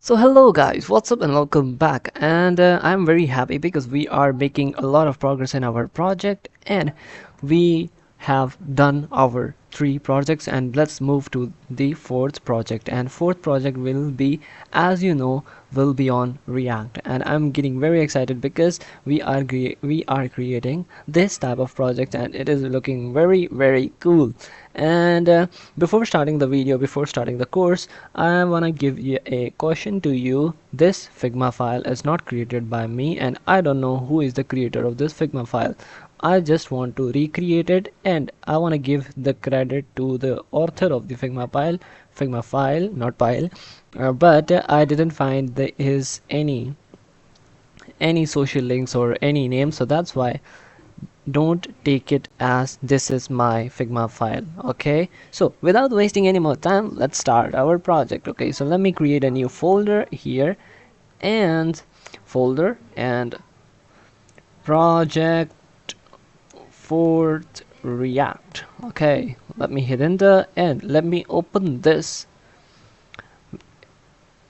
So hello guys, what's up and welcome back. And I'm very happy because we are making a lot of progress in our project and we have done our three projects, and let's move to the fourth project. And fourth project will be, as you know, will be on React. And I'm getting very excited because we are creating this type of project and it is looking very cool. And before starting the video, before starting the course, I want to give you a caution to you. This Figma file is not created by me and I don't know who is the creator of this Figma file. I just want to recreate it and I want to give the credit to the author of the Figma file, not pile. But I didn't find there is any social links or any name, so that's why don't take it as this is my Figma file. Okay, so without wasting any more time, let's start our project. Okay, so let me create a new folder here, and folder and project fourth React. Okay, let me hit enter and let me open this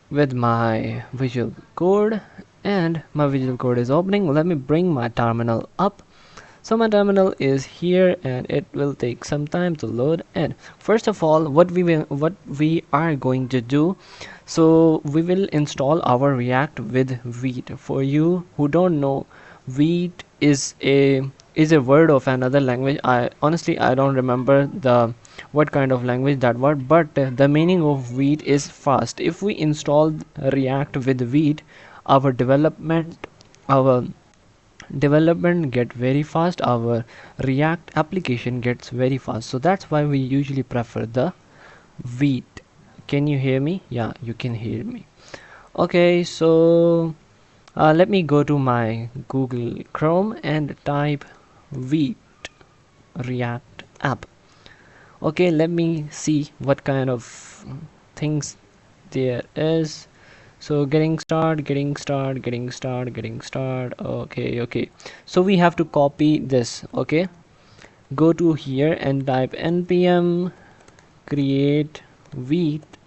with my visual code, and my visual code is opening. Let me bring my terminal up. So my terminal is here and it will take some time to load. And first of all, what we are going to do, so we will install our React with Vite. For you who don't know, Vite is a word of another language. I honestly I don't remember the what kind of language that word, but the meaning of Vite is fast. If we install React with Vite, our our development get very fast, our React application gets very fast, so that's why we usually prefer the Vite. Can you hear me? Yeah, you can hear me. Okay, so let me go to my Google Chrome and type Vite React app. Okay, let me see what kind of things there is. So getting start. Okay, so we have to copy this. Okay, go to here and type npm create Vite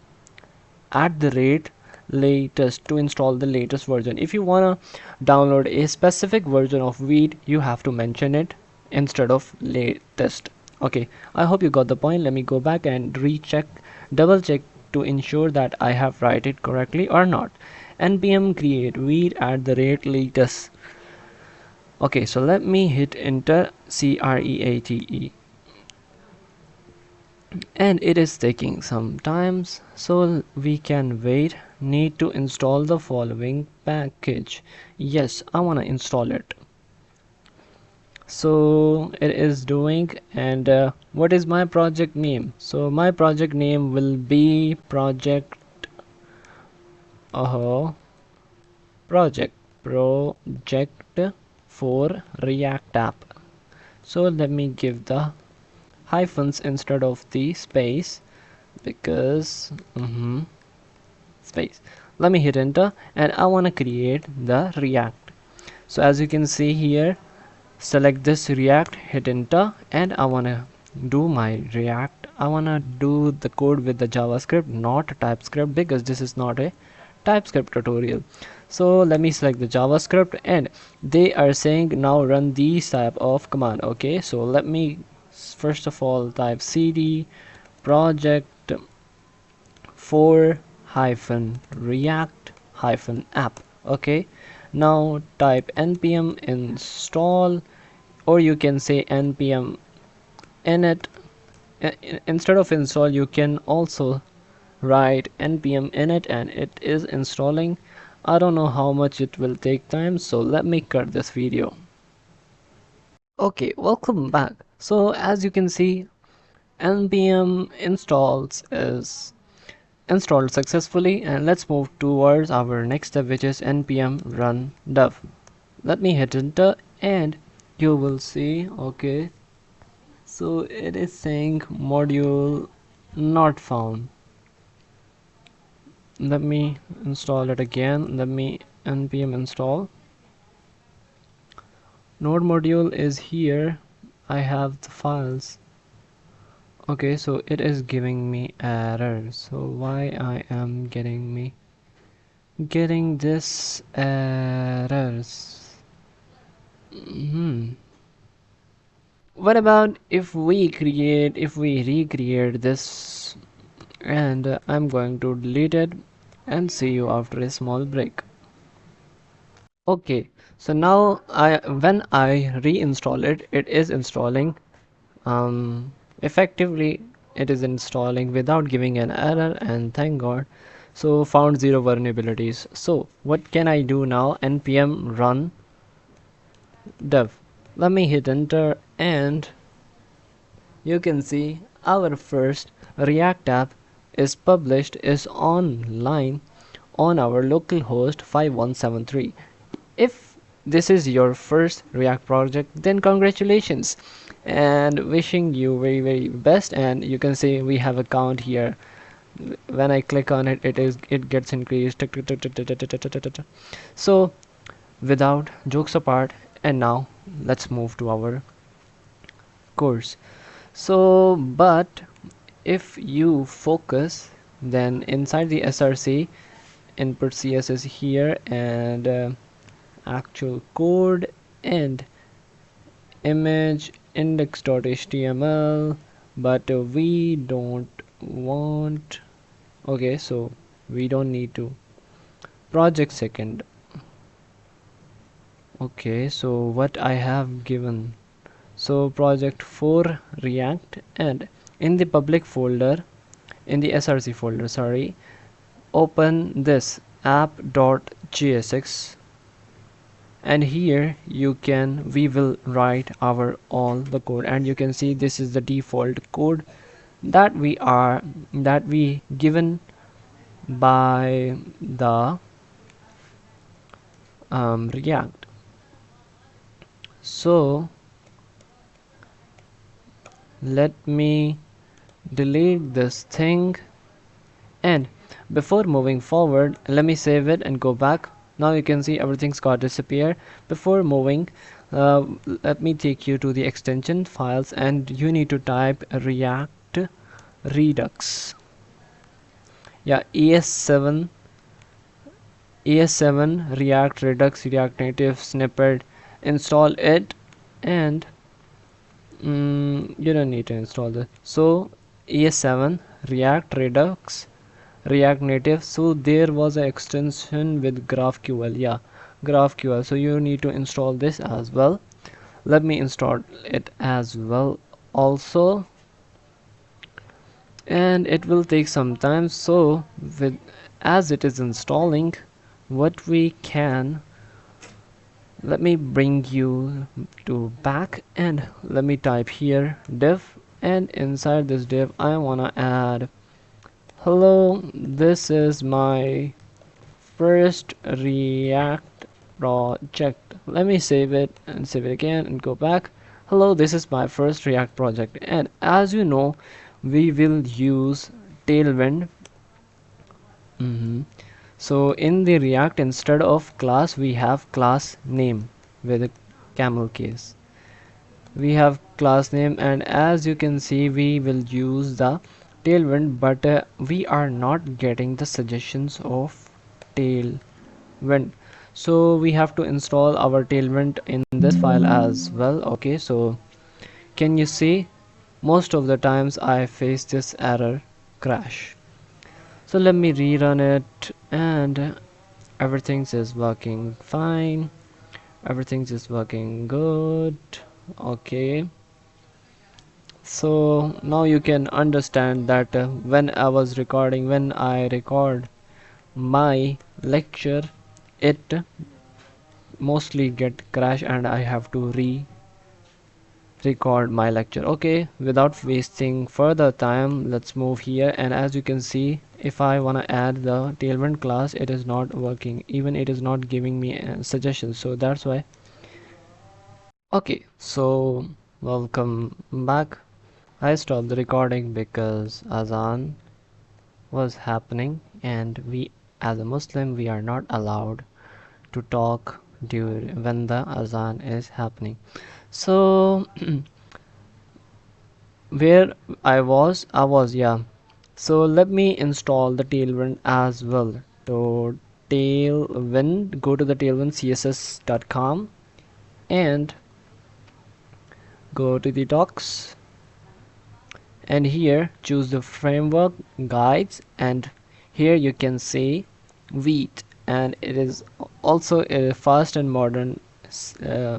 @ latest to install the latest version. If you wanna download a specific version of Vite, you have to mention it instead of latest. Okay, I hope you got the point. Let me go back and recheck, double check to ensure that I have write it correctly or not. npm create Vite @latest. Okay, so let me hit enter, create, and it is taking some times, so we can wait. Need to install the following package. Yes, I want to install it, so it is doing. And what is my project name? So my project name will be uh project project for React app. So let me give the hyphens instead of the space, because space. Let me hit enter and I want to create the React. So as you can see here, select this React, hit enter, and I want to do my React. I want to do the code with the JavaScript, not TypeScript, because this is not a TypeScript tutorial. So let me select the JavaScript, and they are saying now run these type of command. Okay, so let me first of all type cd project for React app. Okay, now type npm install, or you can say npm init. Instead of install, you can also write npm init, and it is installing. I don't know how much it will take time, so let me cut this video. Okay, welcome back. So as you can see, npm installs is installed successfully, and let's move towards our next step, which is npm run dev. Let me hit enter and you will see. Okay, so it is saying module not found. Let me install it again. Let me npm install. Node module is here. I have the files. Okay, so it is giving me error. So why I am getting me getting this errors. What about if we recreate this, and I'm going to delete it and see you after a small break. Okay, so now when I reinstall it, it is installing effectively. It is installing without giving an error, and thank God. So found zero vulnerabilities. So what can I do now? npm run dev. Let me hit enter, and you can see our first React app is online on our localhost 5173. If this is your first React project, then congratulations and wishing you very best. And you can see we have a count here. When I click on it, it gets increased. So without jokes apart, and now let's move to our course. So but if you focus, then inside the src, input CSS here, and actual code and image index.html, but we don't want. Okay, so we don't need to. Project second. Okay, so what I have given, so project 4 React, and in the public folder, in the src folder, sorry, open this app.jsx, and here we will write our all the code, and you can see this is the default code that we given by the React. So let me delete this thing, and before moving forward, let me save it and go back. Now you can see everything's got disappear. Before moving, let me take you to the extension files, and you need to type React Redux. Yeah, ES7 React Redux React Native snippet. Install it, and you don't need to install this. So ES7 React Redux React Native. So there was an extension with GraphQL. Yeah, GraphQL. So you need to install this as well. Let me install it as well also, and it will take some time. So as it is installing, what we can, let me bring you to back, and let me type here div, and inside this div I wanna add, hello, this is my first React project. Let me save it and save it again and go back. Hello, this is my first React project, and as you know, we will use Tailwind. So in the React, instead of class, we have class name with a camel case. We have class name, and as you can see, we will use the Tailwind, but we are not getting the suggestions of Tailwind. So we have to install our Tailwind in this file as well. Okay, so can you see, most of the times I face this error crash. So let me rerun it, and everything is working fine. Everything is working good. Okay, so now you can understand that when I record my lecture, it mostly get crash, and I have to record my lecture. Okay, without wasting further time, let's move here, and as you can see, if I want to add the Tailwind class, it is not working. Even it is not giving me suggestions, so that's why. Okay, so welcome back. I stopped the recording because Azan was happening, and we, as a Muslim, we are not allowed to talk during when the Azan is happening. So where I was, yeah. So let me install the Tailwind as well. So tailwind, go to the tailwindcss.com and go to the docs, and here choose the framework guides, and here you can see Vite, and it is also a fast and modern. uh,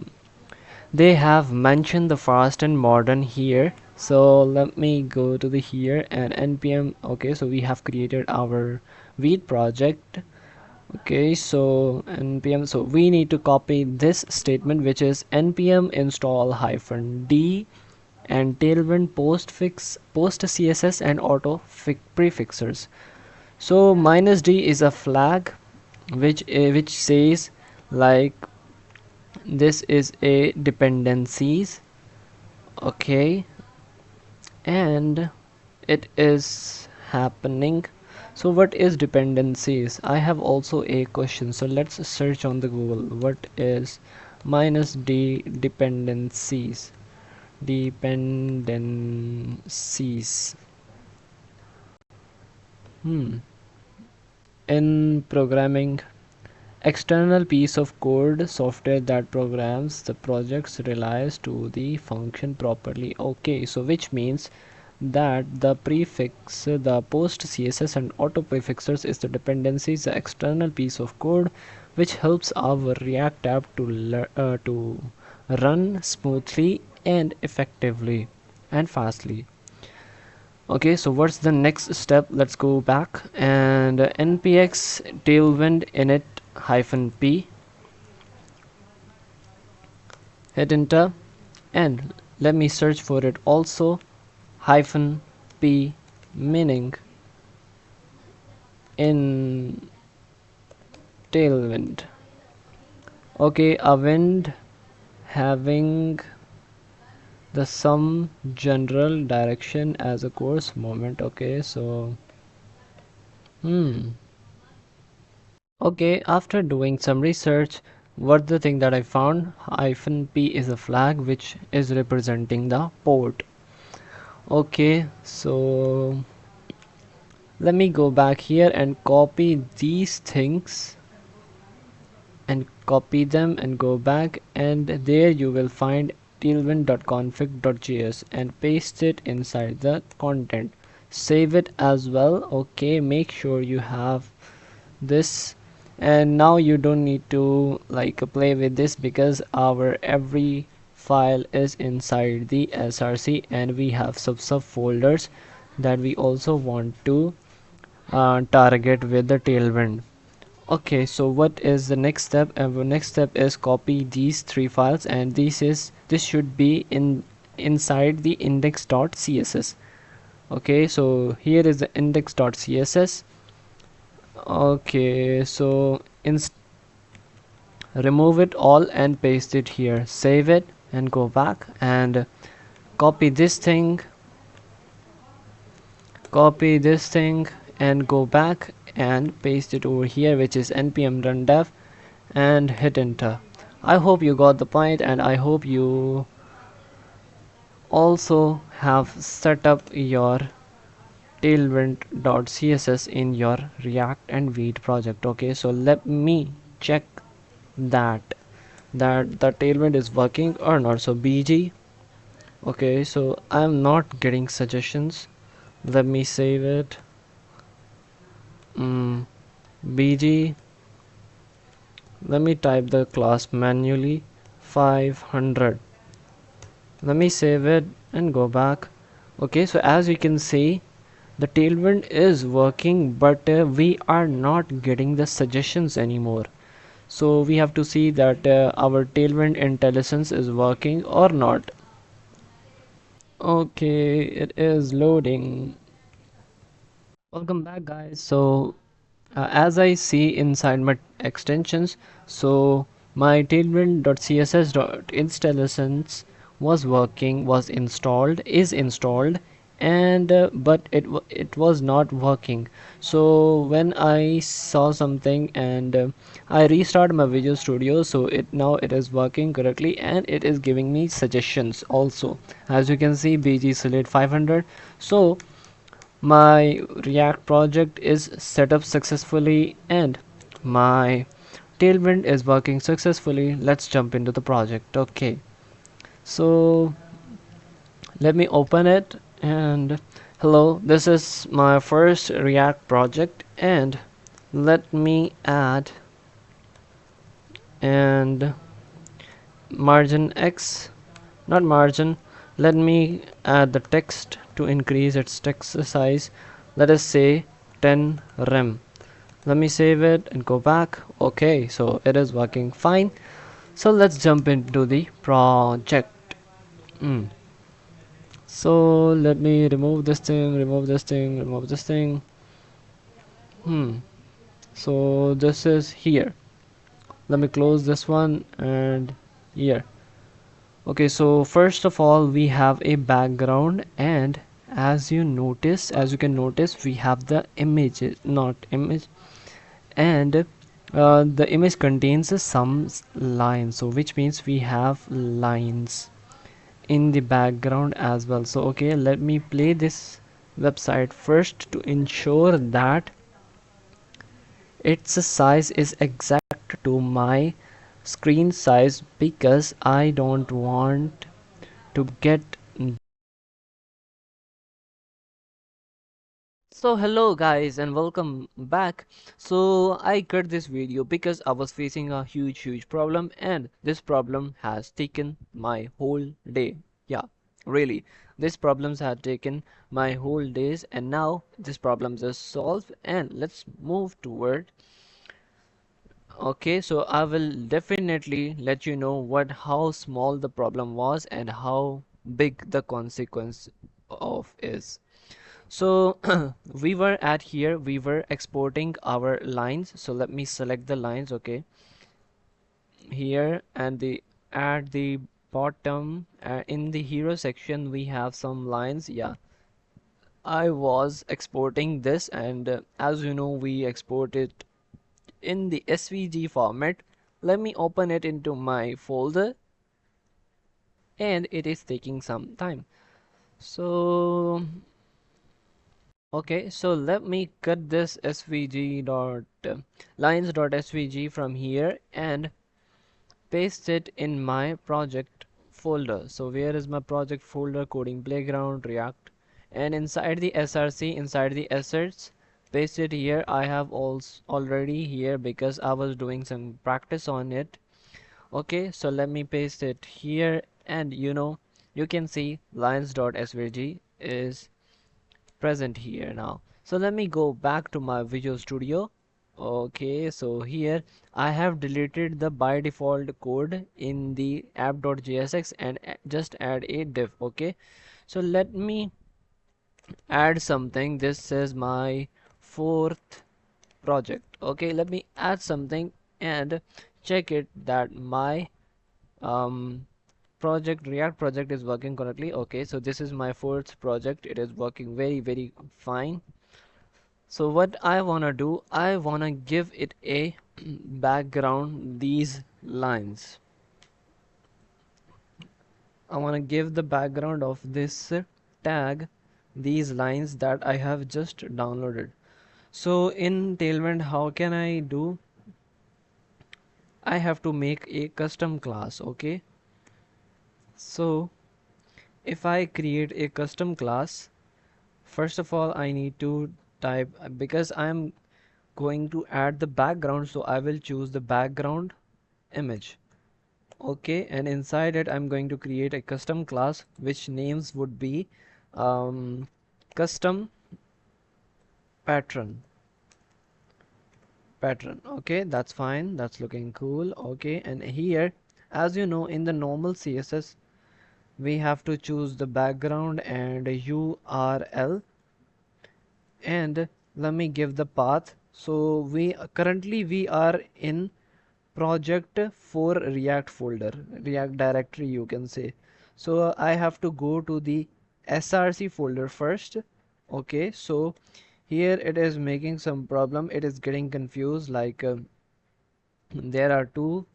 they have mentioned the fast and modern here, so let me go to the here and npm. Okay, so we have created our Vite project. Okay, so npm, so we need to copy this statement, which is npm install -d and tailwind post css and auto prefixers. So -d is a flag which says like this is a dependencies. Okay, and it is happening. So what is dependencies? I have also a question, so let's search on the Google. What is -d dependencies? Dependencies. In programming, external piece of code software that programs the projects relies to the function properly. Okay, so which means that the prefix, the post css and auto prefixes is the dependencies, the external piece of code which helps our React app to run smoothly and effectively and fastly. Okay, so what's the next step? Let's go back and npx tailwind init -p, hit enter, and let me search for it also. -p meaning in tailwind. Okay, a wind having the some general direction as a course moment. Okay, so okay, after doing some research, what the thing that I found, -p is a flag which is representing the port. Okay, so let me go back here and copy these things and copy them and go back, and there you will find tailwind.config.js and paste it inside the content. Save it as well. Okay, make sure you have this, and now you don't need to like play with this because our every file is inside the src, and we have some subfolders that we also want to target with the tailwind. Okay, so what is the next step? The next step is copy these three files, and this should be inside the index.css. Okay, so here is the index.css. Okay, so remove it all and paste it here. Save it and go back and copy this thing and go back and paste it over here, which is npm run dev, and hit enter. I hope you got the point, and I hope you also have set up your tailwind.css in your React and Vite project. Okay, so let me check that the tailwind is working or not. So bg. Okay, so I'm not getting suggestions. Let me save it. bg, let me type the class manually. 500. Let me save it and go back. Okay, so as you can see, the tailwind is working, but we are not getting the suggestions anymore. So we have to see that our tailwind intelligence is working or not. Okay, it is loading. Welcome back, guys. So as I see inside my extensions, so my tailwind.css.installations was working, is installed, and but it was not working. So when I saw something and I restarted my Visual Studio, so it is working correctly, and it is giving me suggestions also. As you can see, bg select 500. So my React project is set up successfully, and my Tailwind is working successfully. Let's jump into the project. Okay, so let me open it. And hello, this is my first React project, and let me add and margin X, not margin, let me add the text to increase its text size. Let us say 10 rem. Let me save it and go back. Okay, so it is working fine. So let's jump into the project. So let me remove this thing, remove this thing, remove this thing. So this is here. Let me close this one and here. Okay, so first of all we have a background, and as you can notice, we have the images, not image, and the image contains some lines, so which means we have lines in the background as well. So okay, let me play this website first to ensure that its size is exact to my screen size, because I don't want to get. So hello guys and welcome back. So I cut this video because I was facing a huge problem, and this problem has taken my whole day. Yeah, really, these problems have taken my whole days, and now this problem is solved, and let's move toward. Okay, so I will definitely let you know how small the problem was and how big the consequence of is. So we were exporting our lines. So let me select the lines, okay, here, and the at the bottom, in the hero section we have some lines. Yeah, I was exporting this, and as you know, we export it in the SVG format. Let me open it into my folder, and it is taking some time. So okay, so let me cut this svg dot lines dot svg from here and paste it in my project folder. So where is my project folder? Coding playground, React, and inside the src, inside the assets, paste it here. I have also already here because I was doing some practice on it. Okay, so let me paste it here, and you can see lines dot svg is present here now. So let me go back to my Visual Studio. Okay, so here I have deleted the by default code in the app.jsx and just add a div. Okay, so let me add something. This is my fourth project. Okay, let me add something and check it that my um React project is working correctly. Okay, so this is my fourth project. It is working very fine. So what I wanna do, I wanna give it a background, these lines. I wanna give the background of this tag, these lines that I have just downloaded. So in Tailwind, how can I do? I have to make a custom class. Okay, so if I create a custom class, first of all I need to type, because I'm going to add the background, so I will choose the background image. Okay, and inside it I'm going to create a custom class which names would be custom pattern. Okay, that's fine, that's looking cool. Okay, and here, as you know, in the normal CSS we have to choose the background and URL, and let me give the path. So we currently we are in project for React folder, React directory, you can say. So I have to go to the src folder first. Okay, so here it is making some problem. It is getting confused, like there are two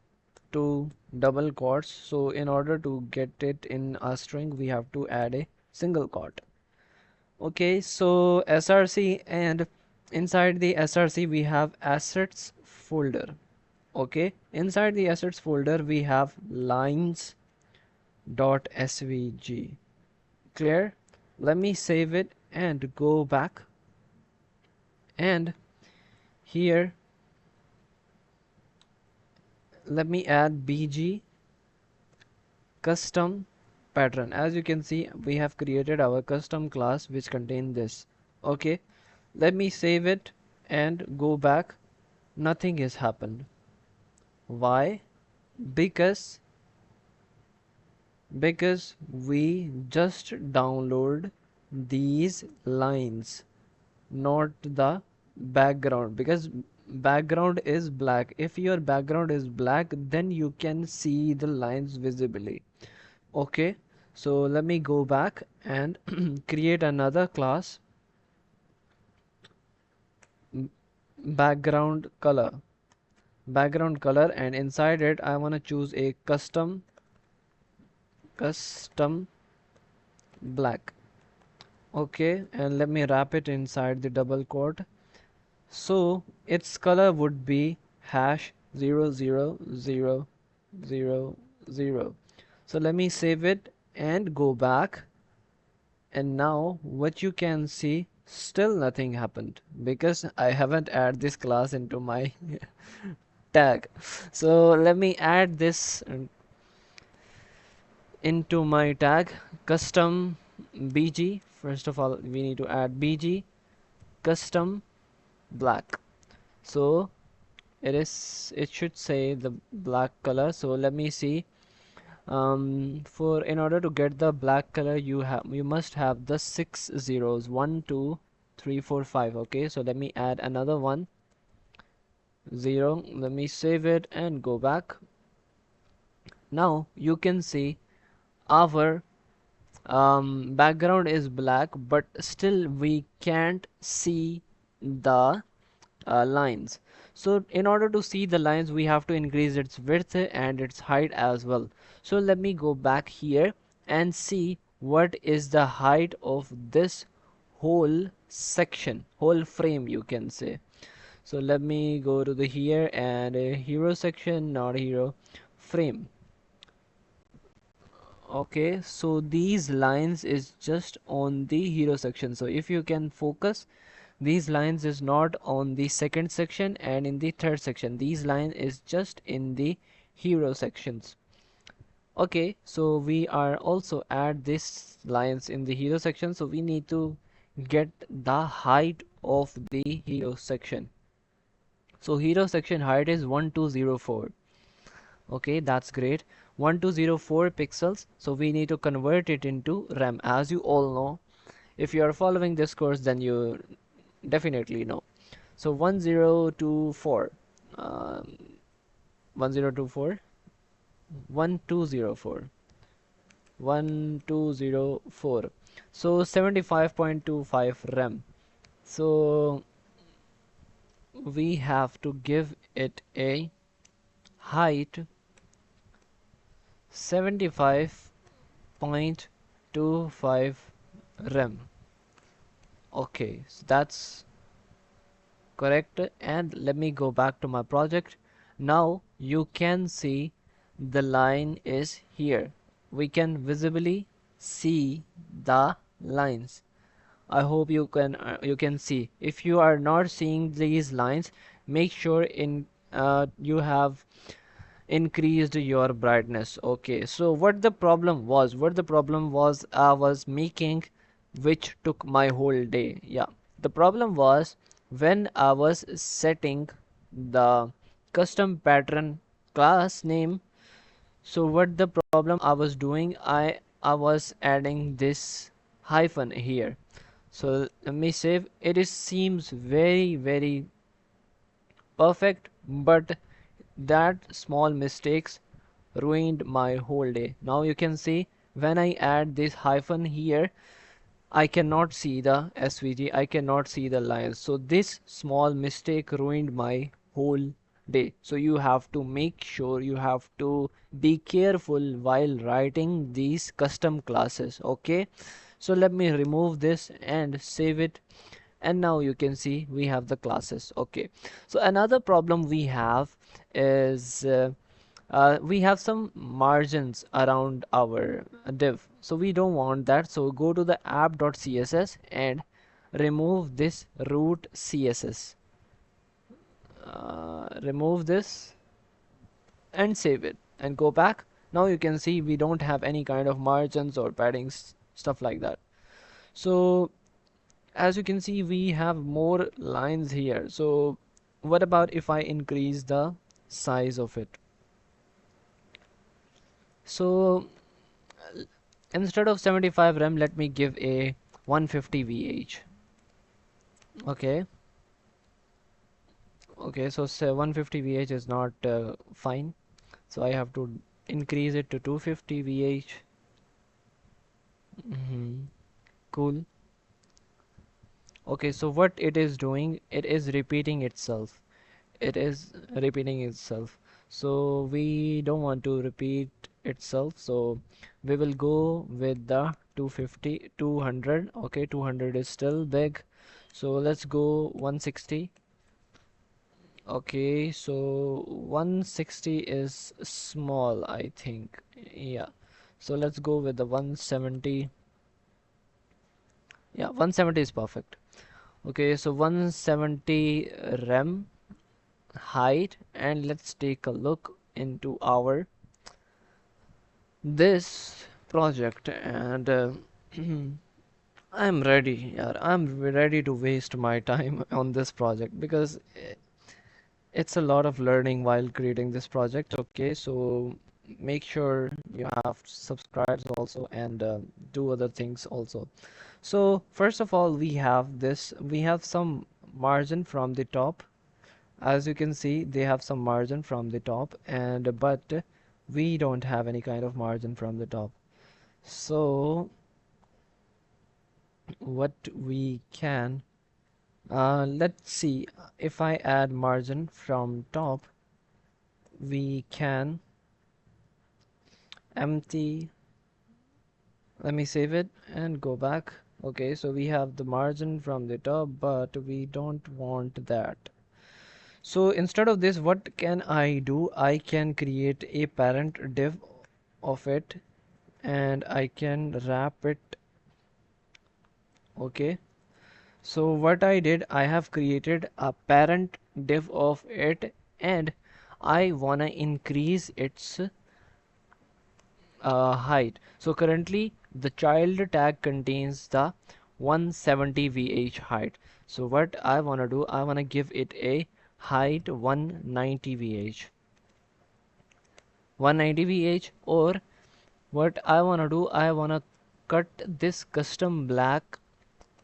double quotes, so in order to get it in a string we have to add a single quote. Okay, so src, and inside the src we have assets folder. Okay, inside the assets folder we have lines.svg. Clear? Let me save it and go back, and here let me add bg custom pattern. As you can see, we have created our custom class which contain this. Okay, let me save it and go back. Nothing has happened. Why? Because because we just download these lines, not the background, because background is black. If your background is black, then you can see the lines visibly. Okay, so let me go back and create another class, background color, and inside it I want to choose a custom black. Okay, and let me wrap it inside the double quote. So its color would be hash 00000. So let me save it and go back, and now what you can see, still nothing happened because I haven't added this class into my tag. So let me add this into my tag, custom bg. First of all, we need to add bg custom black. So it should say the black color. So let me see. For in order to get the black color, you must have the 6 zeros, 1 2 3 4 5. Okay, so let me add another 0. Let me save it and go back. Now you can see our background is black, but still we can't see the lines. So in order to see the lines, we have to increase its width and its height as well. So let me go back here and see what is the height of this whole section, whole frame, you can say. So let me go to the here and hero section, not hero, frame. Okay, so these lines is just on the hero section. So if you can focus, these lines is not on the second section and in the third section. These line is just in the hero sections. Okay, so we are also add these lines in the hero section. So we need to get the height of the hero section. So hero section height is 1204. Okay, that's great. 1204 pixels. So we need to convert it into RAM. As you all know, if you are following this course, then you definitely know. So 1024, 1024, 1204, 1204. So 75.25 RAM. So we have to give it a height 75.25 RAM. Okay, so that's correct. And let me go back to my project. Now you can see the line is here. We can visibly see the lines. I hope you can see. If you are not seeing these lines, make sure you have increased your brightness. Okay, so what the problem was, I was making, which took my whole day. Yeah, the problem was when I was setting the custom pattern class name. So what the problem I was doing, I was adding this hyphen here. So let me save it. Is seems very perfect, but that small mistakes ruined my whole day. Now you can see when I add this hyphen here, I cannot see the SVG, I cannot see the lines. So this small mistake ruined my whole day. So you have to make sure, you have to be careful while writing these custom classes. Okay, so let me remove this and save it and now you can see we have the classes. Okay, so another problem we have is we have some margins around our div, so we don't want that. So go to the app.css and remove this root css, remove this and save it and go back. Now you can see we don't have any kind of margins or paddings, stuff like that. So as you can see we have more lines here. So what about if I increase the size of it? So instead of 75 rem, let me give a 150 vh. Okay, okay, so say 150 vh is not fine, so I have to increase it to 250 vh. Cool. Okay, so what it is doing, it is repeating itself. It is repeating itself. So we don't want to repeat itself. So we will go with the 250, 200. Okay, 200 is still big. So let's go 160. Okay, so 160 is small, I think. Yeah. So let's go with the 170. Yeah, 170 is perfect. Okay, so 170 rem height, and let's take a look into our this project, and I'm ready. Yeah, I'm ready to waste my time on this project because it's a lot of learning while creating this project. Okay, so make sure you have subscribes also, and do other things also. So first of all, we have some margin from the top. As you can see, they have some margin from the top, and but we don't have any kind of margin from the top. So what we can, let's see, if I add margin from top, we can empty. Let me save it and go back. Okay, so we have the margin from the top, but we don't want that. So instead of this, what can I do? I can create a parent div of it, and I can wrap it. Okay, so what I did, I have created a parent div of it, and I wanna increase its height. So currently the child tag contains the 170 vh height. So what I wanna do, I wanna give it a height 190 vh, 190 vh. Or what I wanna do, I wanna cut this custom black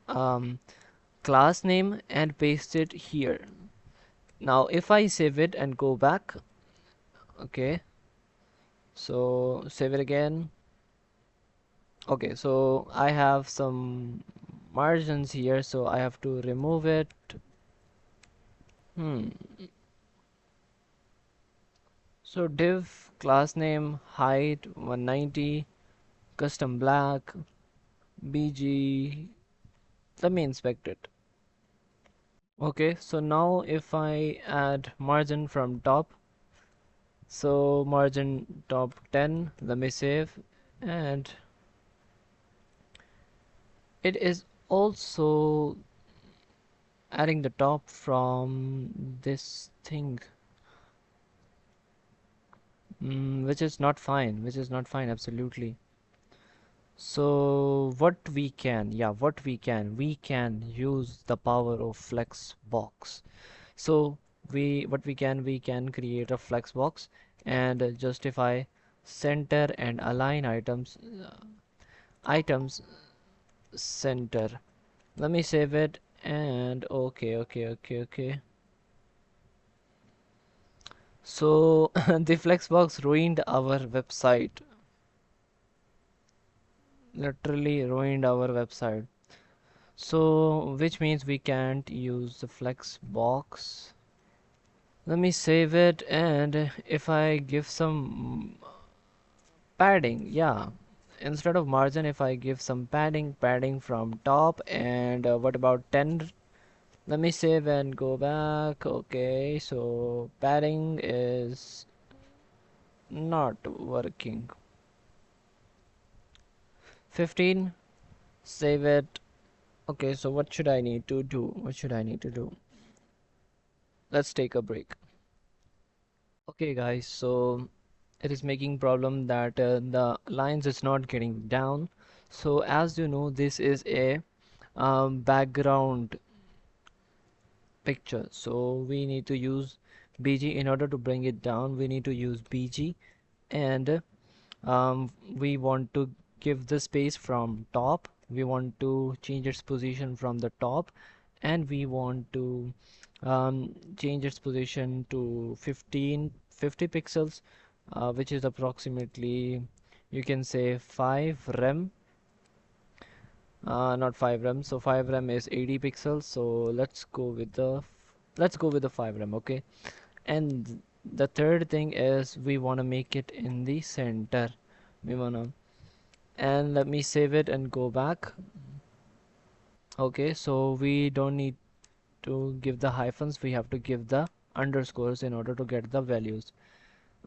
class name and paste it here. Now if I save it and go back, okay, so save it again. Okay, so I have some margins here, so I have to remove it. hmm so div class name height 190, custom black, bg. Let me inspect it. Okay, so now if I add margin from top, so margin top 10, let me save, and it is also adding the top from this thing, which is not fine, absolutely. So what we can, yeah, we can use the power of flex box. So we can create a flex box and justify center and align items center. Let me save it, and okay. So the flexbox ruined our website, literally ruined our website. So which means we can't use the flexbox. Let me save it, and if I give some padding, yeah, instead of margin, if I give some padding from top, and what about 10 Let me save and go back. Okay, so padding is not working. 15, save it. Okay, so what should I need to do? What should I need to do? Let's take a break. Okay guys, so it is making problem that the lines is not getting down. So as you know, this is a background picture, so we need to use BG. In order to bring it down, we need to use BG, and we want to give the space from top. We want to change its position from the top, and we want to change its position to 50 pixels, which is approximately, you can say, 5 rem. Not 5 rem, so 5 rem is 80 pixels, so let's go with the 5 rem. Okay, and the third thing is we want to make it in the center. We want to, and let me save it and go back. Okay, so we don't need to give the hyphens, we have to give the underscores in order to get the values.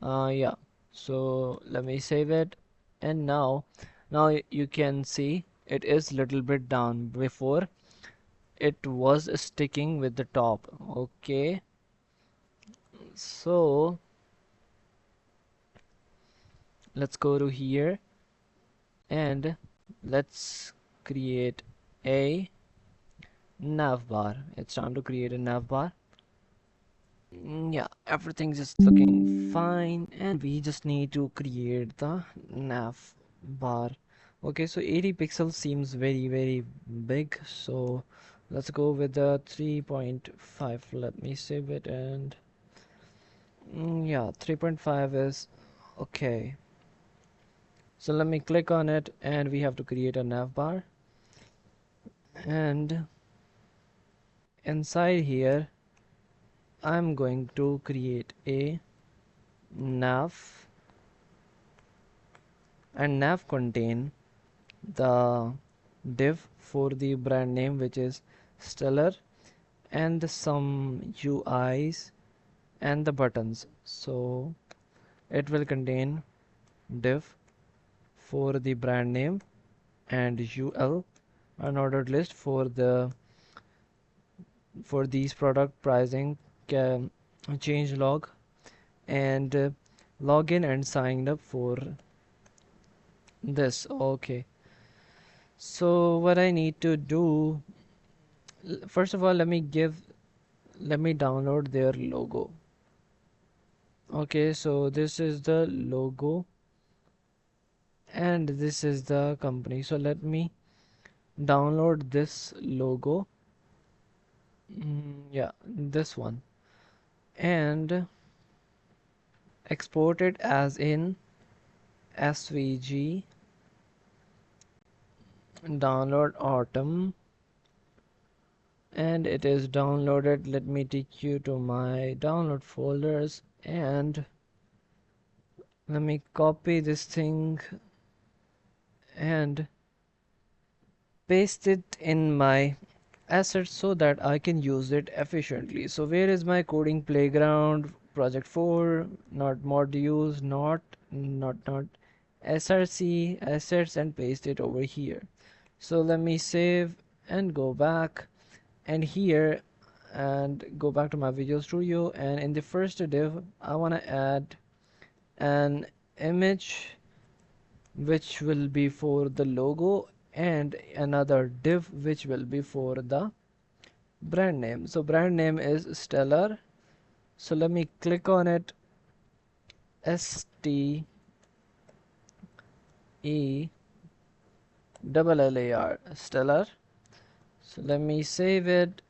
Yeah, so let me save it, and now you can see it is little bit down. Before it was sticking with the top. Okay, so let's go to here and let's create a nav bar. It's time to create a nav bar. Yeah, everything's just looking fine, and we just need to create the nav bar. Okay, so 80 pixels seems very big, so let's go with the 3.5. Let me save it, and yeah, 3.5 is okay. So let me click on it, and we have to create a nav bar, and inside here I'm going to create a nav, and nav contain the div for the brand name, which is Stellar, and some UIs and the buttons. So it will contain div for the brand name and UL, an ordered list for these product pricing, change log, and login and signed up for this. Okay, so what I need to do, first of all, let me download their logo. Okay, so this is the logo and this is the company. So let me download this logo. Yeah, this one, and export it as in SVG. Download autumn, and it is downloaded. Let me take you to my download folders, and let me copy this thing and paste it in my assets so that I can use it efficiently. So where is my coding playground? Project 4, not modules, not src assets, and paste it over here. So let me save and go back, and here, and go back to my Visual Studio, and in the first div I want to add an image which will be for the logo, and another div which will be for the brand name. So brand name is Stellar, so let me click on it, STELLAR. Stellar. So let me save it,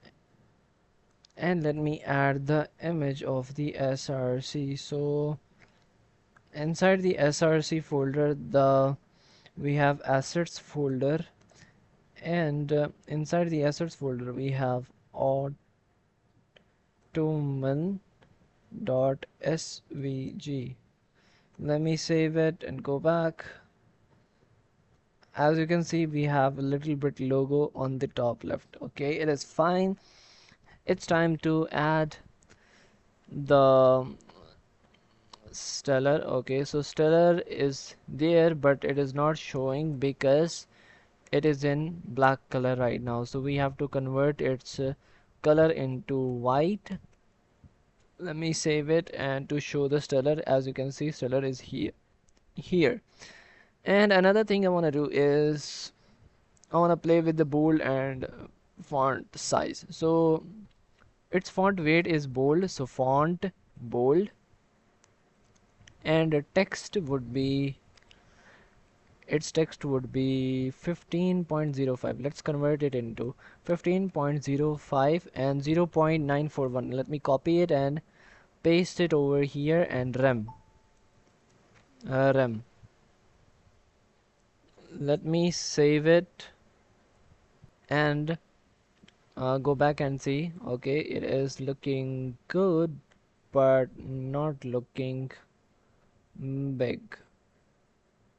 and let me add the image of the src. So inside the src folder, we have assets folder, and inside the assets folder we have automn.svg. Let me save it and go back. As you can see, we have a little bit logo on the top left. Okay, it is fine, It's time to add the stellar. Okay, so stellar is there but it is not showing because it is in black color right now, so we have to convert its color into white. Let me save it, and to show the stellar, as you can see, stellar is here. And another thing I want to do is I want to play with the bold and font size. So its font weight is bold, so font bold, and its text would be 15.05. Let's convert it into 15.05 and 0.941. Let me copy it and paste it over here and rem. Let me save it and go back and see. Okay, it is looking good but not looking big.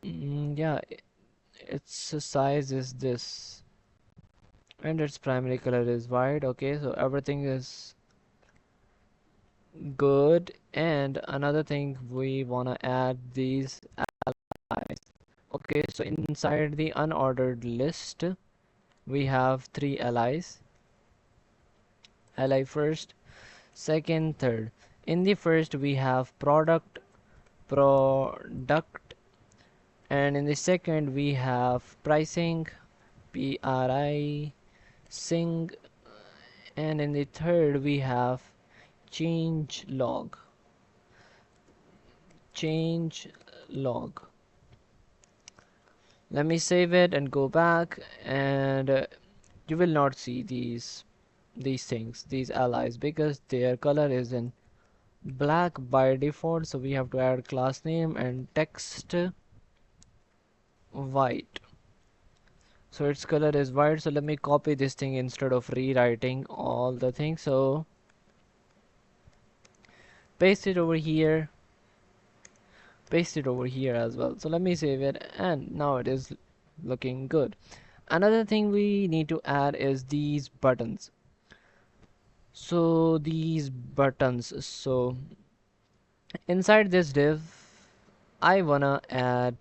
Yeah, its size is this and its primary color is white. Okay, so everything is good. And another thing, we want to add these allies. Okay, so inside the unordered list we have three allies: ally first, second, third. In the first we have product, and in the second we have pricing, pri sing, and in the third we have change log. change log. Let me save it and go back, and you will not see these allies because their color is in black by default, so we have to add class name and text white. So its color is white. So let me copy this thing instead of rewriting all the things. So paste it over here, paste it over here as well. So let me save it, and now it is looking good. Another thing we need to add is these buttons. So these buttons, so inside this div I wanna add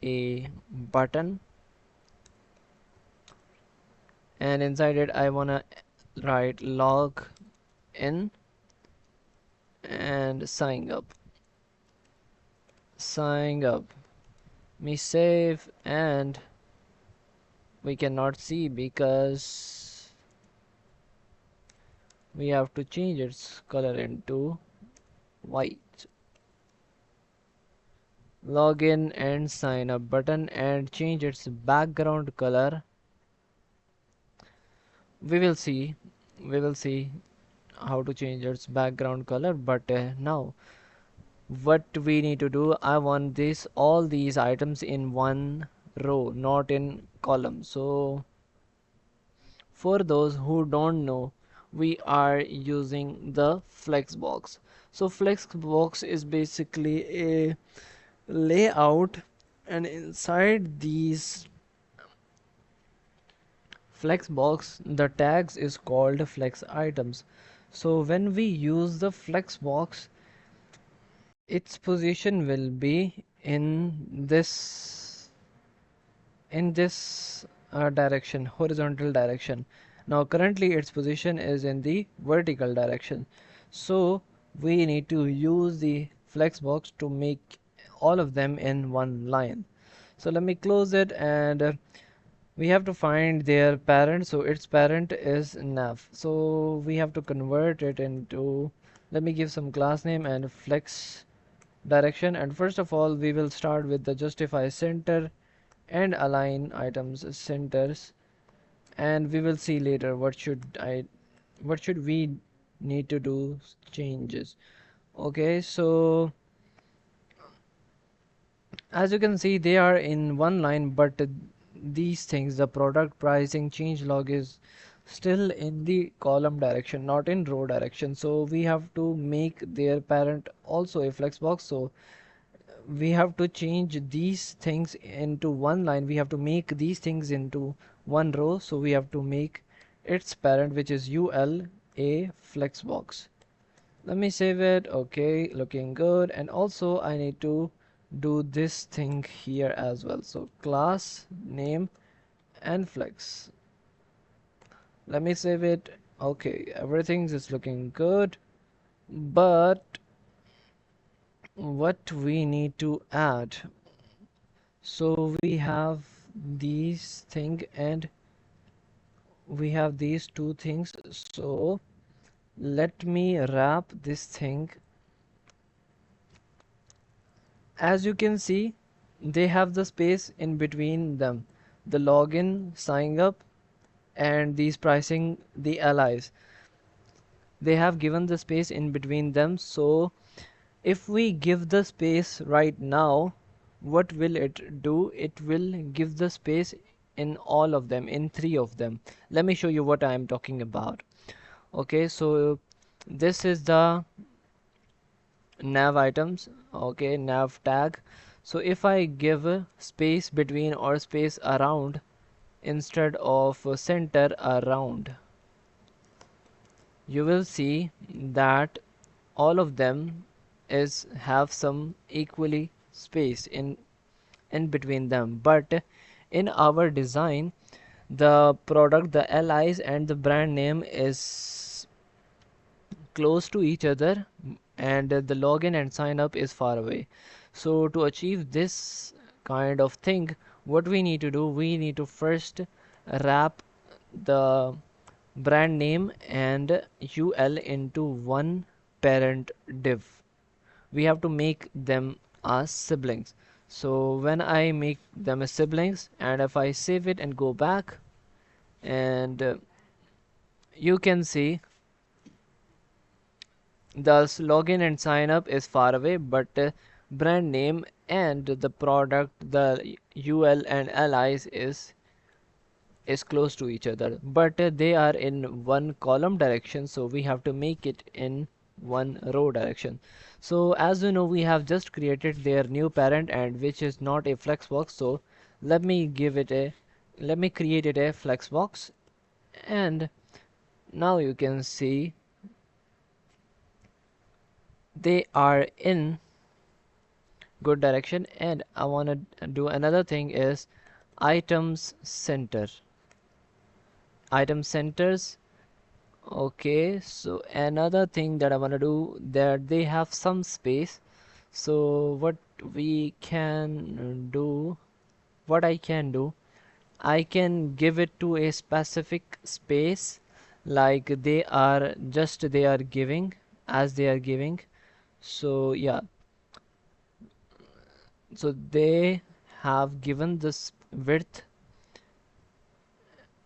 a button, and inside it I wanna write log in and sign up. Me save, and we cannot see because we have to change its color into white. Login and sign up button, and change its background color. We will see how to change its background color, but now what we need to do, I want all these items in one row, not in column. So for those who don't know, we are using the flexbox. So flexbox is basically a layout, and inside these flexbox the tags is called flex items. So when we use the flexbox, its position will be in this direction, horizontal direction. Now currently its position is in the vertical direction, so we need to use the flexbox to make all of them in one line. So let me close it, and we have to find their parent. So its parent is nav, so we have to convert it into, let me give some class name and flex direction. And first of all we will start with the justify center and align items centers, and we will see later what should we need to do changes. Okay, so as you can see they are in one line, but these things, the product, pricing, change log, is still in the column direction, not in row direction. So we have to make their parent also a flexbox. So we have to change these things into one line, we have to make these things into one row, so we have to make its parent, which is ul a flexbox. Let me save it. Okay, looking good. And also I need to do this thing here as well. So class name and flex. Let me save it. Okay, everything's is looking good, but what we need to add, so we have these thing and we have these two things. So let me wrap this thing. As you can see, they have the space in between them, the login, sign up, and these pricing, the allies, they have given the space in between them. So if we give the space right now, what will it do? It will give the space in all of them, in three of them. Let me show you what I am talking about. Okay, so this is the nav items. Okay, nav tag. So if I give a space between or space around instead of center around, you will see that all of them is have some equally space in between them. But in our design, the product, the allies, and the brand name is close to each other, and the login and sign up is far away. So to achieve this kind of thing, what we need to do, we need to first wrap the brand name and ul into one parent div. We have to make them as siblings. So when I make them as siblings, and if I save it and go back, and you can see the login and sign up is far away, but brand name and the product, the ul and allies is close to each other, but they are in one column direction, so we have to make it in one row direction. So as you know, we have just created their new parent, and which is not a flexbox. So let me create it a flexbox, and now you can see they are in good direction. And I want to do another thing is item centers. Okay, so another thing that I want to do, that they have some space. So we can do what I can do, I can give it to a specific space, like they are giving, as they are giving. So yeah, so they have given this width,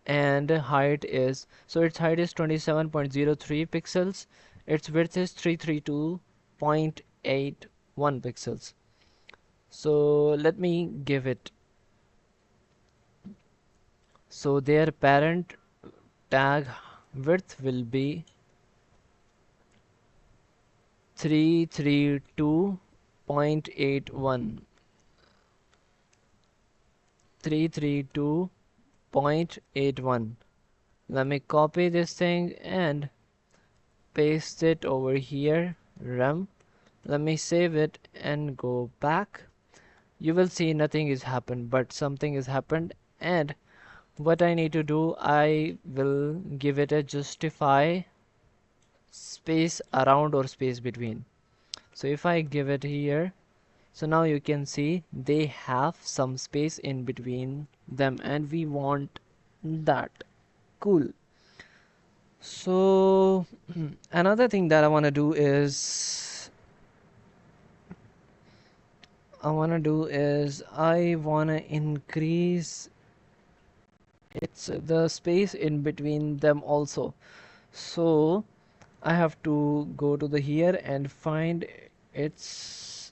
and height is, so its height is 27.03 pixels, its width is 332.81 pixels. So let me give it, so their parent tag width will be 332.81 332.81. Let me copy this thing and paste it over here, rem. Let me save it and go back. You will see nothing is happened, but something is happened. And what I need to do, I will give it a justify space around or space between. So if I give it here, so now you can see they have some space in between them, and we want that. Cool. So another thing that I want to do is I want to increase the space in between them also. So I have to go to the here and find its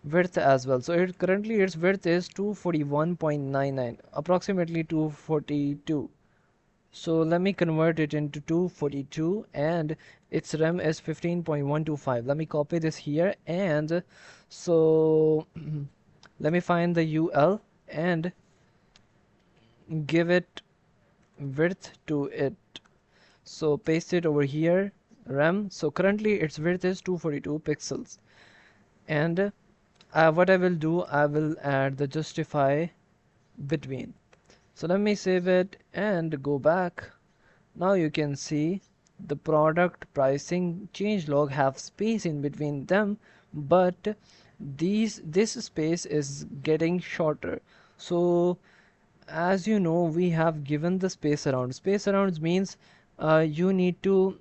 width as well. So currently its width is 241.99, approximately 242. So let me convert it into 242, and its rem is 15.125. Let me copy this here, and so let me find the ul and give it width to it. So paste it over here, rem. So currently its width is 242 pixels. And what I will do, I will add the justify between. So let me save it and go back. Now you can see the product pricing change log have space in between them, but this space is getting shorter. So as you know, we have given the space around. Space around means you need to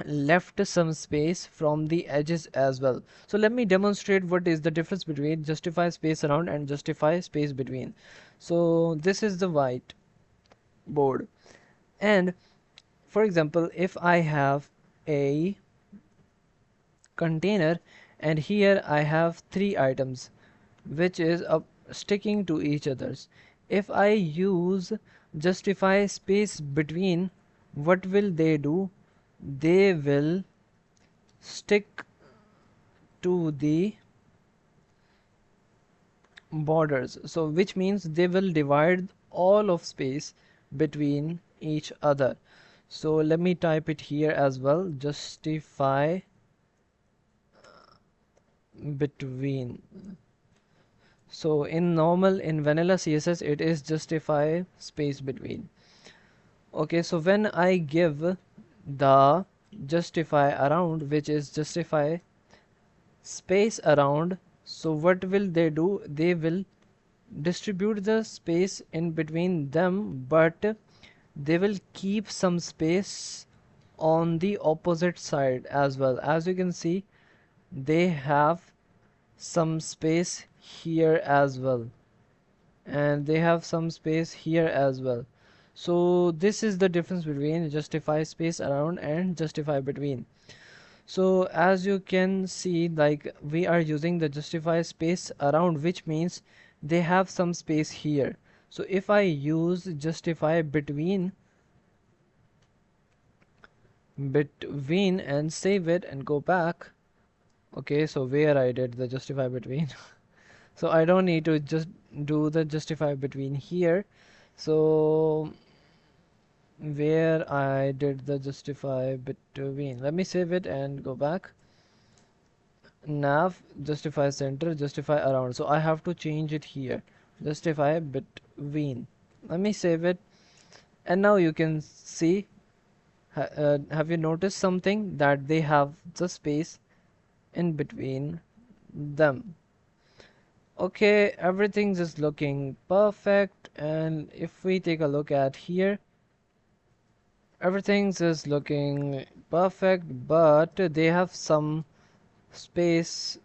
left some space from the edges as well. So let me demonstrate what is the difference between justify space around and justify space between. So this is the white board, and for example, if I have a container and here I have three items which is sticking to each others, if I use justify space between, what will they do? They will stick to the borders, so which means they will divide all of space between each other. So let me type it here as well, justify between. So in vanilla CSS it is justify space between. Okay, so when I give the justify around, which is justify space around, so what will they do? They will distribute the space in between them, but they will keep some space on the opposite side as well. As you can see, they have some space here as well, and they have some space here as well. So this is the difference between justify space around and justify between. So as you can see, like we are using the justify space around, which means they have some space here. So if I use justify between and save it and go back, okay, so where I did the justify between so I don't need to just do the justify between here. So where I did the justify between, let me save it and go back. Nav, justify center, justify around, so I have to change it here, justify between. Let me save it, and now you can see, have you noticed something, that they have the space in between them. Okay, everything's is looking perfect, and if we take a look at here, everything's is looking perfect, but they have some space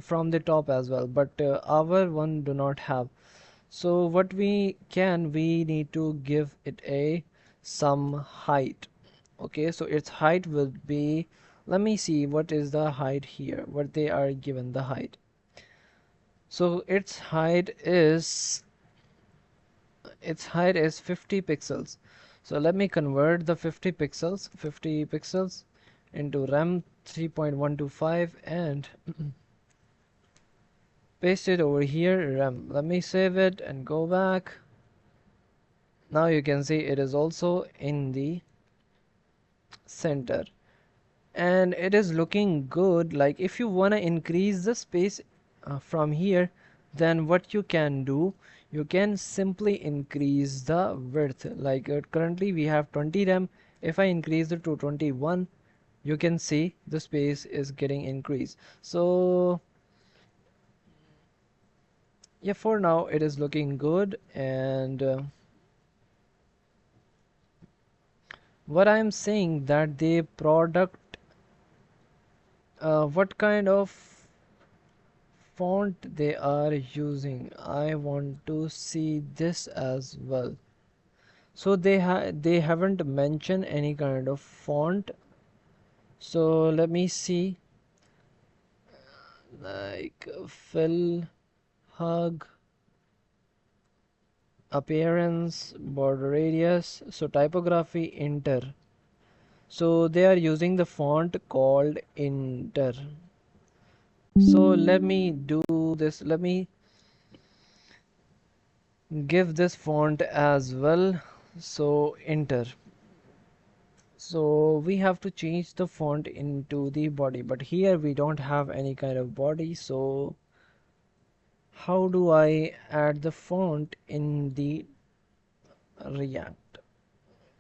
from the top as well, but our one do not have. So what we need to give it a some height. Okay, so its height will be, let me see what is the height here, what they are given the height. So its height is 50 pixels. So let me convert the 50 pixels into RAM 3.125 and paste it over here, RAM. Let me save it and go back. Now you can see it is also in the center, and it is looking good. Like if you want to increase the space from here, then what you can do, you can simply increase the width. Like currently we have 20 RAM. If I increase it to 21, you can see the space is getting increased. So yeah, for now it is looking good. And what I'm saying, that the product, what kind of font they are using, I want to see this as well. So they haven't mentioned any kind of font. So let me see, like fill, hug, appearance, border radius, so typography, Inter. So they are using the font called Inter. So let me do this, let me give this font as well. So enter. So we have to change the font into the body, but here we don't have any kind of body. So how do I add the font in the React?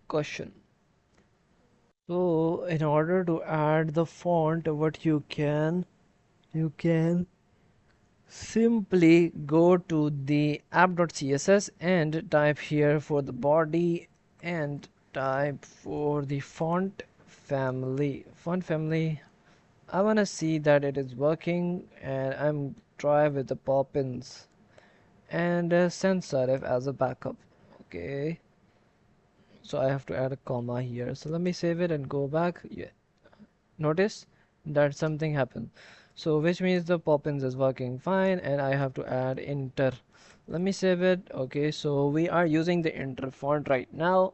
Question. So in order to add the font, what you can simply go to the app.css and type here for the body and type for the font family. I want to see that it is working, and I'm try with the pop-ins and sans serif as a backup. Okay, so I have to add a comma here, so let me save it and go back. Yeah, notice that something happened, so which means the pop-ins is working fine, and I have to add enter. Let me save it. Okay, so we are using the enter font right now.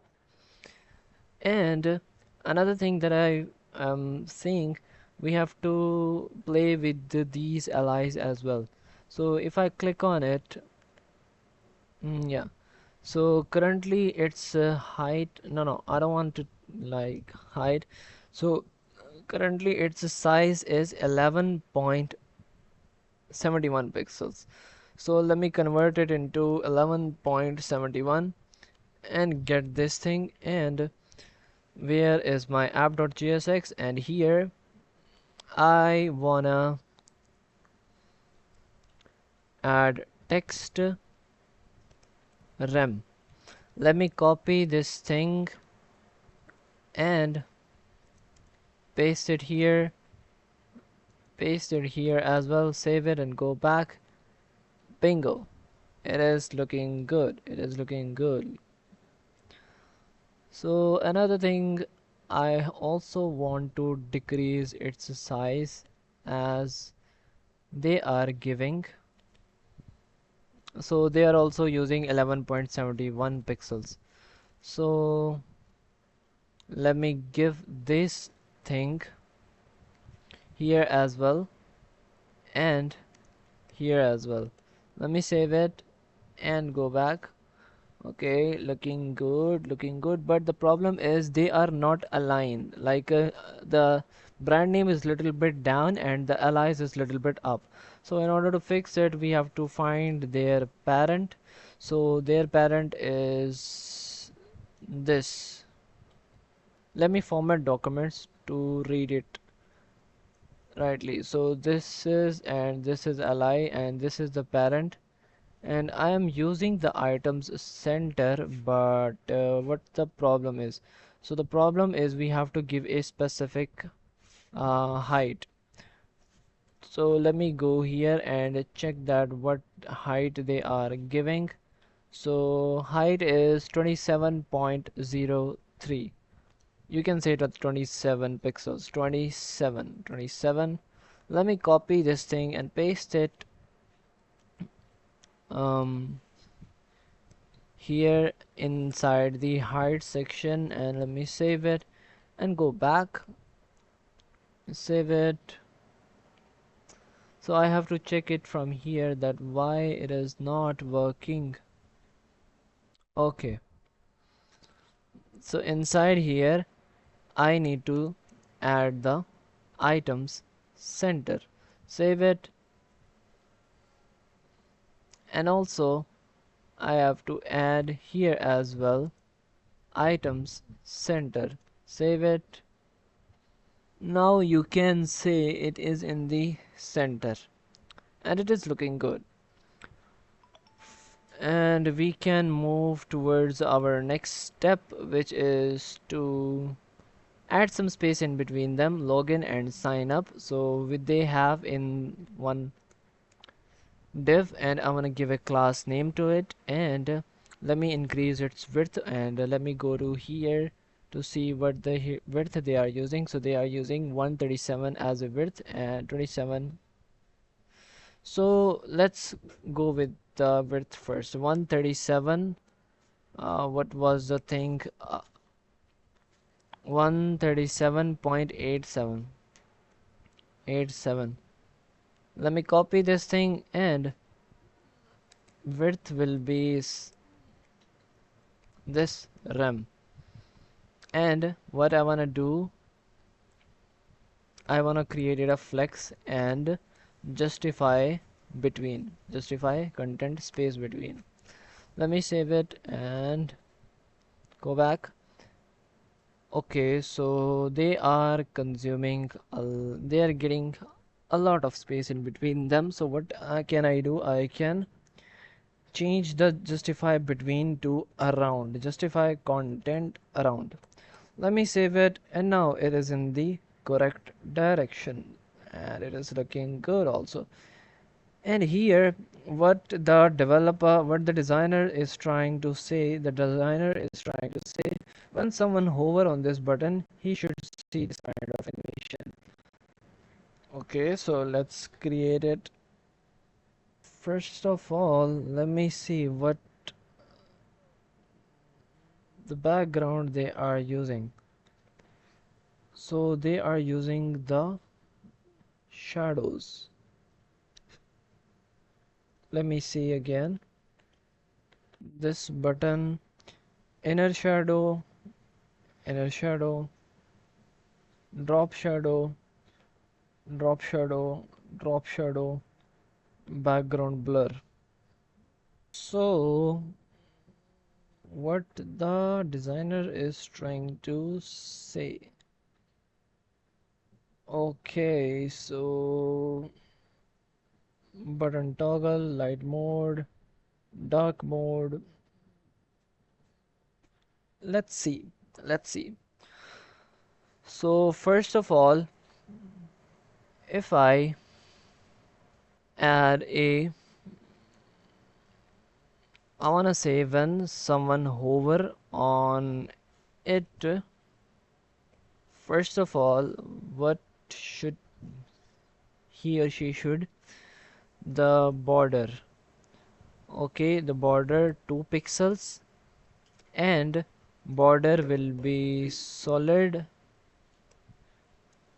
And another thing that I am seeing, we have to play with these allies as well. So if I click on it, yeah, so currently it's height. No, I don't want to like height. So currently its size is 11.71 pixels. So let me convert it into 11.71 and get this thing. And where is my app.jsx? And here I wanna add text rem. Let me copy this thing and paste it here as well, save it and go back. Bingo, it is looking good, it is looking good. So another thing, I also want to decrease its size as they are giving, so they are also using 11.71 pixels. So let me give this thing here as well and here as well. Let me save it and go back. Okay, looking good, looking good, but the problem is they are not aligned. Like the brand name is little bit down and the allies is little bit up. So in order to fix it, we have to find their parent. So their parent is this. Let me format documents to read it rightly. So this is, and this is ally, and this is the parent, and I am using the items center, but what the problem is, so the problem is we have to give a specific height. So let me go here and check that what height they are giving. So height is 27.03. You can say it at 27 pixels. 27. Let me copy this thing and paste it um here inside the height section, and let me save it and go back. Save it. So I have to check it from here that why it is not working. Okay, so inside here I need to add the items center. Save it, and also I have to add here as well items center. Save it. Now you can say it is in the center and it is looking good. And we can move towards our next step, which is to add some space in between them, login and sign up. So they have in one div, and I'm gonna give a class name to it, and let me increase its width, and let me go to here to see what the width they are using. So they are using 137 as a width and 27. So let's go with the width first. 137. What was the thing? 137.87. 87. Let me copy this thing, and width will be this. rem. And what I want to do, I want to create it a flex and justify justify content space between. Let me save it and go back. Okay, so they are consuming they are getting a lot of space in between them. So what can I do? I can change the justify between to around, justify content around. Let me save it, and now it is in the correct direction and it is looking good also. And here what the designer is trying to say, when someone hover on this button, he should see this kind of animation. Okay, so let's create it. First of all, let me see what the background they are using. So they are using the shadows. Let me see again. This button, inner shadow, inner shadow, drop shadow, drop shadow, drop shadow, background blur. So what the designer is trying to say. Okay, so button toggle, light mode, dark mode. Let's see. Let's see. So first of all, if I add I wanna say when someone hover on it, first of all, what should he or she should, the border. Okay, the border 2 pixels, and border will be solid,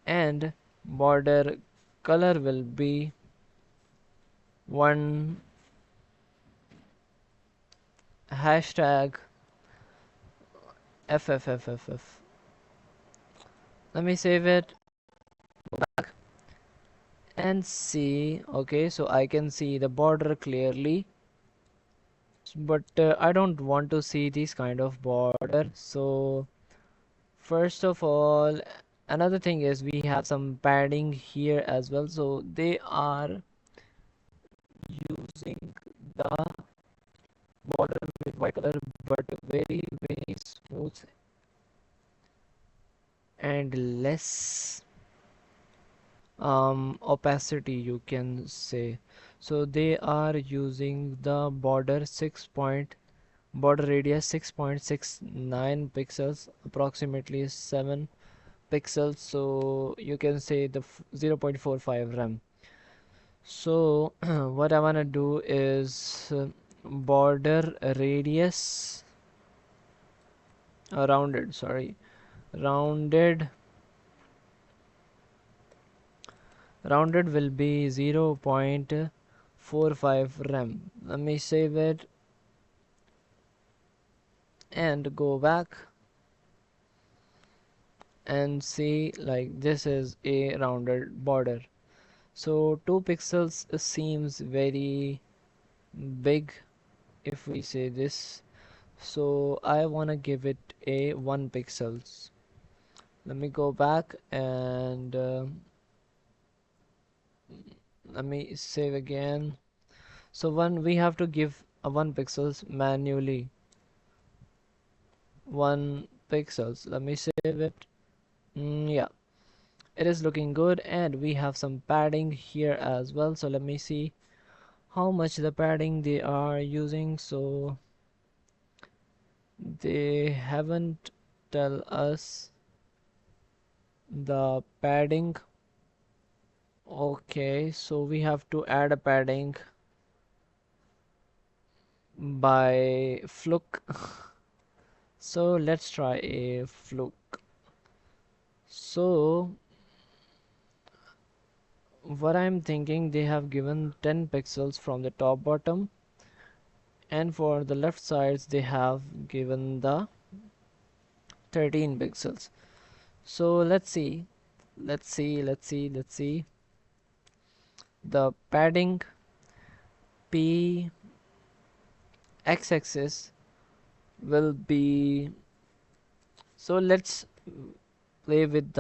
and border color will be one hashtag FFFFF. Let me save it, go back and see. Okay, so I can see the border clearly, but I don't want to see this kind of border. So first of all, another thing is we have some padding here as well. So they are using the border with white color, but very smooth and less opacity, you can say. So they are using the border radius 6.69 pixels, approximately 7 pixels. So you can say the 0.45 rem. So what I want to do is border radius rounded, sorry, rounded rounded will be 0.45 rem. Let me save it and go back and see, like, this is a rounded border. So 2 pixels seems very big if we say this. So I want to give it a 1 pixels. Let me go back and let me save again. So we have to give a 1 pixels manually. 1 pixels. Let me save it. Yeah, it is looking good, and we have some padding here as well. So let me see how much the padding they are using. So they haven't tell us the padding. Okay, so we have to add a padding by fluke. So let's try a fluke. So what I'm thinking, they have given 10 pixels from the top bottom, and for the left sides they have given the 13 pixels. So let's see the padding p x-axis will be, so let's play with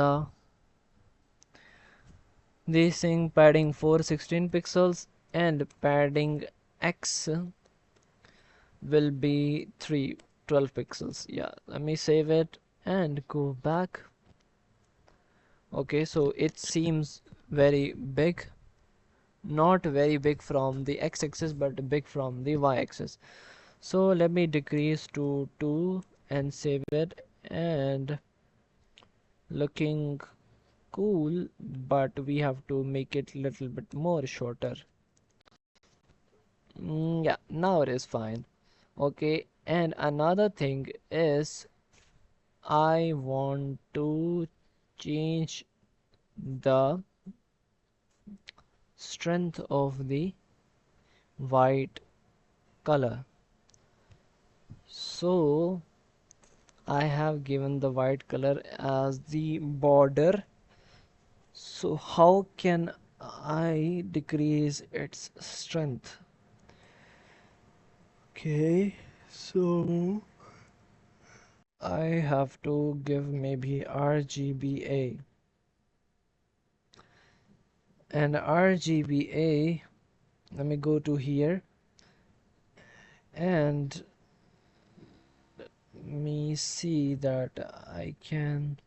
this thing. Padding 4 16 pixels and padding x will be 3 12 pixels. Yeah, let me save it and go back. Okay, so it seems very big, not very big from the x-axis but big from the y-axis. So let me decrease to 2 and save it, and looking cool, but we have to make it little bit more shorter. Yeah, now it is fine. Okay, and another thing is I want to change the strength of the white color. So I have given the white color as the border. So how can I decrease its strength? Okay, so I have to give maybe RGBA, and RGBA, let me go to here and let me see that I can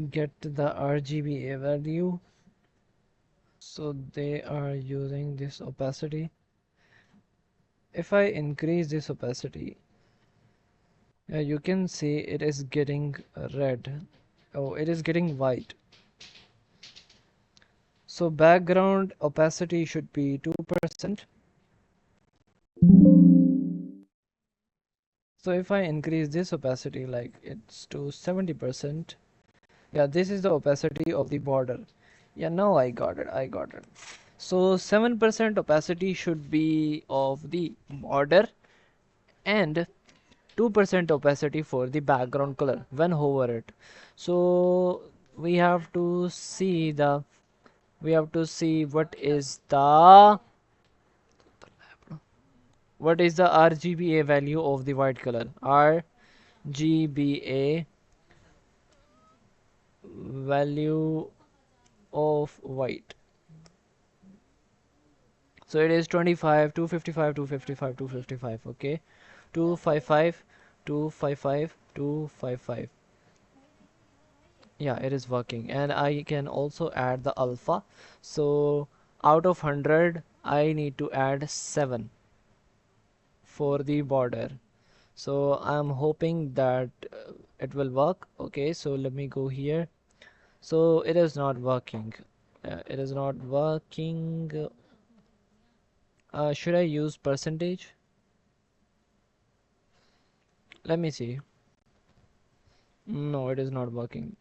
get the RGBA value. So they are using this opacity. If I increase this opacity, you can see it is getting red. Oh, it is getting white. So background opacity should be 2%. So if I increase this opacity, like it's to 70%, yeah, this is the opacity of the border. Yeah, now I got it. So 7% opacity should be of the border, and 2% opacity for the background color when hover it. So we have to see what is the RGBA value of the white color. RGBA value of white. So it is 25, 255, 255, 255. Okay, 255, 255, 255. Yeah, it is working, and I can also add the alpha. So out of 100 I need to add 7 for the border. So I'm hoping that it will work. Okay, so let me go here. So it is not working. It is not working. Should I use percentage? Let me see. No, it is not working.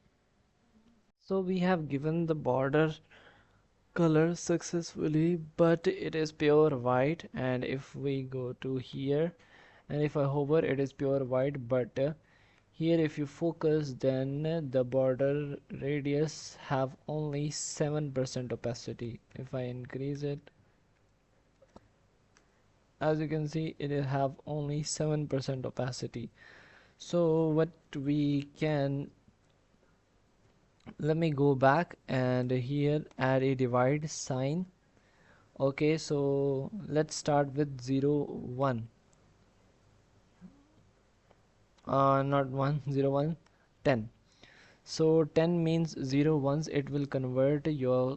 So we have given the border color successfully, but it is pure white. And if we go to here and if I hover, it is pure white, but here if you focus, then the border radius have only 7% opacity. If I increase it, as you can see, it have only 7% opacity. So what we can, let me go back and here add a divide sign. Okay, so let's start with 0 1, not 1 0 1, 10. So 10 means 0 ones. It will convert your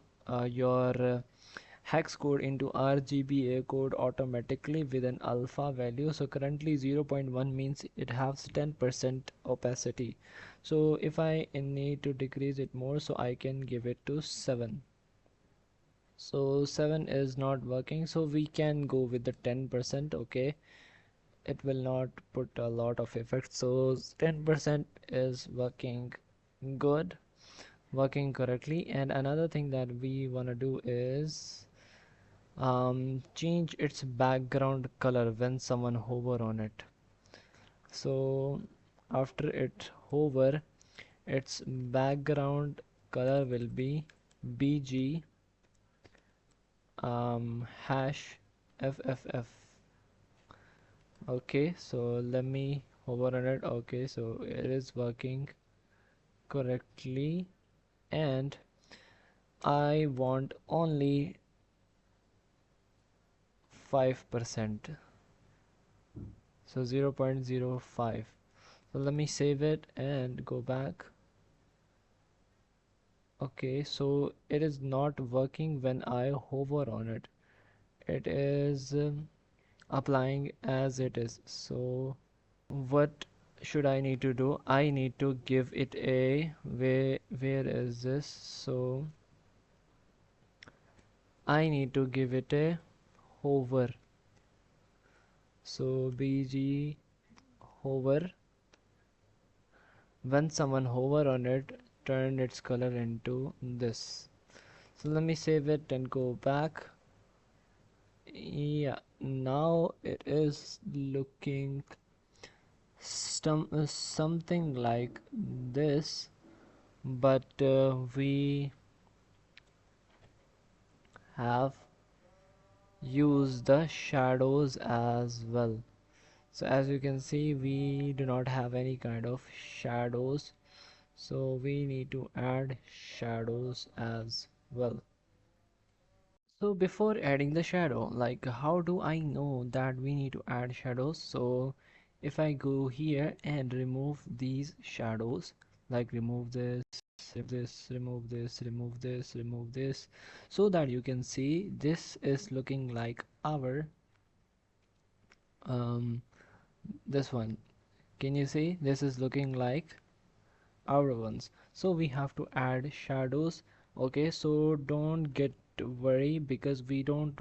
hex code into RGBA code automatically with an alpha value. So currently 0.1 means it has 10% opacity. So if I need to decrease it more, so I can give it to 7. So 7 is not working, so we can go with the 10%. Okay, it will not put a lot of effect, so 10% is working good, working correctly. And another thing that we want to do is change its background color when someone hover on it. So after it hover, its background color will be bg hash fff. Okay, so let me hover on it. Okay, so it is working correctly, and I want only 5%, so 0.05. So let me save it and go back. Okay, so it is not working when I hover on it. It is applying as it is. So what should I need to do? I need to give it a where is this? So I need to give it a hover. So bg hover. When someone hover on it, turn its color into this. So let me save it and go back. Yeah, now it is looking something like this, but we have used the shadows as well. So as you can see, we do not have any kind of shadows, so we need to add shadows as well. So before adding the shadow, like how do I know that we need to add shadows? So if I go here and remove these shadows, like remove this, remove this, remove this, remove this, so that you can see this is looking like our um this one. Can you see this is looking like our ones? So we have to add shadows. Okay, so don't get worry, because we don't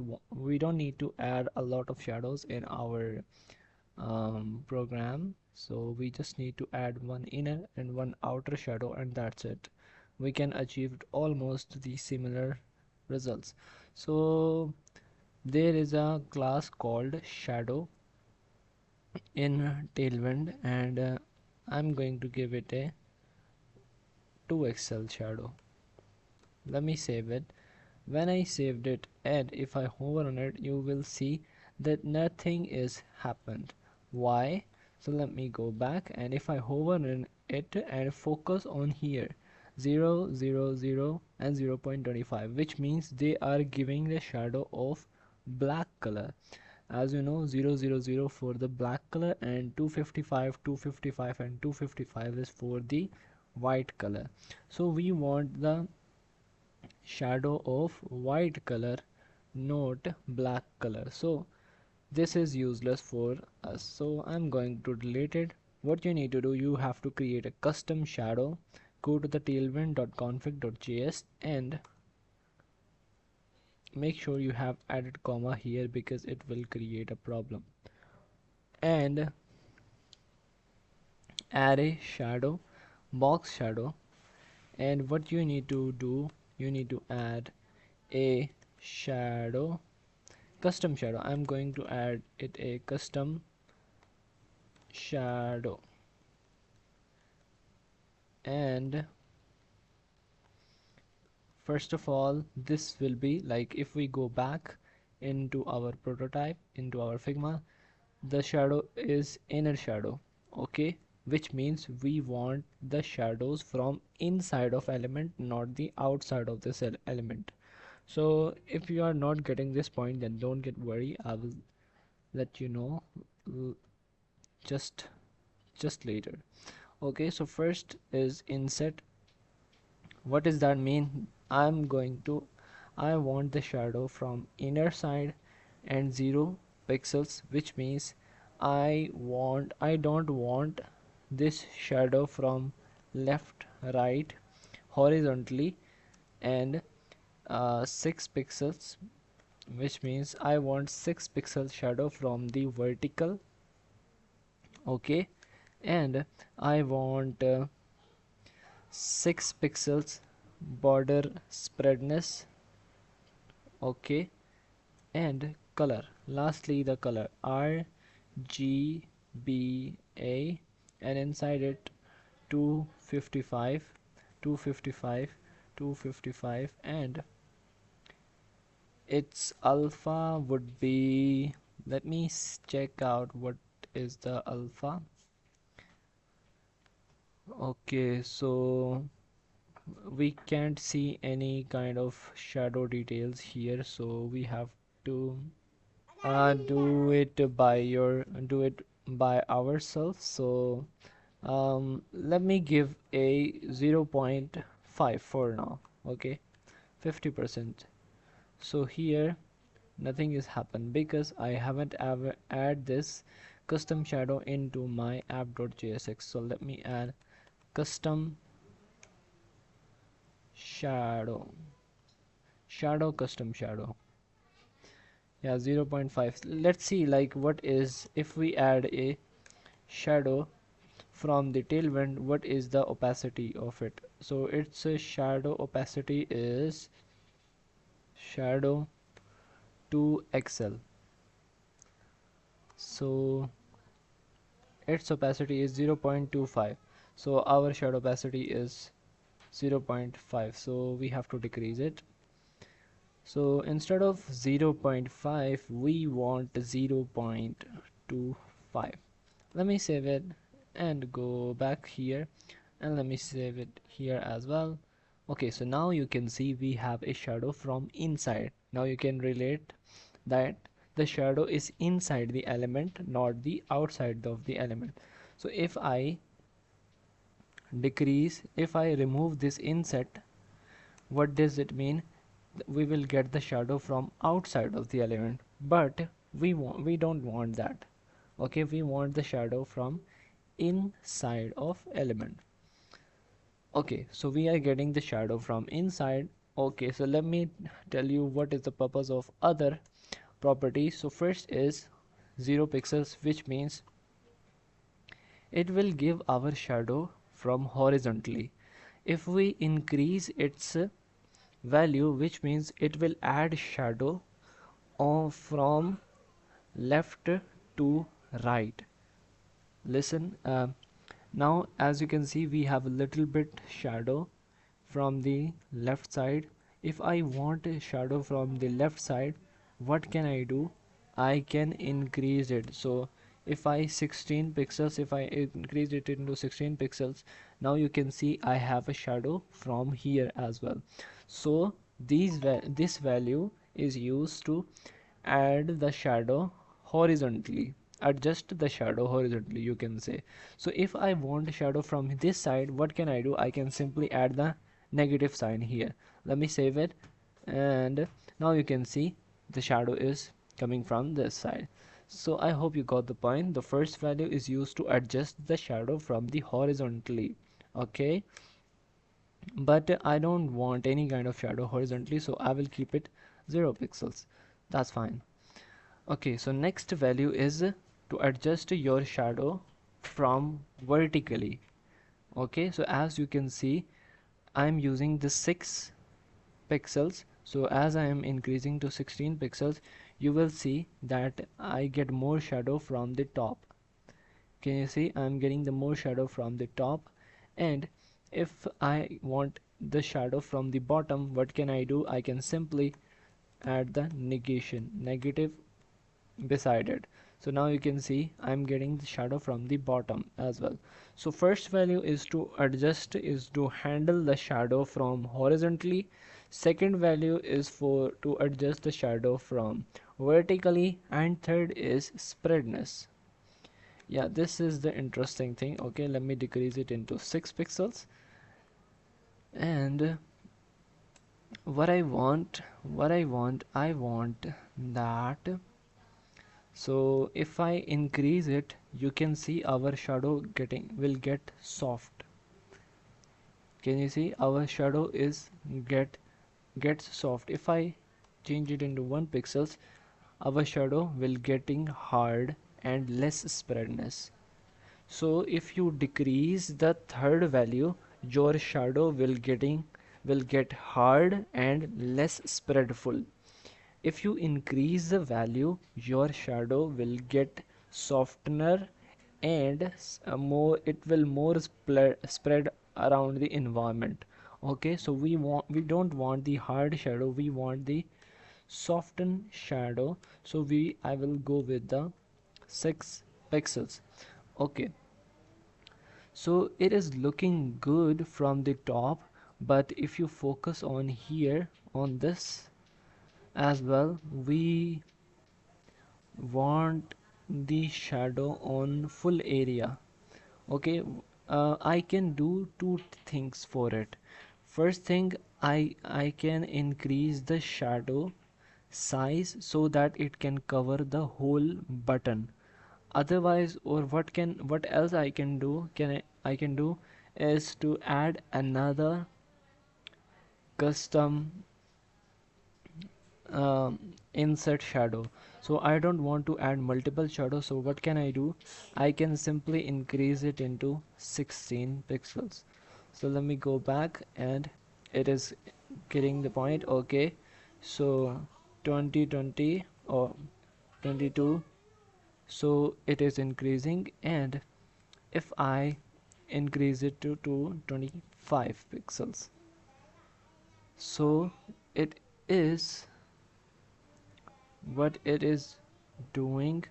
need to add a lot of shadows in our program. So we just need to add one inner and one outer shadow, and that's it. We can achieve almost the similar results. So there is a class called shadow in Tailwind, and I'm going to give it a 2xl shadow. Let me save it. When I saved it, and if I hover on it, you will see that nothing is happened. Why? So let me go back, and if I hover on it and focus on here, 0 0 0 and 0.25, which means they are giving the shadow of black color. As you know, 0 0 0 for the black color, and 255 255 and 255 is for the white color. So we want the shadow of white color, not black color. So this is useless for us, so I'm going to delete it. What you need to do, you have to create a custom shadow. Go to the tailwind.config.js and make sure you have added comma here, because it will create a problem. And add a shadow, box shadow. And what you need to do, you need to add a shadow, custom shadow. I'm going to add it a custom shadow. And first of all, this will be like, if we go back into our prototype, into our Figma, the shadow is inner shadow. Okay, which means we want the shadows from inside of element, not the outside of this element. So if you are not getting this point, then don't get worried. I will let you know just later. Okay, so first is inset. What does that mean? I want the shadow from inner side and 0 pixels, which means I don't want this shadow from left, right, horizontally, and 6 pixels, which means I want 6 pixel shadow from the vertical. Okay, and I want 6 pixels border spreadness. Okay, and color, lastly the color RGBA and inside it 255, 255, 255, and its alpha would be, let me check out what is the alpha. Okay, so we can't see any kind of shadow details here, so we have to do it by ourselves. So let me give a 0.5 for now. Okay, 50%. So here nothing is happened because I haven't ever add this custom shadow into my app.jsx. So let me add custom shadow, custom shadow. Yeah, 0.5. Let's see like what is if we add a shadow from the tailwind, what is the opacity of it. So its shadow opacity is shadow 2xl. So its opacity is 0.25. So our shadow opacity is 0.5, so we have to decrease it. So instead of 0.5 we want 0.25. Let me save it and go back here, and let me save it here as well. Okay, so now you can see we have a shadow from inside. Now you can relate that the shadow is inside the element, not the outside of the element. So if I remove this inset, what does it mean? We will get the shadow from outside of the element, but we don't want that. Okay, we want the shadow from inside of element. Okay, so we are getting the shadow from inside. Okay, so let me tell you what is the purpose of other properties. So first is 0 pixels, which means it will give our shadow from horizontally. If we increase its value, which means it will add shadow from left to right. Listen, now as you can see we have a little bit shadow from the left side. If I want a shadow from the left side, what can I do? I can increase it. So if I 16 pixels, if I increase it into 16 pixels, now you can see I have a shadow from here as well. So this value is used to add the shadow horizontally, adjust the shadow horizontally, you can say. So if I want shadow from this side, what can I do? I can simply add the negative sign here. Let me save it, and now you can see the shadow is coming from this side. So I hope you got the point. The first value is used to adjust the shadow from the horizontally. Okay, but I don't want any kind of shadow horizontally, so I will keep it 0 pixels. That's fine. Okay, so next value is to adjust your shadow from vertically. Okay, so as you can see I'm using the 6 pixels. So as I am increasing to 16 pixels, you will see that I get more shadow from the top. Can you see I'm getting the more shadow from the top? And if I want the shadow from the bottom, what can I do? I can simply add the negative beside it. So now you can see I'm getting the shadow from the bottom as well. So first value is to adjust, is to handle the shadow from horizontally. Second value is for to adjust the shadow from vertically, and third is spreadness. Yeah, this is the interesting thing. Okay, let me decrease it into 6 pixels. And I want that. So if I increase it, you can see our shadow will get soft. Can you see our shadow is gets soft? If I change it into 1 pixels, our shadow will getting hard and less spreadness. So if you decrease the third value, your shadow will get hard and less spreadful. If you increase the value, your shadow will get softener and more, it will more spread around the environment. Okay, so we don't want the hard shadow, we want the soften shadow. So I will go with the 6 pixels. Okay, so it is looking good from the top, but if you focus on here on this as well, we want the shadow on full area. Okay, I can do two things for it. First thing, I can increase the shadow size so that it can cover the whole button. Otherwise, or what else I can do, I can do is to add another custom insert shadow. So I don't want to add multiple shadows, so what can I do? I can simply increase it into 16 pixels. So let me go back, and it is getting the point. Okay, so 2020 or 22, so it is increasing, and if I increase it to 25 pixels, so it is, what it is doing,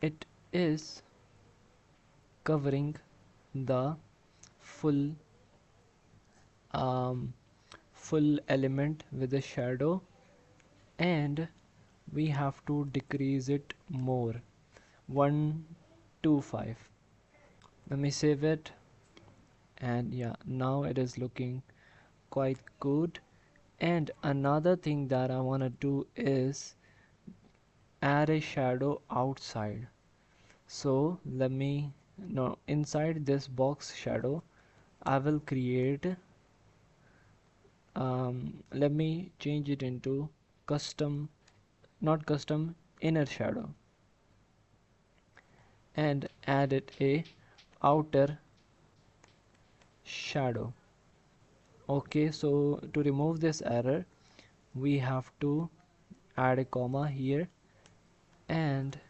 it is covering the full um, full element with a shadow, and we have to decrease it more, 125. Let me save it, and yeah, now it is looking quite good. And another thing that I want to do is add a shadow outside. So let me, no, inside this box shadow I will create, let me change it into custom, not custom, inner shadow, and add it a outer shadow. Okay, so to remove this error, we have to add a comma here and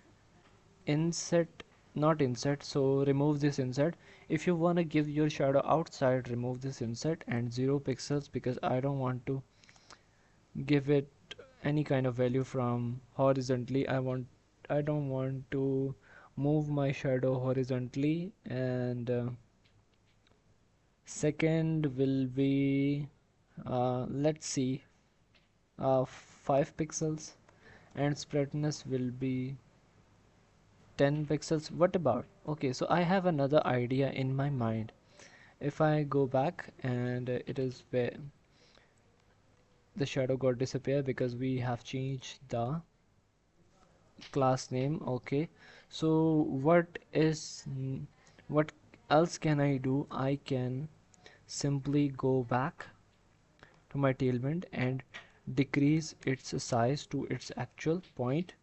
insert, not insert, so remove this insert. If you want to give your shadow outside, remove this insert and 0 pixels, because I don't want to give it any kind of value from horizontally. I don't want to move my shadow horizontally. And second will be, let's see, 5 pixels, and spreadness will be 10 pixels. What about, okay, so I have another idea in my mind. If I go back, and it is where the shadow got disappear because we have changed the class name. Okay, so what else can I do? I can simply go back to my tailwind and decrease its size to its actual point,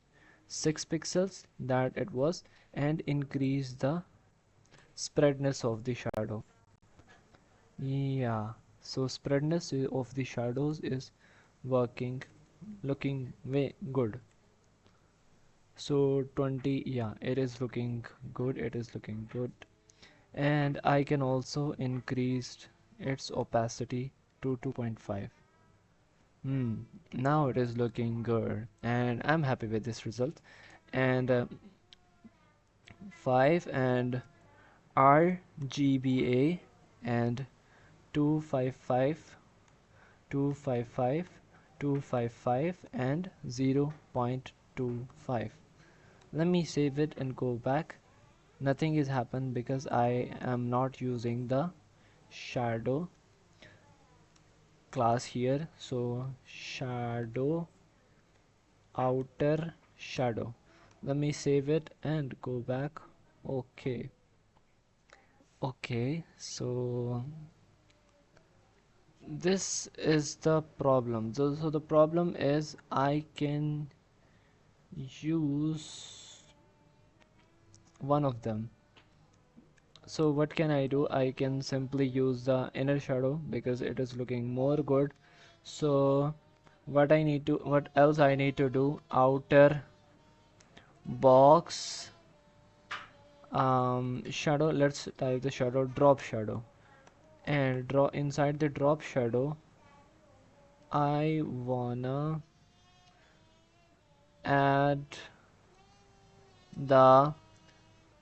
6 pixels that it was, and increase the spreadness of the shadow. Yeah, so spreadness of the shadows is working, looking way good. So 20, yeah, it is looking good, it is looking good. And I can also increase its opacity to 2.5. Now it is looking good, and I'm happy with this result. And 5 and RGBA and 255, 255, 255 and 0.25. Let me save it and go back. Nothing is happened because I am not using the shadow class here. So shadow, outer shadow. Let me save it and go back. Okay, okay, so this is the problem. So the problem is I can use one of them. So what can I do? I can simply use the inner shadow because it is looking more good. So what else I need to do? Outer box, shadow. Let's type the shadow drop shadow, and draw inside the drop shadow. I wanna add the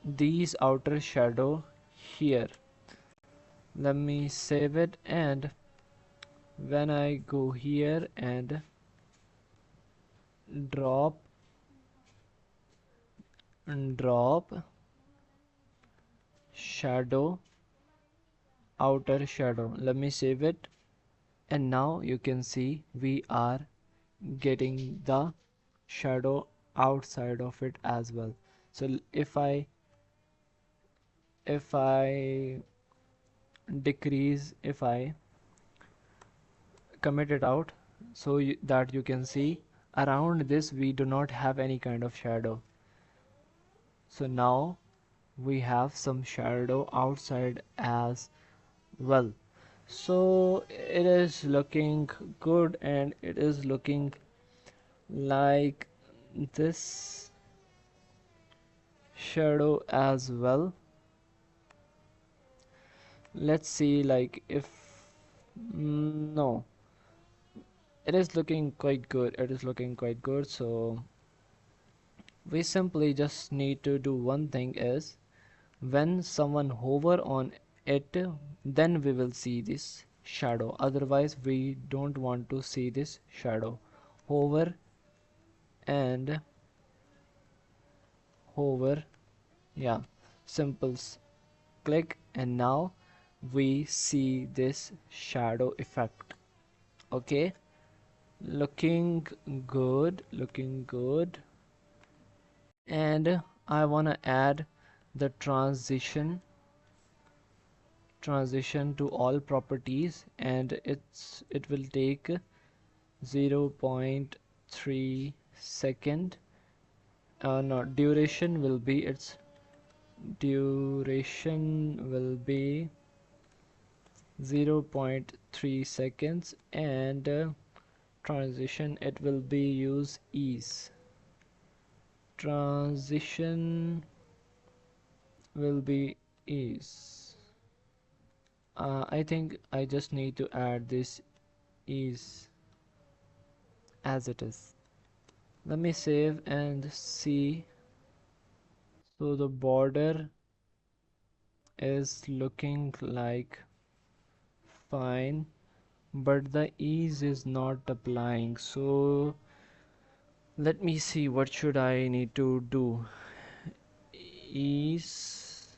these outer shadow here. Let me save it, and when I go here and drop drop shadow, outer shadow, let me save it, and now you can see we are getting the shadow outside of it as well. So if I decrease, if I commit it out, so that you can see around this we do not have any kind of shadow. So now we have some shadow outside as well. So it is looking good, and it is looking like this shadow as well. Let's see, like, if no, it is looking quite good, it is looking quite good. So we simply just need to do one thing, is when someone hover on it, then we will see this shadow, otherwise we don't want to see this shadow. Hover and hover, yeah, simple click, and now we see this shadow effect. Okay, looking good, looking good. And I want to add the transition to all properties, and it will take 0.3 second. No, duration will be 0.3 seconds, and transition, it will be use ease. Transition will be ease. I think I just need to add this ease as it is. Let me save and see. So the border is looking like fine, but the ease is not applying. So let me see, what should I need to do. Ease,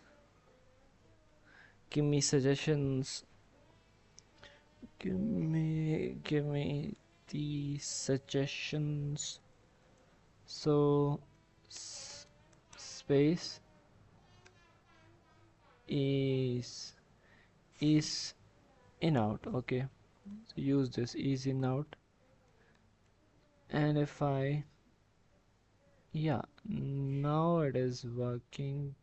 give me suggestions, give me the suggestions. So space is in out. Okay, so use this ease in out, and if I, yeah, now it is working,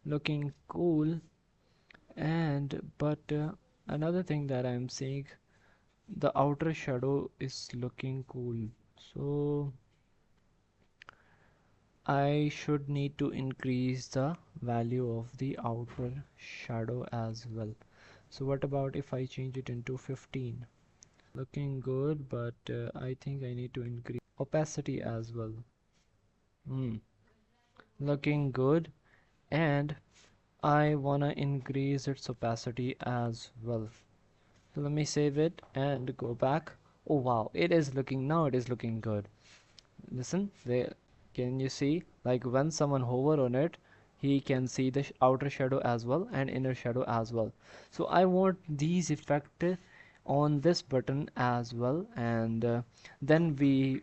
looking cool. And but another thing that I'm seeing, the outer shadow is looking cool. So I should need to increase the value of the outer shadow as well. So what about if I change it into 15? Looking good, but I think I need to increase opacity as well. Looking good, and I wanna increase its opacity as well. So let me save it and go back. Oh wow, it is looking, now it is looking good. Listen, there, can you see, like when someone hover on it, he can see the outer shadow as well and inner shadow as well. So I want these effect on this button as well, and then we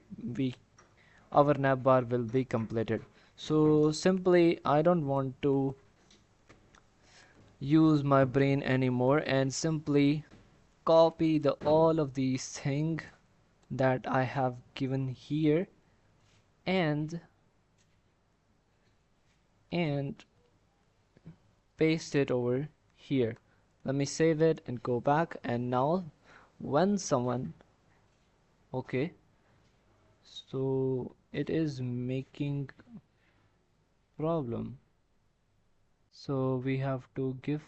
our navbar will be completed. So simply, I don't want to use my brain anymore, and simply copy the all of these things that I have given here, and and paste it over here. Let me save it and go back, and now when someone, okay, so it is making problem. So we have to give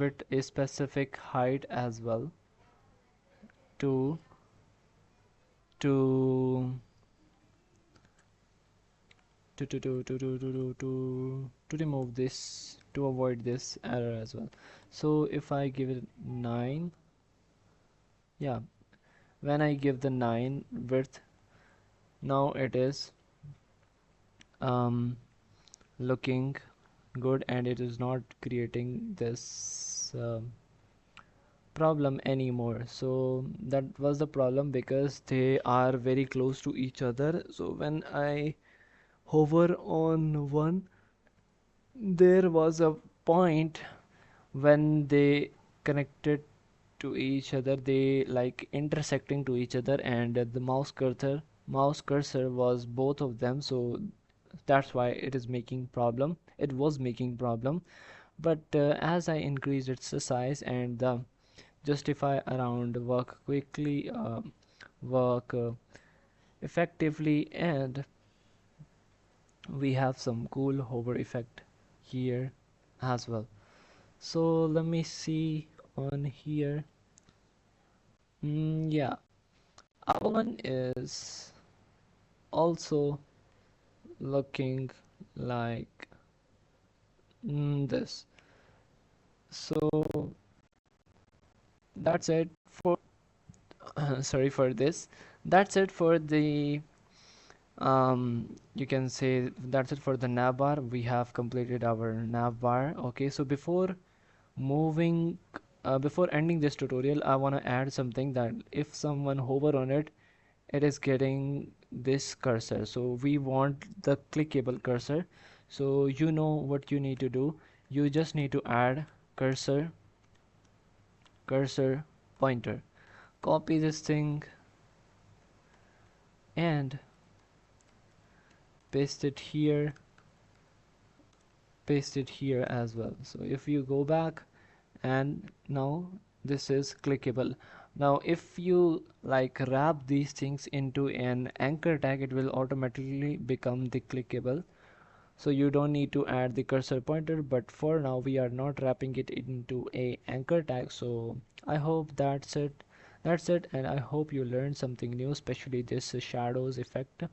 it a specific height as well to to to remove this, to avoid this error as well. So if I give it 9, yeah, when I give the 9 width, now it is um looking good, and it is not creating this problem anymore. So that was the problem, because they are very close to each other. So when I hover on one, there was a point when they connected to each other, they like intersecting to each other, and the mouse cursor was both of them. So that's why it was making problem. But as I increased its size and the justify around work quickly, work effectively, and we have some cool hover effect here as well. So let me see on here. Yeah, our one is also looking like this. So that's it for sorry for this. That's it for the you can say that's it for the navbar. We have completed our navbar. Okay, so moving before ending this tutorial, I want to add something, that if someone hover on it, it is getting this cursor. So we want the clickable cursor. So you know what you need to do. You just need to add cursor pointer. Copy this thing and paste it here, paste it here as well. So if you go back, and now this is clickable. Now if you like wrap these things into an anchor tag, it will automatically become the clickable. So you don't need to add the cursor pointer, but for now we are not wrapping it into a anchor tag. So I hope that's it, and I hope you learned something new, especially this shadows effect.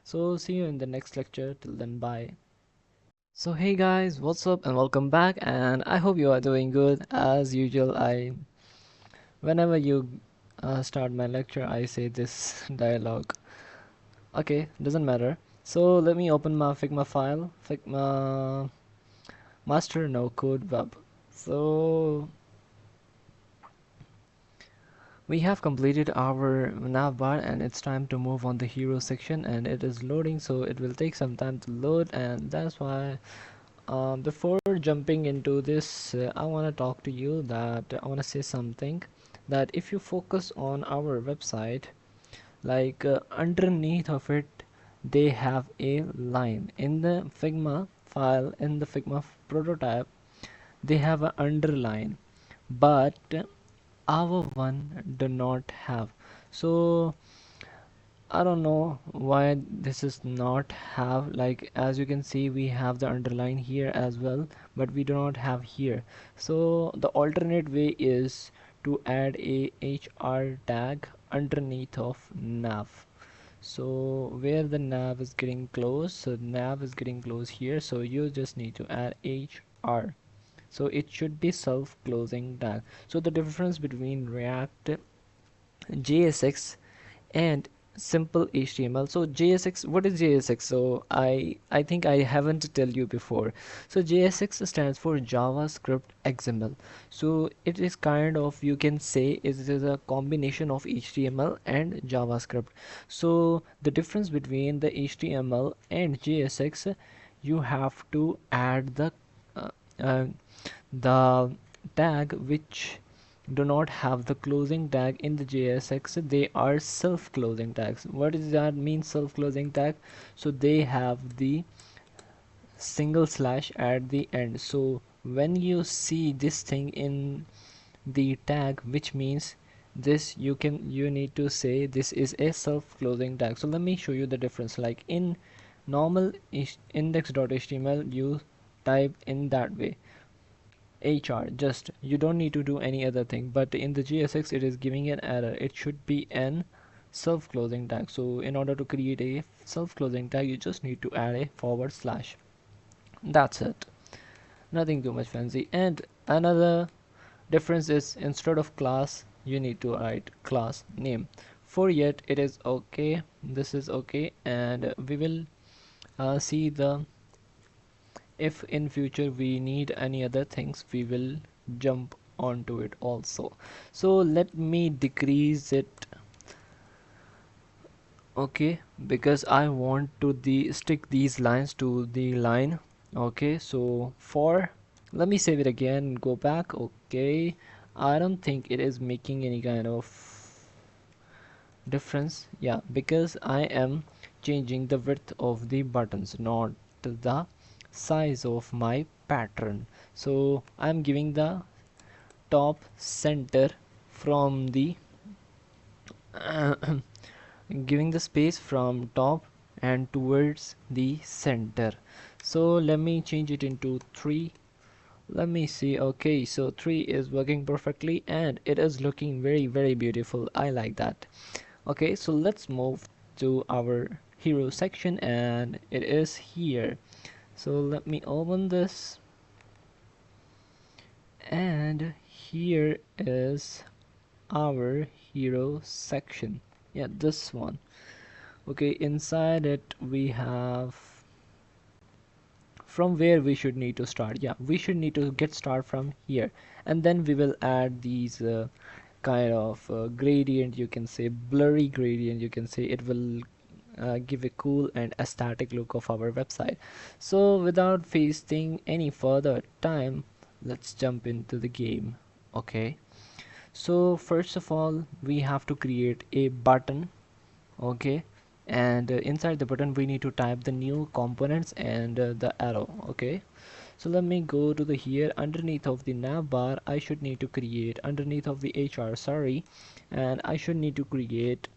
So see you in the next lecture. Till then, bye. So hey guys, what's up and welcome back, and I hope you are doing good. As usual, I whenever you start my lecture, I say this dialogue. Okay, doesn't matter. So let me open my Figma file, Figma master no code web. So we have completed our navbar, and it's time to move on the hero section, and it is loading, so it will take some time to load, and that's why before jumping into this, I want to talk to you, that I want to say something, that if you focus on our website, like underneath of it, they have a line in the Figma file, in the Figma prototype, they have an underline, but our one do not have. So I don't know why this is not have, like as you can see we have the underline here as well, but we do not have here. So the alternate way is to add a HR tag underneath of nav. So where the nav is getting close, so nav is getting close here, so you just need to add HR. So it should be self-closing tag. So the difference between React JSX and simple HTML. So JSX, what is JSX? So I think I haven't tell you before. So JSX stands for JavaScript XML. So it is kind of, you can say it is a combination of HTML and JavaScript. So the difference between the HTML and JSX, you have to add uh, uh, the tag which do not have the closing tag in the JSX. They are self-closing tags. What does that mean, self-closing tag? So they have the single slash at the end. So when you see this thing in the tag, which means this, you need to say this is a self-closing tag. So let me show you the difference. Like in normal index.html you type in that way, HR, just you don't need to do any other thing. But in the JSX it is giving an error, it should be an self-closing tag. So in order to create a self-closing tag, you just need to add a forward slash. That's it, nothing too much fancy. And another difference is, instead of class you need to write class name. For yet it is okay, this is okay, and we will see the, if in future we need any other things, we will jump onto it also. So let me decrease it, okay, because I want to stick these lines to the line. Okay, so for, let me save it again, go back. Okay, I don't think it is making any kind of difference. Yeah, because I am changing the width of the buttons, not the size of my pattern. So I'm giving the top center from the giving the space from top and towards the center. So let me change it into 3. Let me see. Okay, so 3 is working perfectly and it is looking very beautiful. I like that. Okay, so let's move to our hero section, and it is here. So let me open this, and here is our hero section. Yeah, this one. Okay, inside it we have, from where we should need to start. Yeah, we should need to get start from here, and then we will add these kind of gradient, you can say blurry gradient, you can say. It will give a cool and aesthetic look of our website. So without wasting any further time, let's jump into the game. Okay, so first of all we have to create a button. Okay, and inside the button we need to type the new components and the arrow. Okay, so let me go to the here, underneath of the nav bar I should need to create, underneath of the HR, sorry, and I should need to create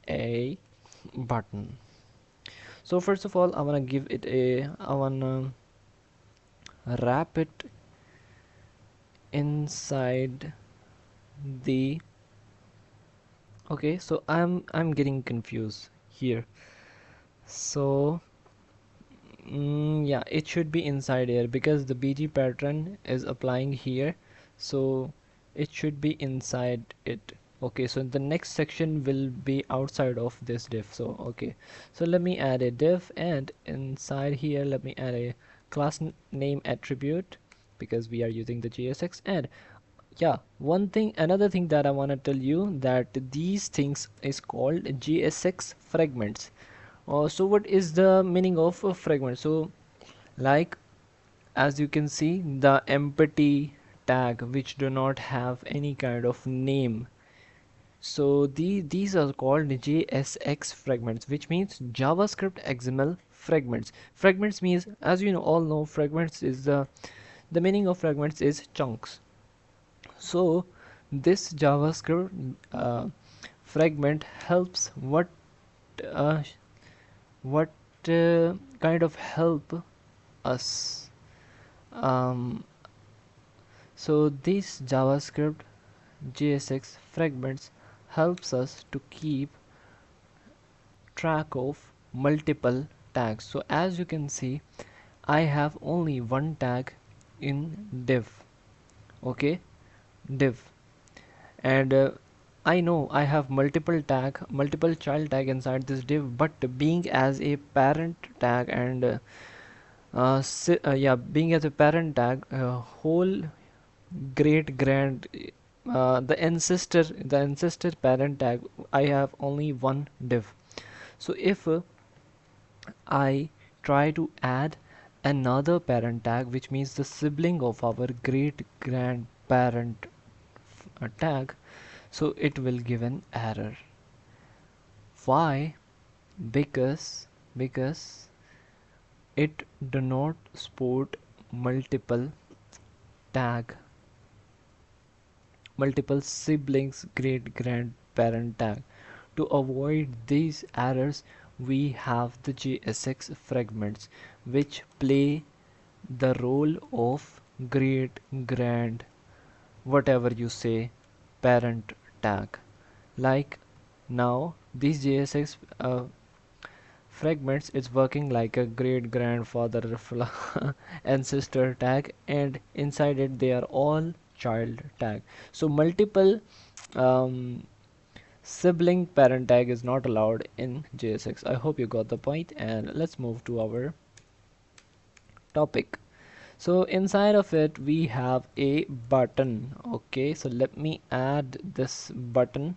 a button. So first of all I want to give it a, I want to wrap it inside the, okay, so I'm getting confused here. So yeah, it should be inside here because the BG pattern is applying here, so it should be inside it. Okay, so the next section will be outside of this div. So okay, so let me add a div, and inside here let me add a class name attribute because we are using the JSX. And yeah, one thing, another thing that I want to tell you, that these things is called JSX fragments. So what is the meaning of a fragment? So like, as you can see, the empty tag which do not have any kind of name, so these are called JSX fragments, which means JavaScript XML fragments. Fragments means, as you know, all know, fragments is the meaning of fragments is chunks. So this JavaScript fragment helps uh, what kind of help us. um, so these JavaScript JSX fragments helps us to keep track of multiple tags. So as you can see, I have only one tag in div. Okay, div, and I know I have multiple child tag inside this div, but being as a parent tag and yeah, being as a parent tag, whole great grand, the ancestor parent tag, I have only one div. So if I try to add another parent tag, which means the sibling of our great grandparent tag, so it will give an error. Why? Because it do not support multiple tag, multiple siblings great grandparent tag. To avoid these errors, we have the JSX fragments which play the role of great, grand, whatever you say, parent tag. Like now these JSX fragments is working like a great grandfather ancestor tag, and inside it they are all child tag. So multiple um, sibling parent tag is not allowed in JSX. I hope you got the point, and let's move to our topic. So inside of it we have a button. Okay, so let me add this button,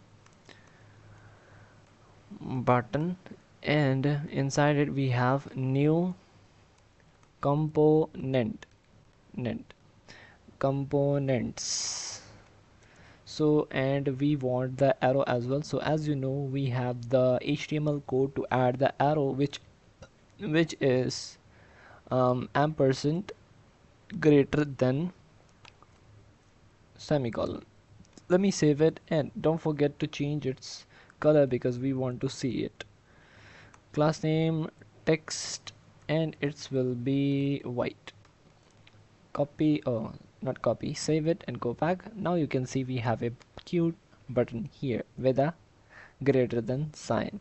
and inside it we have new component components. So and we want the arrow as well. So as you know, we have the HTML code to add the arrow, which is ampersand greater than semicolon. Let me save it, and don't forget to change its color because we want to see it. Class name text, and it will be white. Copy, oh, not copy, save it and go back. Now you can see we have a cute button here with a greater than sign.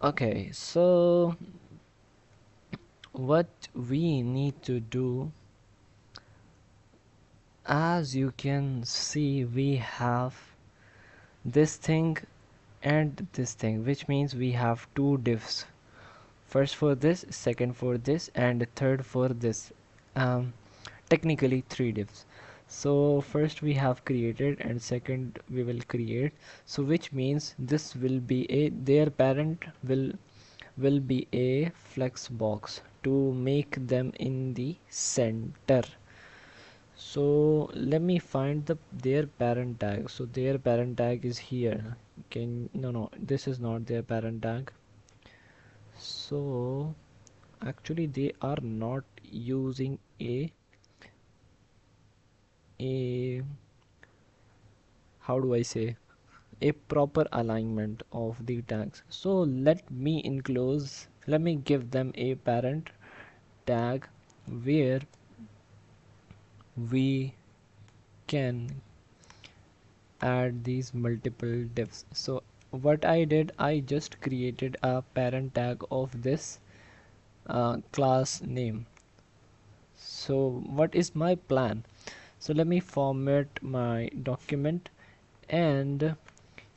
Okay, so what we need to do, as you can see, we have this thing and this thing, which means we have two divs, first for this, second for this, and third for this. Technically three divs. So first we have created, and second we will create. So which means this will be a, their parent will be a flex box to make them in the center. So let me find their parent tag. So their parent tag is here. No, this is not their parent tag. So actually they are not using a how do I say, a proper alignment of the tags. So let me give them a parent tag where we can add these multiple divs. So what I did, I just created a parent tag of this class name. So what is my plan? So let me format my document, and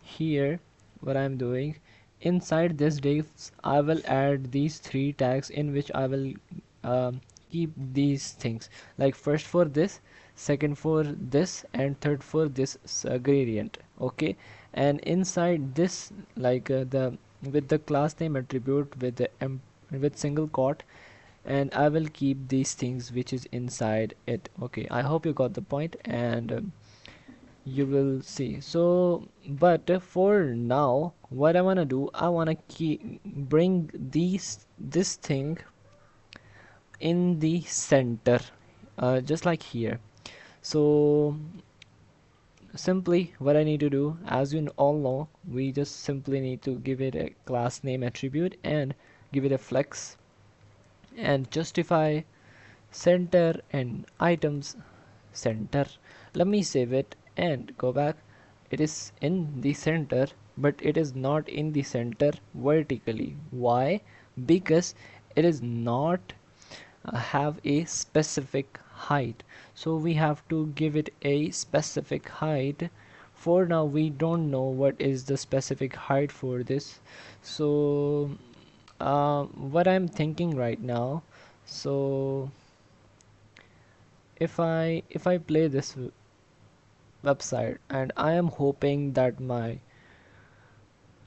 here what I'm doing, inside this divs I will add these three tags in which I will keep these things, like first for this, second for this, and third for this gradient. Okay, and inside this, like the with the class name attribute with the with single quote, and I will keep these things which is inside it. Okay, I hope you got the point, and you will see. So but for now what I want to do, I want to bring this thing in the center, just like here. So simply what I need to do, as you all know, we just simply need to give it a class name attribute and give it a flex and justify center and items center. Let me save it and go back. It is in the center, but it is not in the center vertically. Why? Because it is not have a specific height. So we have to give it a specific height. For now we don't know what is the specific height for this. So what I'm thinking right now, so if I play this website, and I am hoping that my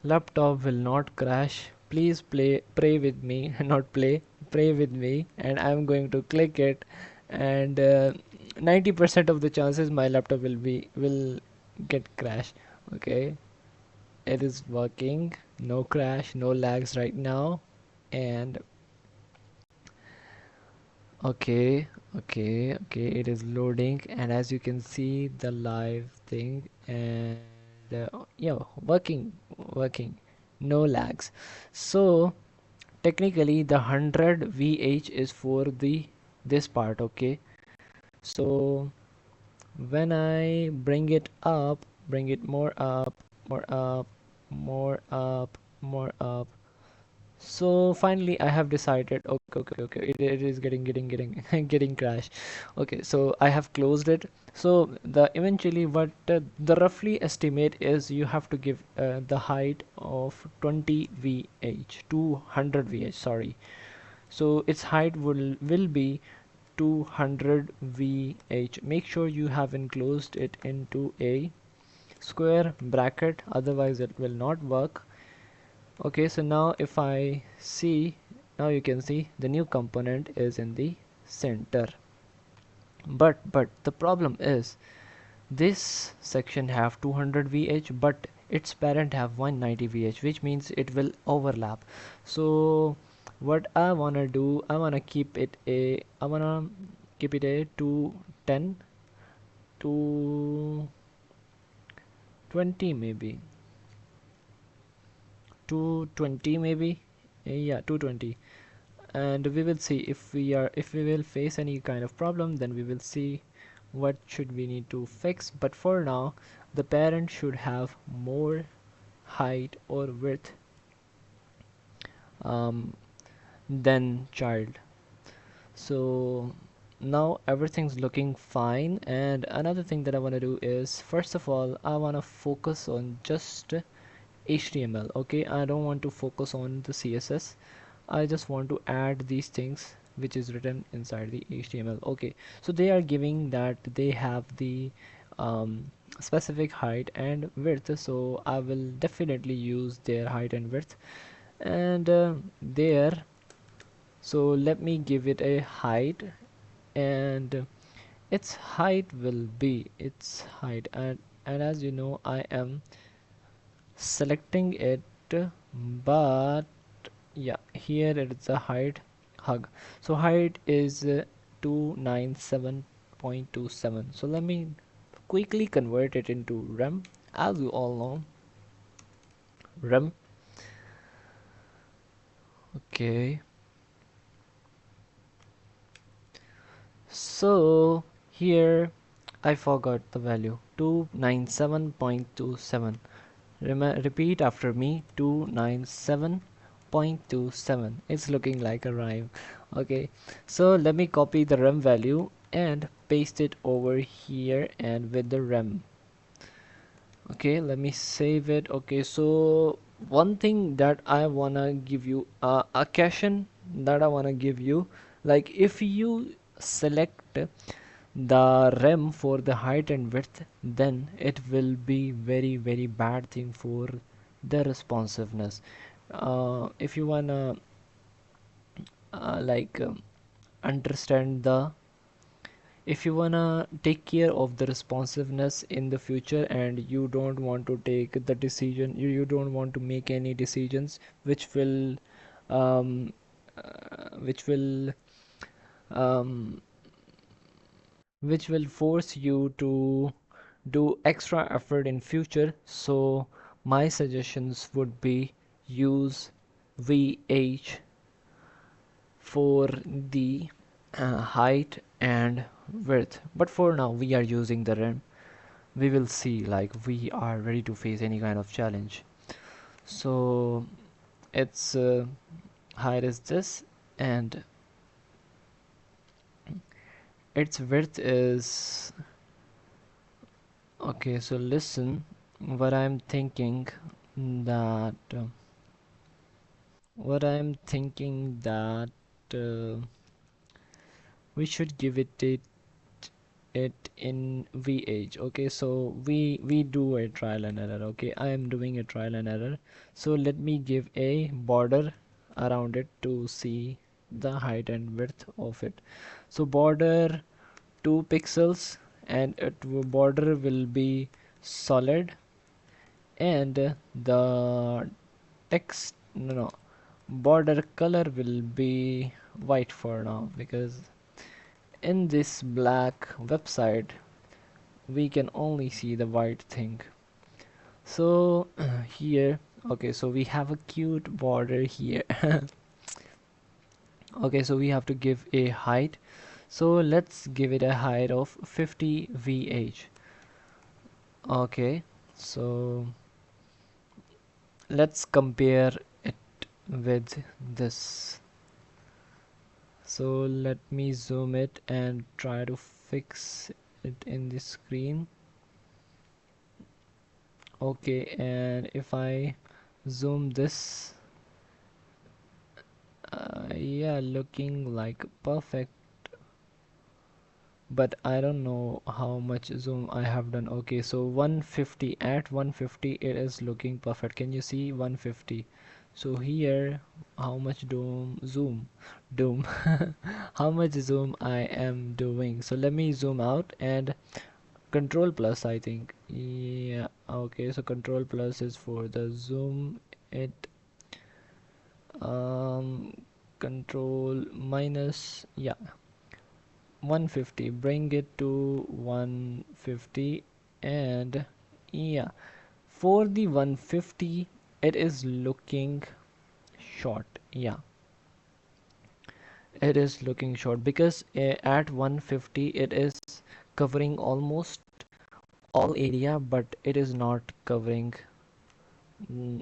laptop will not crash, please pray with me not pray with me, and I'm going to click it, and 90% of the chances my laptop will get crash. Okay, it is working, no crash, no lags right now, and okay, it is loading, and as you can see the live thing, and yeah, working, no lags. So technically the 100 VH is for the this part. Okay, so when I bring it up, bring it more up, more up, more up, more up. So finally I have decided, okay, it is getting getting crash. Okay, so I have closed it. So the eventually what the roughly estimate is, you have to give the height of 20 VH, 200 VH, sorry. So its height will be 200 VH. Make sure you have enclosed it into a square bracket, otherwise it will not work. Okay, so now if I see, now you can see the new component is in the center. But the problem is, this section have 200 VH, but its parent have 190 VH, which means it will overlap. So what I wanna do, I wanna keep it a 210 to 20 maybe, 220 maybe, yeah, 220. And we will see if we will face any kind of problem, then we will see what should we need to fix. But for now, the parent should have more height or width um, than child. So now everything's looking fine. And another thing that I want to do is, first of all, I want to focus on just HTML. Okay, I don't want to focus on the CSS. I just want to add these things which is written inside the HTML. Okay, so they are giving that they have the specific height and width, so I will definitely use their height and width. And there, so let me give it a height, and its height will be its height. And as you know, I am selecting it, but yeah, here it's a height hug. So height is 297.27. So let me quickly convert it into rem. As you all know, rem. Okay, so here I forgot the value, 297.27. Repeat after me, 297.27. It's looking like a rhyme. Okay, so let me copy the rem value and paste it over here and with the rem. Okay, let me save it. Okay, so one thing that I wanna give you, a caution that I wanna give you, like if you select the rem for the height and width, then it will be very bad thing for the responsiveness. If you wanna like understand the, if you wanna take care of the responsiveness in the future, and you don't want to take the decision, you don't want to make any decisions um, which will um, which will force you to do extra effort in future. So my suggestions would be, use VH for the height and width. But for now we are using the rem. We will see, like we are ready to face any kind of challenge. So its height is this, and its width is, okay, so listen, what I'm thinking that what I'm thinking that uh, we should give it in VH. Okay, so we do a trial and error. Okay, I am doing a trial and error. So let me give a border around it to see the height and width of it. So border 2 pixels, and border will be solid, and the text, no, border color will be white for now, because in this black website we can only see the white thing. So here, okay, so we have a cute border here. Okay, so we have to give a height, so let's give it a height of 50 VH. Okay, so let's compare it with this. So let me zoom it and try to fix it in the screen. Okay, and if I zoom this, yeah, looking like perfect, but I don't know how much zoom I have done. Okay, so 150, at 150 it is looking perfect. Can you see 150? So here, how much doom how much zoom I am doing. So let me zoom out and control plus, I think. Yeah, okay, so control plus is for the zoom it, control minus, yeah, 150, bring it to 150. And yeah, for the 150 it is looking short. Yeah, it is looking short because at 150 it is covering almost all area, but it is not covering, mm,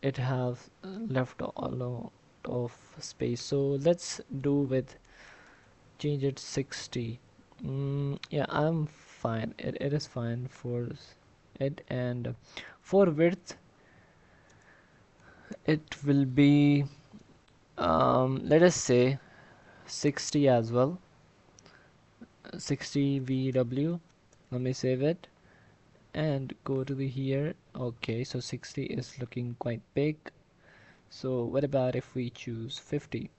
it have left a lot of space. So let's do with change it 60. Yeah, I'm fine, it is fine for it. And for width it will be, let us say 60 as well, 60 VW. Let me save it and go to the here. Okay, so 60 is looking quite big. So what about if we choose 50?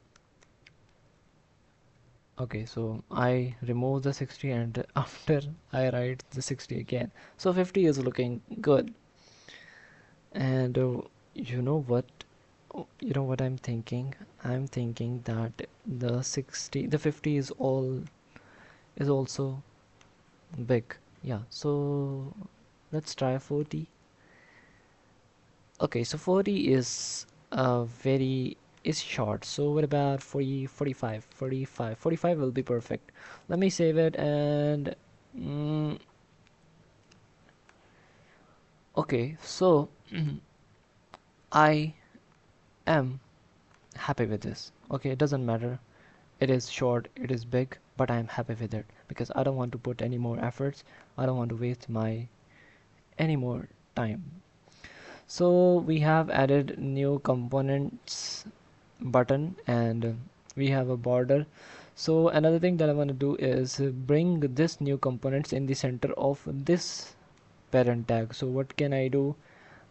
Okay, so I remove the 60 and after I write the 60 again, so 50 is looking good. And you know what, I'm thinking, I'm thinking that the 60, the 50 is also big. Yeah, so let's try 40. Okay, so 40 is very is short. So what about 40, 45, 45? 45 will be perfect. Let me save it and okay, so I am happy with this. Okay, it doesn't matter, it is short, it is big, but I am happy with it because I don't want to put any more efforts, I don't want to waste my any more time. So we have added new components button and we have a border. So another thing that I want to do is bring this new components in the center of this parent tag. So what can I do?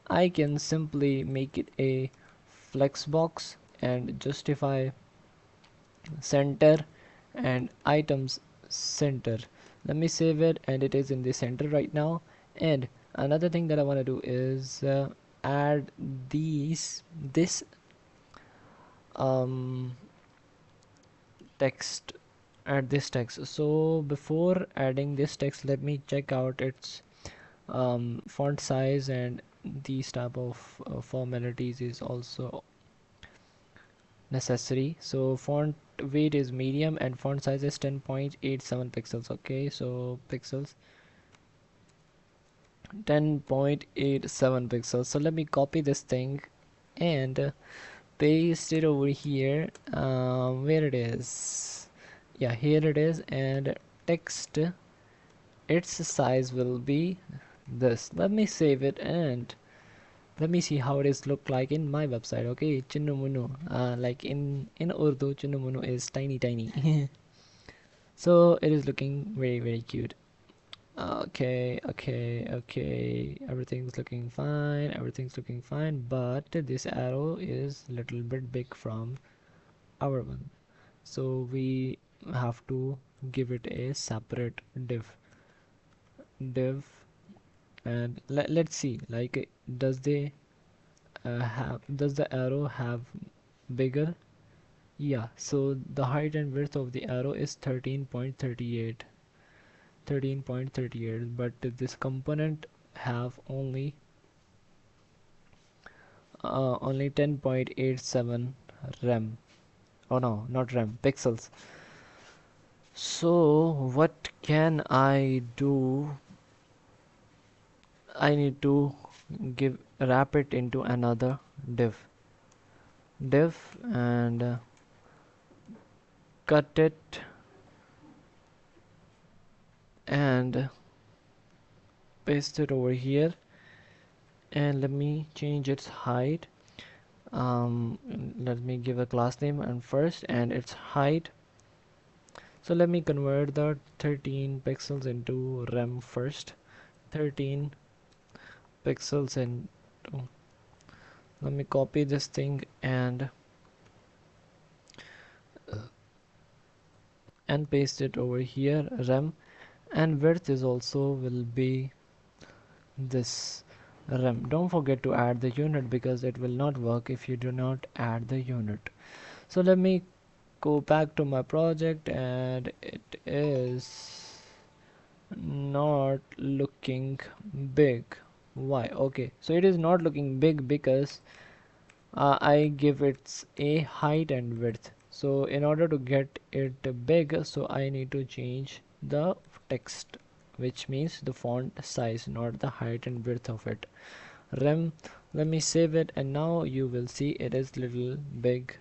I can simply make it a flex box and justify center and items center. Let me save it and it is in the center right now. And another thing that I want to do is add this um text, add this text. So before adding this text, let me check out its font size, and these type of formalities is also necessary. So font weight is medium and font size is 10.87 pixels. Okay, so pixels 10.87 pixels. So let me copy this thing and paste it over here, where it is, yeah, here it is. And text, its size will be this. Let me save it and let me see how it is look like in my website. Okay, Chinnumunu, like in Urdu, Chinnumunu is tiny. So it is looking very cute. Okay, everything's looking fine, but this arrow is little bit big from our one, so we have to give it a separate div. And let's see, like, does the arrow have bigger? Yeah, so the height and width of the arrow is 13.38, but this component have only 10.87 rem. Oh no, not rem, pixels. So what can I do? I need to give wrap it into another div and cut it and paste it over here, and let me change its height. Let me give a class name and first and its height. So let me convert the 13 pixels into rem first. 13 pixels into, let me copy this thing and paste it over here, rem, and width is also will be this rem. Don't forget to add the unit because it will not work if you do not add the unit. So let me go back to my project, and it is not looking big. Why? Okay, so it is not looking big because I give it a height and width. So in order to get it big, so I need to change the text, which means the font size, not the height and width of it. Rem, let me save it, and now you will see it is little big.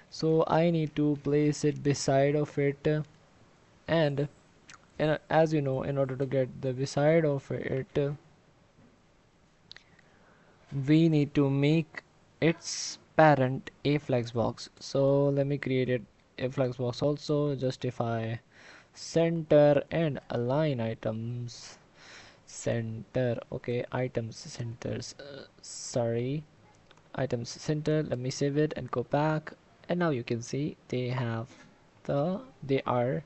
So I need to place it beside of it, and as you know, in order to get the beside of it, we need to make its parent a flexbox. So let me create it a flexbox also. Justify center and align items center. Okay, items centers, sorry, items center. Let me save it and go back, and now you can see they are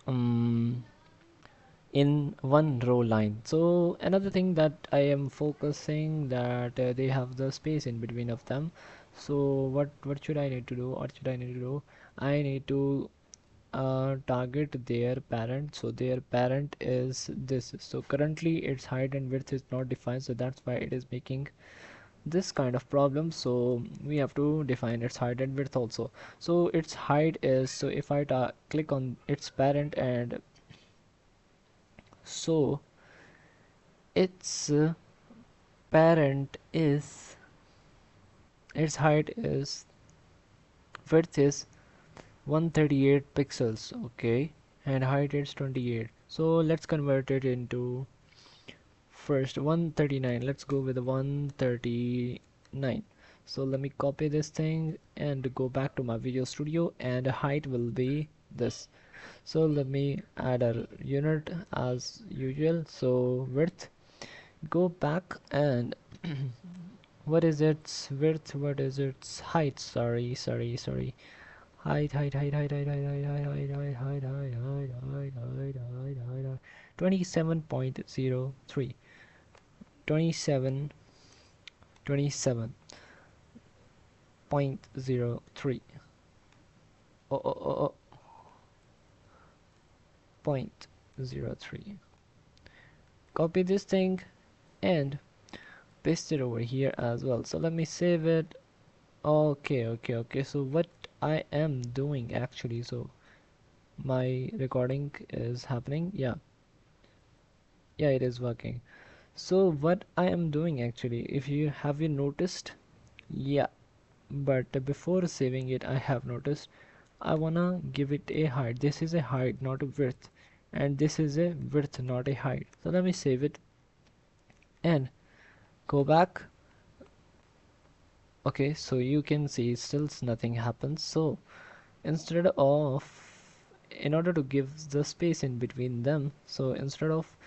um in one row line. So another thing that I am focusing, that they have the space in between of them. So what should I need to do? I need to target their parent. So their parent is this. So currently its height and width is not defined, so that's why it is making this kind of problem. So we have to define its height and width also. So its height is, so if I click on its parent, and so its parent is, its height is, width is 138 pixels, okay, and height is 28. So let's convert it into first 139. Let's go with 139. So let me copy this thing and go back to my Visual Studio, and height will be this. So let me add a unit as usual. So width, go back, and what is its width, what is its height, sorry, height, 27.03, 27, 27.03, oh, 0.03. Copy this thing and paste it over here as well. So let me save it. Okay, so what I am doing actually, so my recording is happening, yeah, it is working. So what I am doing actually, if you have you noticed, yeah, but before saving it, I have noticed I wanna give it a height. This is a height, not a width, and this is a width, not a height. So let me save it and go back. Okay, so you can see still nothing happens. So instead of, in order to give the space in between them, so instead of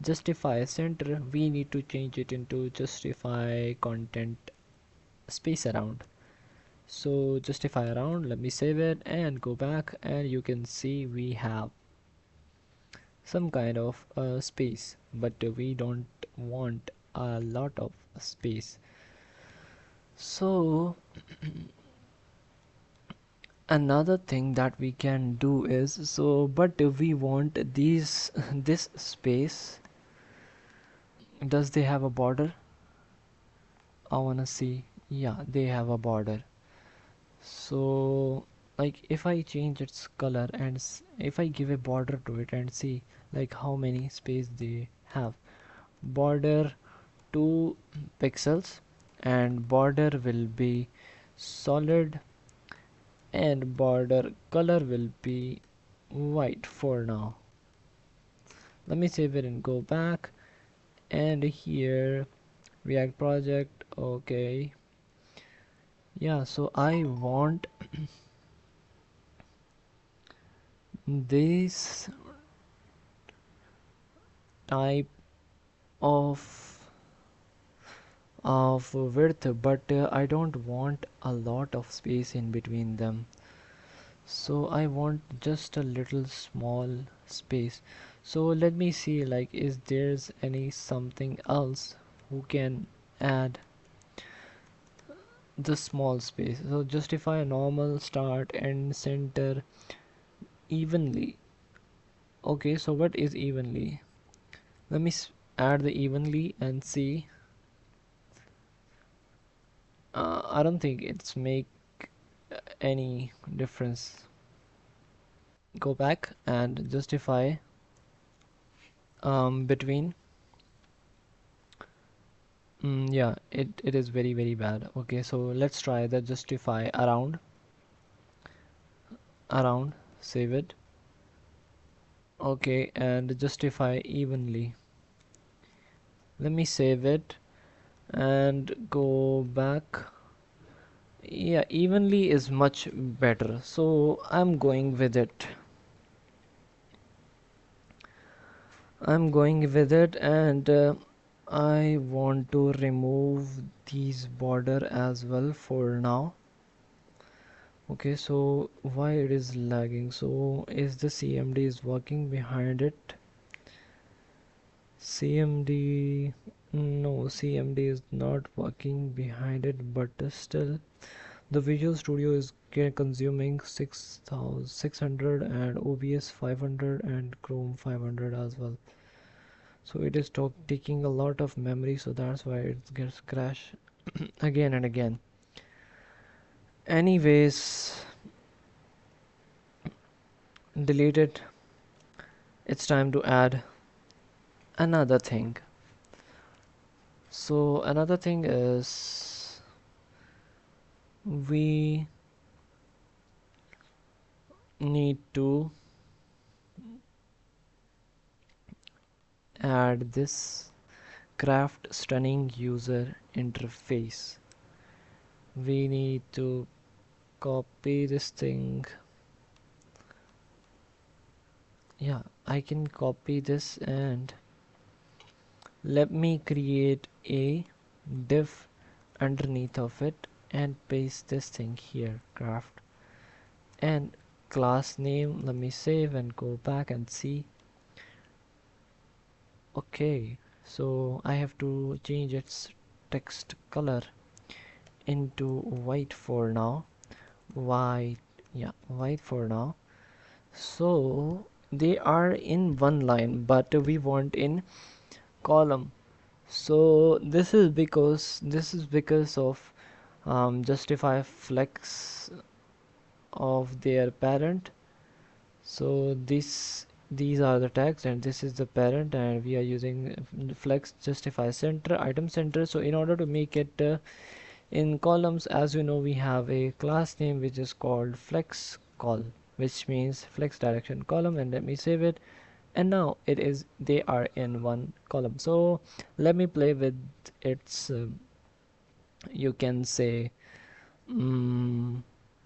justify center, we need to change it into justify content space around. So justify around, let me save it and go back, and you can see we have some kind of space, but we don't want a lot of space. So another thing that we can do is, so but we want these this space, does they have a border? I wanna see, yeah, they have a border. So like if I change its color and if I give a border to it and see like how many space they have. Border 2 pixels and border will be solid and border color will be white for now. Let me save it and go back, and here React project. Okay, yeah, so I want this type of width, but I don't want a lot of space in between them, so I want just a little small space. So let me see like is there's any something else who can add the small space. So justify normal, start and center evenly. Okay, so what is evenly? Let me add the evenly and see. I don't think it's make any difference. Go back and justify between. Yeah, it is very bad. Okay, so let's try the justify around, save it. Okay, and justify evenly. Let me save it and go back. Yeah, evenly is much better, so I'm going with it. And I want to remove these border as well for now. Okay, so why it is lagging? So is the CMD is working behind it? CMD, no, CMD is not working behind it, but still the Visual Studio is consuming 6600 and OBS 500 and Chrome 500 as well. So it is taking a lot of memory, so that's why it gets crash again and again. Anyways, delete it. It's time to add another thing. So another thing is we need to add this craft stunning user interface. We need to copy this thing. Yeah, I can copy this and let me create a div underneath of it and paste this thing here, craft, and class name. Let me save and go back and see. Okay, so I have to change its text color into white for now. White, yeah, white for now. So they are in one line, but we want in column. So this is because of justify flex of their parent. So these are the tags and this is the parent, and we are using flex justify center item center. So in order to make it in columns, as you know, we have a class name which is called flex col, which means flex direction column. And let me save it, and now it is they are in one column. So let me play with its you can say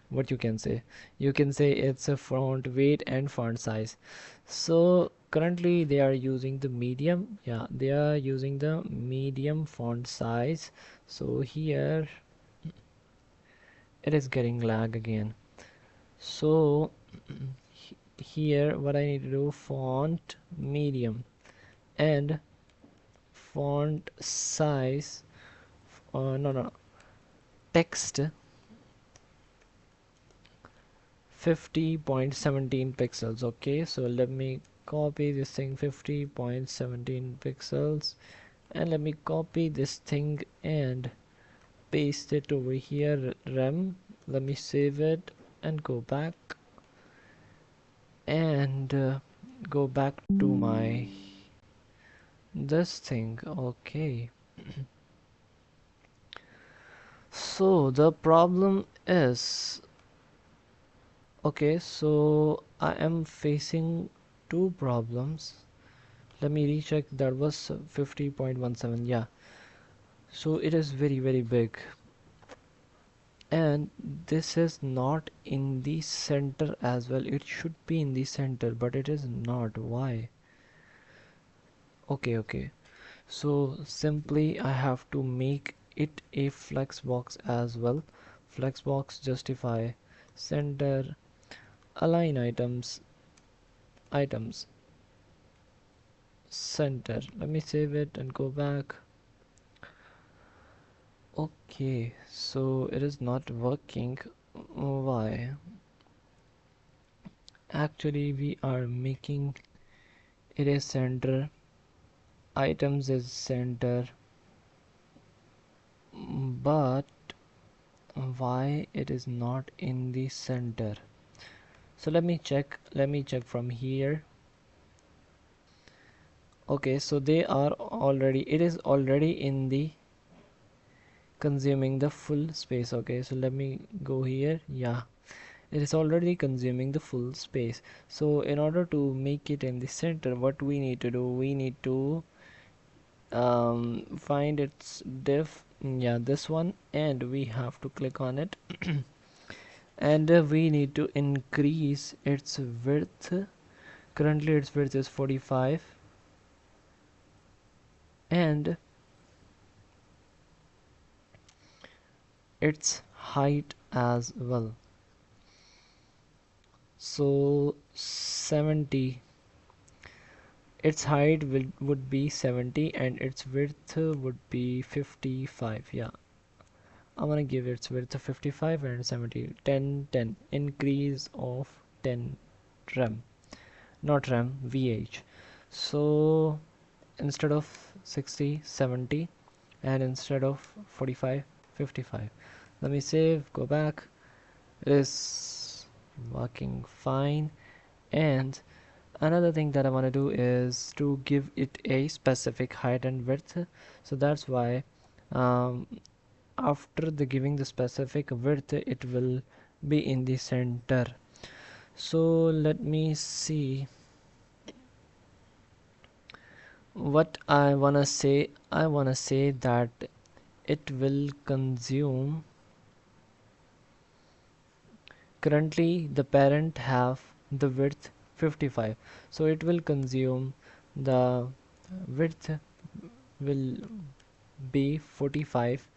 what you can say it's a font weight and font size. So currently they are using the medium, yeah, they are using the medium font size. So here it is getting lag again. So here what I need to do, font medium and font size, no, text 50.17 pixels. Okay, so let me copy this thing, 50.17 pixels, and let me copy this thing and paste it over here, rem. Let me save it and go back, and go back to my this thing. Okay, so the problem is, okay, so I am facing two problems. Let me recheck. That was 50.17. Yeah, so it is very big, and this is not in the center as well. It should be in the center, but it is not. Why? Okay, so simply I have to make it a flexbox as well. Flexbox justify center align items center. Let me save it and go back. Okay, so it is not working. Why? Actually, we are making it a center, items is center, but why it is not in the center? So let me check from here. Okay, so they are already, it is already in the consuming the full space. Okay, so let me go here. Yeah, it is already consuming the full space. So in order to make it in the center, what we need to do, we need to find its div, yeah, this one, and we have to click on it and we need to increase its width. Currently its width is 45, and its height as well. So 70, its height would be 70 and its width would be 55. Yeah, I'm gonna give its width of 55 and 70. 10 increase of 10 rem, not rem, vh. So instead of 60, 70, and instead of 45, 55. Let me save, go back. It is working fine. And another thing that I want to do is to give it a specific height and width. So that's why um, after the giving the specific width, it will be in the center. So let me see what I wanna say. I wanna say that it will consume, currently the parent have the width 55, so it will consume the width will be 45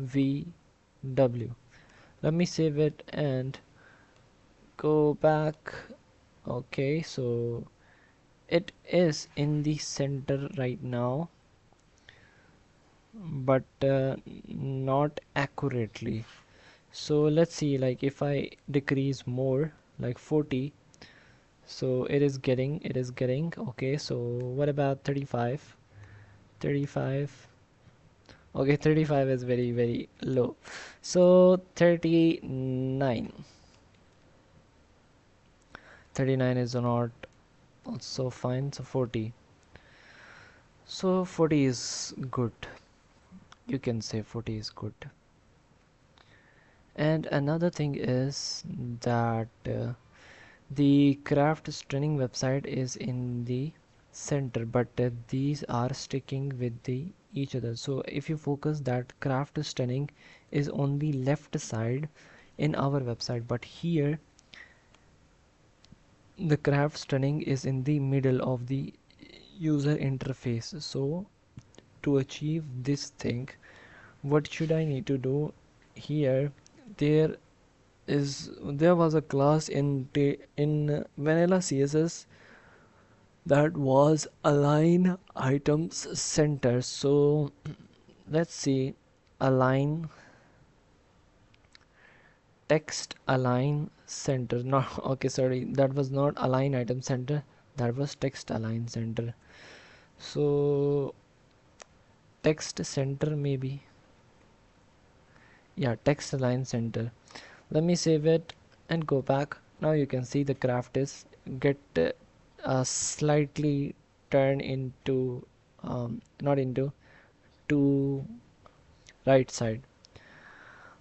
VW. Let me save it and go back. Okay, so it is in the center right now, but not accurately. So let's see, like if I decrease more, like 40, so it is getting okay. So what about 35? 35. Okay, 35 is very low. So 39. 39 is not also fine. So 40. So 40 is good. You can say 40 is good. And another thing is that the craft stunning website is in the center, but these are sticking with the each other. So if you focus that craft stunning is on the left side in our website, but here the craft stunning is in the middle of the user interface. So to achieve this thing, what should I need to do here? There was a class in vanilla CSS that was align items center. So let's see, align text align center. No, okay, sorry, that was not align item center, that was text align center. So text center maybe. yeah, text align center. Let me save it and go back. Now you can see the craft is get slightly turn into not into to right side.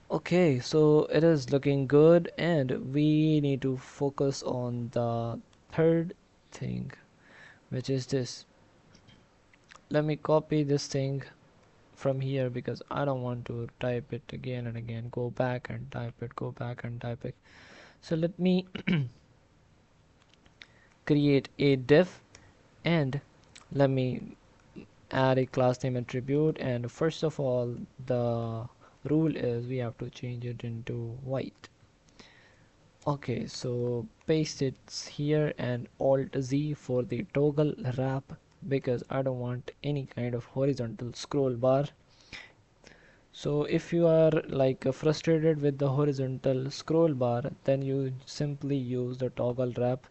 Okay, so it is looking good, and we need to focus on the third thing, which is this. Let me copy this thing from here because I don't want to type it again and again. Go back and type it, go back and type it. So let me create a div, and let me add a class name attribute. And first of all, the rule is we have to change it into white. Okay, so paste it here and Alt Z for the toggle wrap because I don't want any kind of horizontal scroll bar. So if you are like frustrated with the horizontal scroll bar, then you simply use the toggle wrap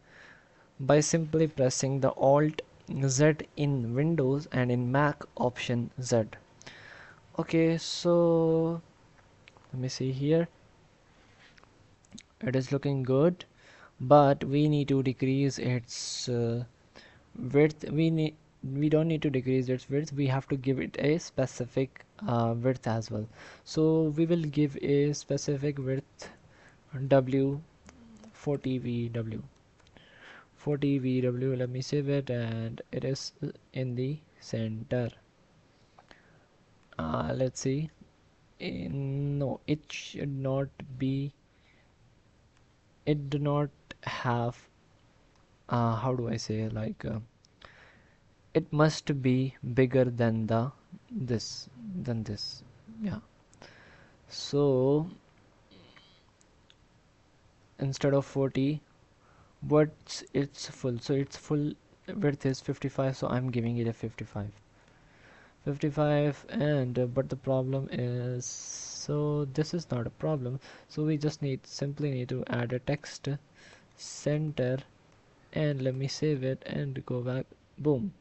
by simply pressing the Alt Z in Windows and in Mac Option Z. Okay, so let me see here. It is looking good, but we need to decrease its width. We don't need to decrease its width, we have to give it a specific width as well. So we will give a specific width w 40 vw 40 vw. Let me save it, and it is in the center. Let's see. No, it should not be. It do not have how do I say, like it must be bigger than the this, yeah. So instead of 40, what's its full, so its full width is 55, so I'm giving it a 55. And but the problem is, so this is not a problem, so we just simply need to add a text center, and let me save it and go back. Boom,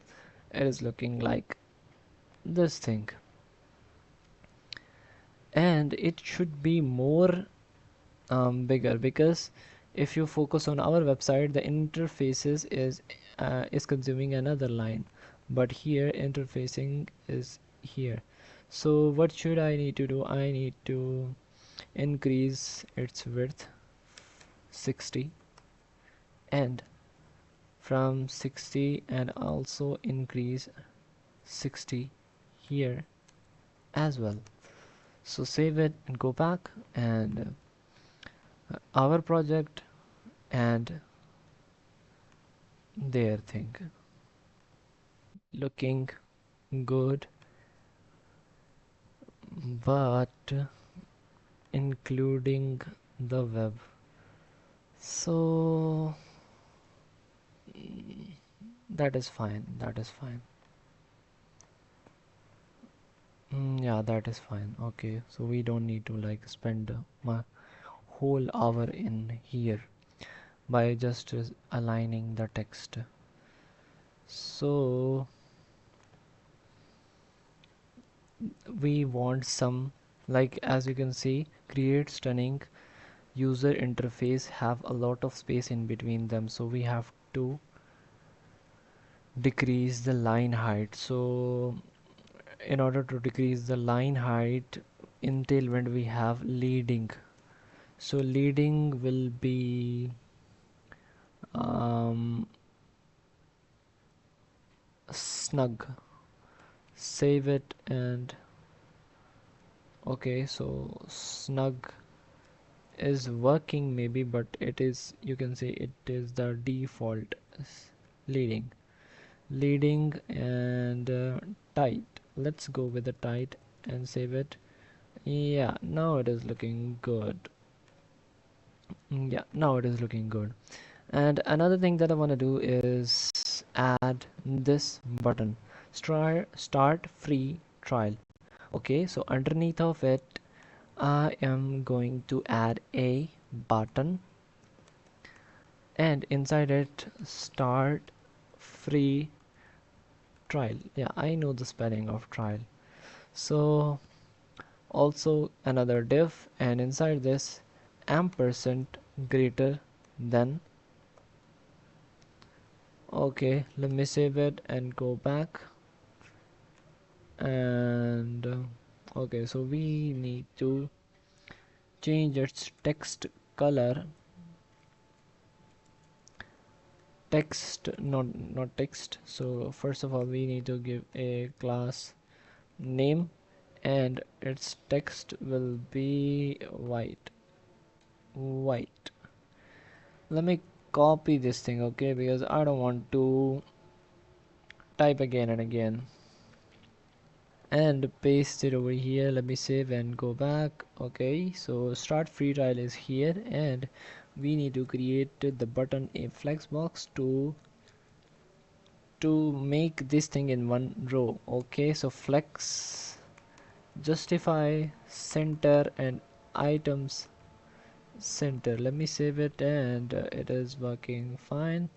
it is looking like this thing. And it should be more bigger, because if you focus on our website, the interfaces is consuming another line, but here interfacing is here. So what should I need to do? I need to increase its width 60, and from 60, and also increase 60 here as well. So save it and go back, and our project, and their thing looking good, but including the web. So that is fine, that is fine. Yeah, that is fine. Okay, so we don't need to like spend my whole hour in here by just aligning the text. So we want some, like as you can see, create stunning user interface have a lot of space in between them, so we have to decrease the line height. So in order to decrease the line height, in tailwind we have leading, so leading will be um, snug. Save it, and okay, so snug is working maybe, but it is, you can say it is the default leading. And tight, let's go with the tight and save it. Yeah, now it is looking good. Yeah, now it is looking good. And another thing that I want to do is add this button, start free trial. Okay, so underneath of it I am going to add a button, and inside it start free trial. Yeah, I know the spelling of trial. So also another div, and inside this ampersand greater than. Okay, let me save it and go back. And okay, so we need to change its text color. Text, not text. So first of all we need to give a class name, and its text will be white. Let me copy this thing, okay, because I don't want to type again and again, and paste it over here. Let me save and go back. Okay, so start free trial is here, and we need to create the button a flex box to make this thing in one row. Okay, so flex justify center and items center. Let me save it, and it is working fine.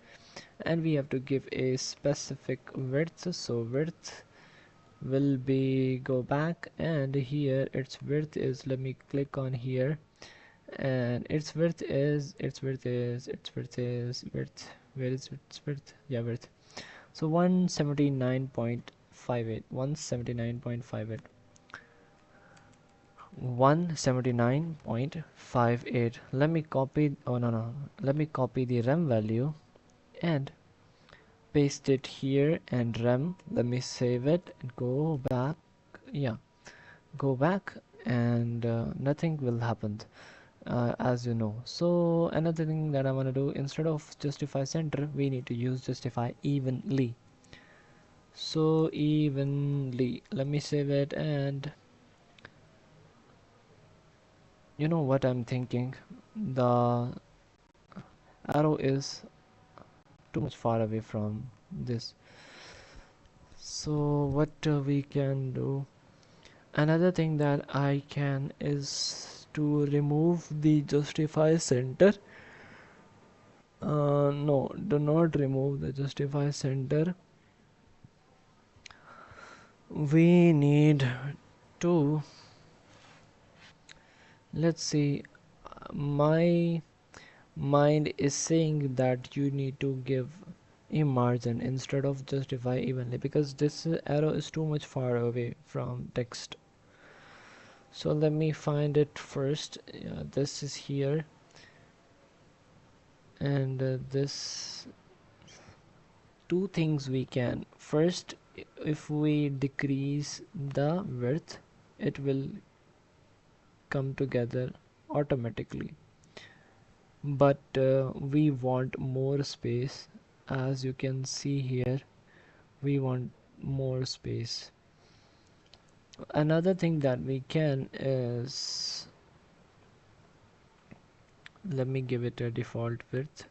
And we have to give a specific width, so width will be go back, and here its width is, let me click on here, and its width is width, where is its width? Yeah, width. So 179.58, 179.58. Let me copy, oh no, let me copy the rem value and paste it here, and rem, let me save it and go back. Yeah, go back, and nothing will happen, as you know. So another thing that I want to do, instead of justify center, we need to use justify evenly. So evenly, let me save it, and you know what I'm thinking, the arrow is too much far away from this. So what we can do, another thing that I can is to remove the justify center. No, do not remove the justify center. We need to, let's see, my mind is saying that you need to give a margin instead of justify evenly, because this arrow is too much far away from text. So let me find it first. This is here, and this, two things we can. First, if we decrease the width, it will come together automatically, but we want more space. As you can see here, we want more space. Another thing that we can is, let me give it a default width.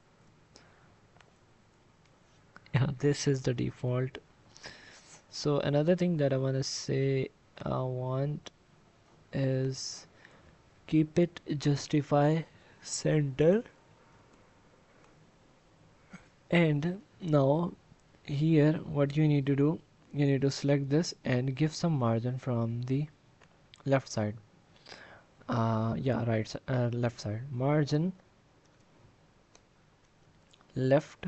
Yeah, this is the default. So another thing that I want to say, I want is keep it justify center. And now here what you need to do, you need to select this and give some margin from the left side. Yeah, left side margin, left,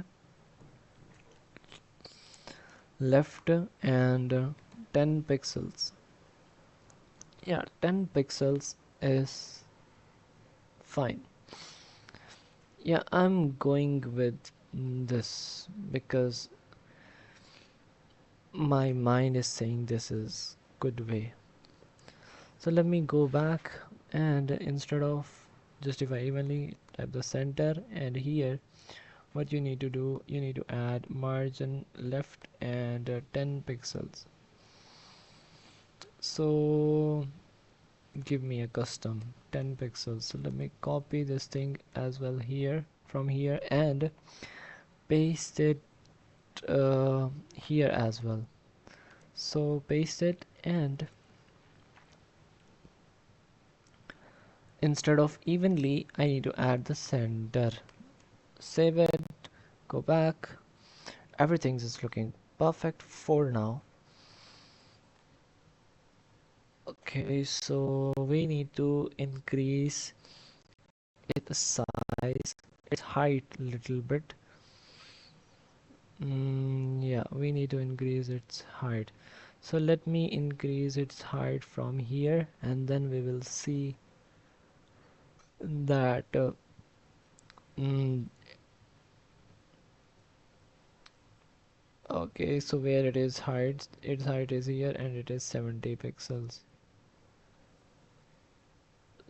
and 10 pixels. Yeah, 10 pixels is fine. Yeah, I'm going with this because my mind is saying this is good way. So let me go back, and instead of justify evenly, type the center, and here what you need to do, you need to add margin left and 10 pixels. So give me a custom 10 pixels. So let me copy this thing as well here, from here, and paste it here as well. So paste it, and instead of evenly, I need to add the center. Save it, go back. Everything is looking perfect for now. Okay, so we need to increase its size, its height a little bit. Yeah, we need to increase its height. So let me increase its height from here, and then we will see that mm, okay, so where it is height, its height is here and it is 70 pixels.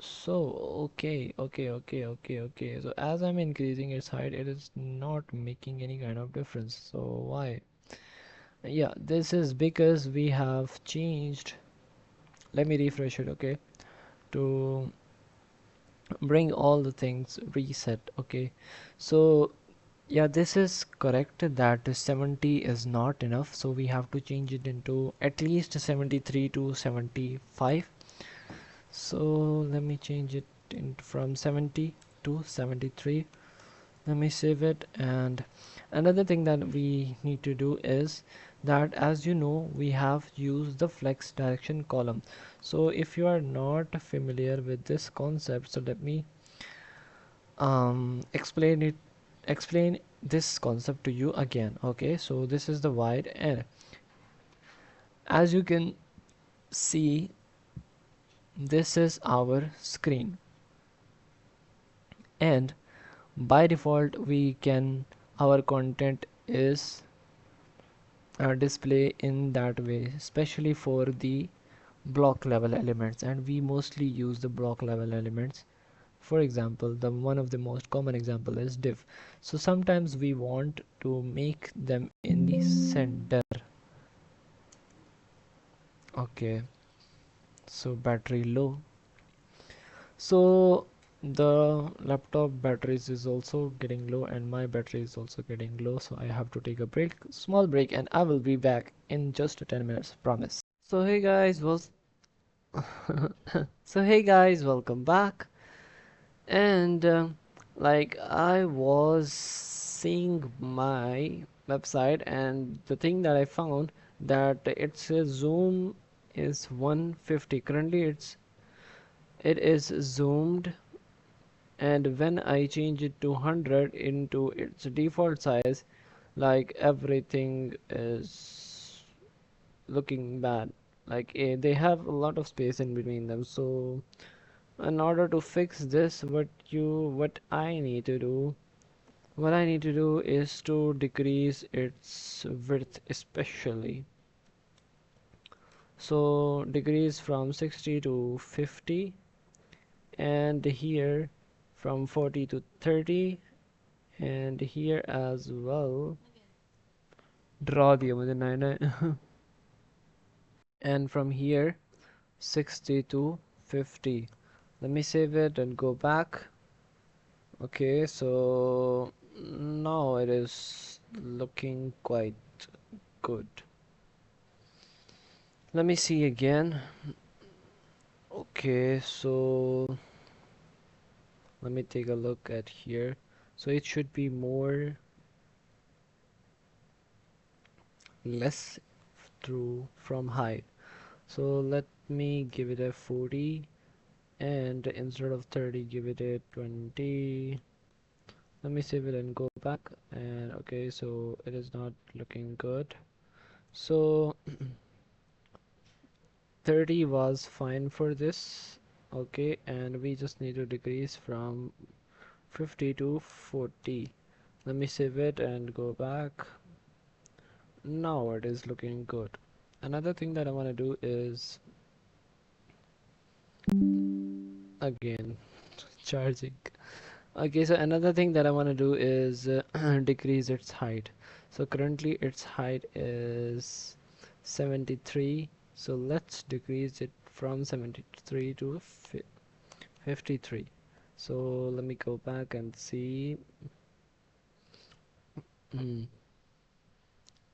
So okay, so as I'm increasing its height, it is not making any kind of difference. So why? Yeah, this is because we have changed, let me refresh it, okay, to bring all the things reset. Okay, so yeah, this is correct that 70 is not enough, so we have to change it into at least 73 to 75. So let me change it from 70 to 73. Let me save it. And another thing that we need to do is that, as you know, we have used the flex direction column. So if you are not familiar with this concept, so let me explain this concept to you again. Okay, so this is the wide, and as you can see, this is our screen, and by default we can, our content is display in that way, especially for the block level elements, and we mostly use the block level elements. For example, the one of the most common example is div. So sometimes we want to make them in the center. Okay, so battery low. So the laptop batteries is also getting low and my battery is also getting low, so I have to take a break, small break, and I will be back in just 10 minutes, promise. So hey guys, welcome back. And like, I was seeing my website, and the thing that I found, that it says zoom is 150. Currently it is zoomed, and when I change it to 100 into its default size, like, everything is looking bad. Like, they have a lot of space in between them. So in order to fix this, what I need to do is to decrease its width, especially. So decrease from 60 to 50, and here from 40 to 30, and here as well. Draw दिया मुझे नए and from here 60 to 50. Let me save it and go back. Okay, so now it is looking quite good. Let me see again. Okay, so let me take a look at here. So it should be more less through from height. So let me give it a 40, and instead of 30 give it a 20. Let me save it and go back. And okay, so it is not looking good. So 30 was fine for this. Okay, and we just need to decrease from 50 to 40. Let me save it and go back. Now it is looking good. Another thing that I want to do is, again, charging. Okay, so another thing that I want to do is decrease its height. So currently its height is 73. So let's decrease it from 73 to 53. So let me go back and see.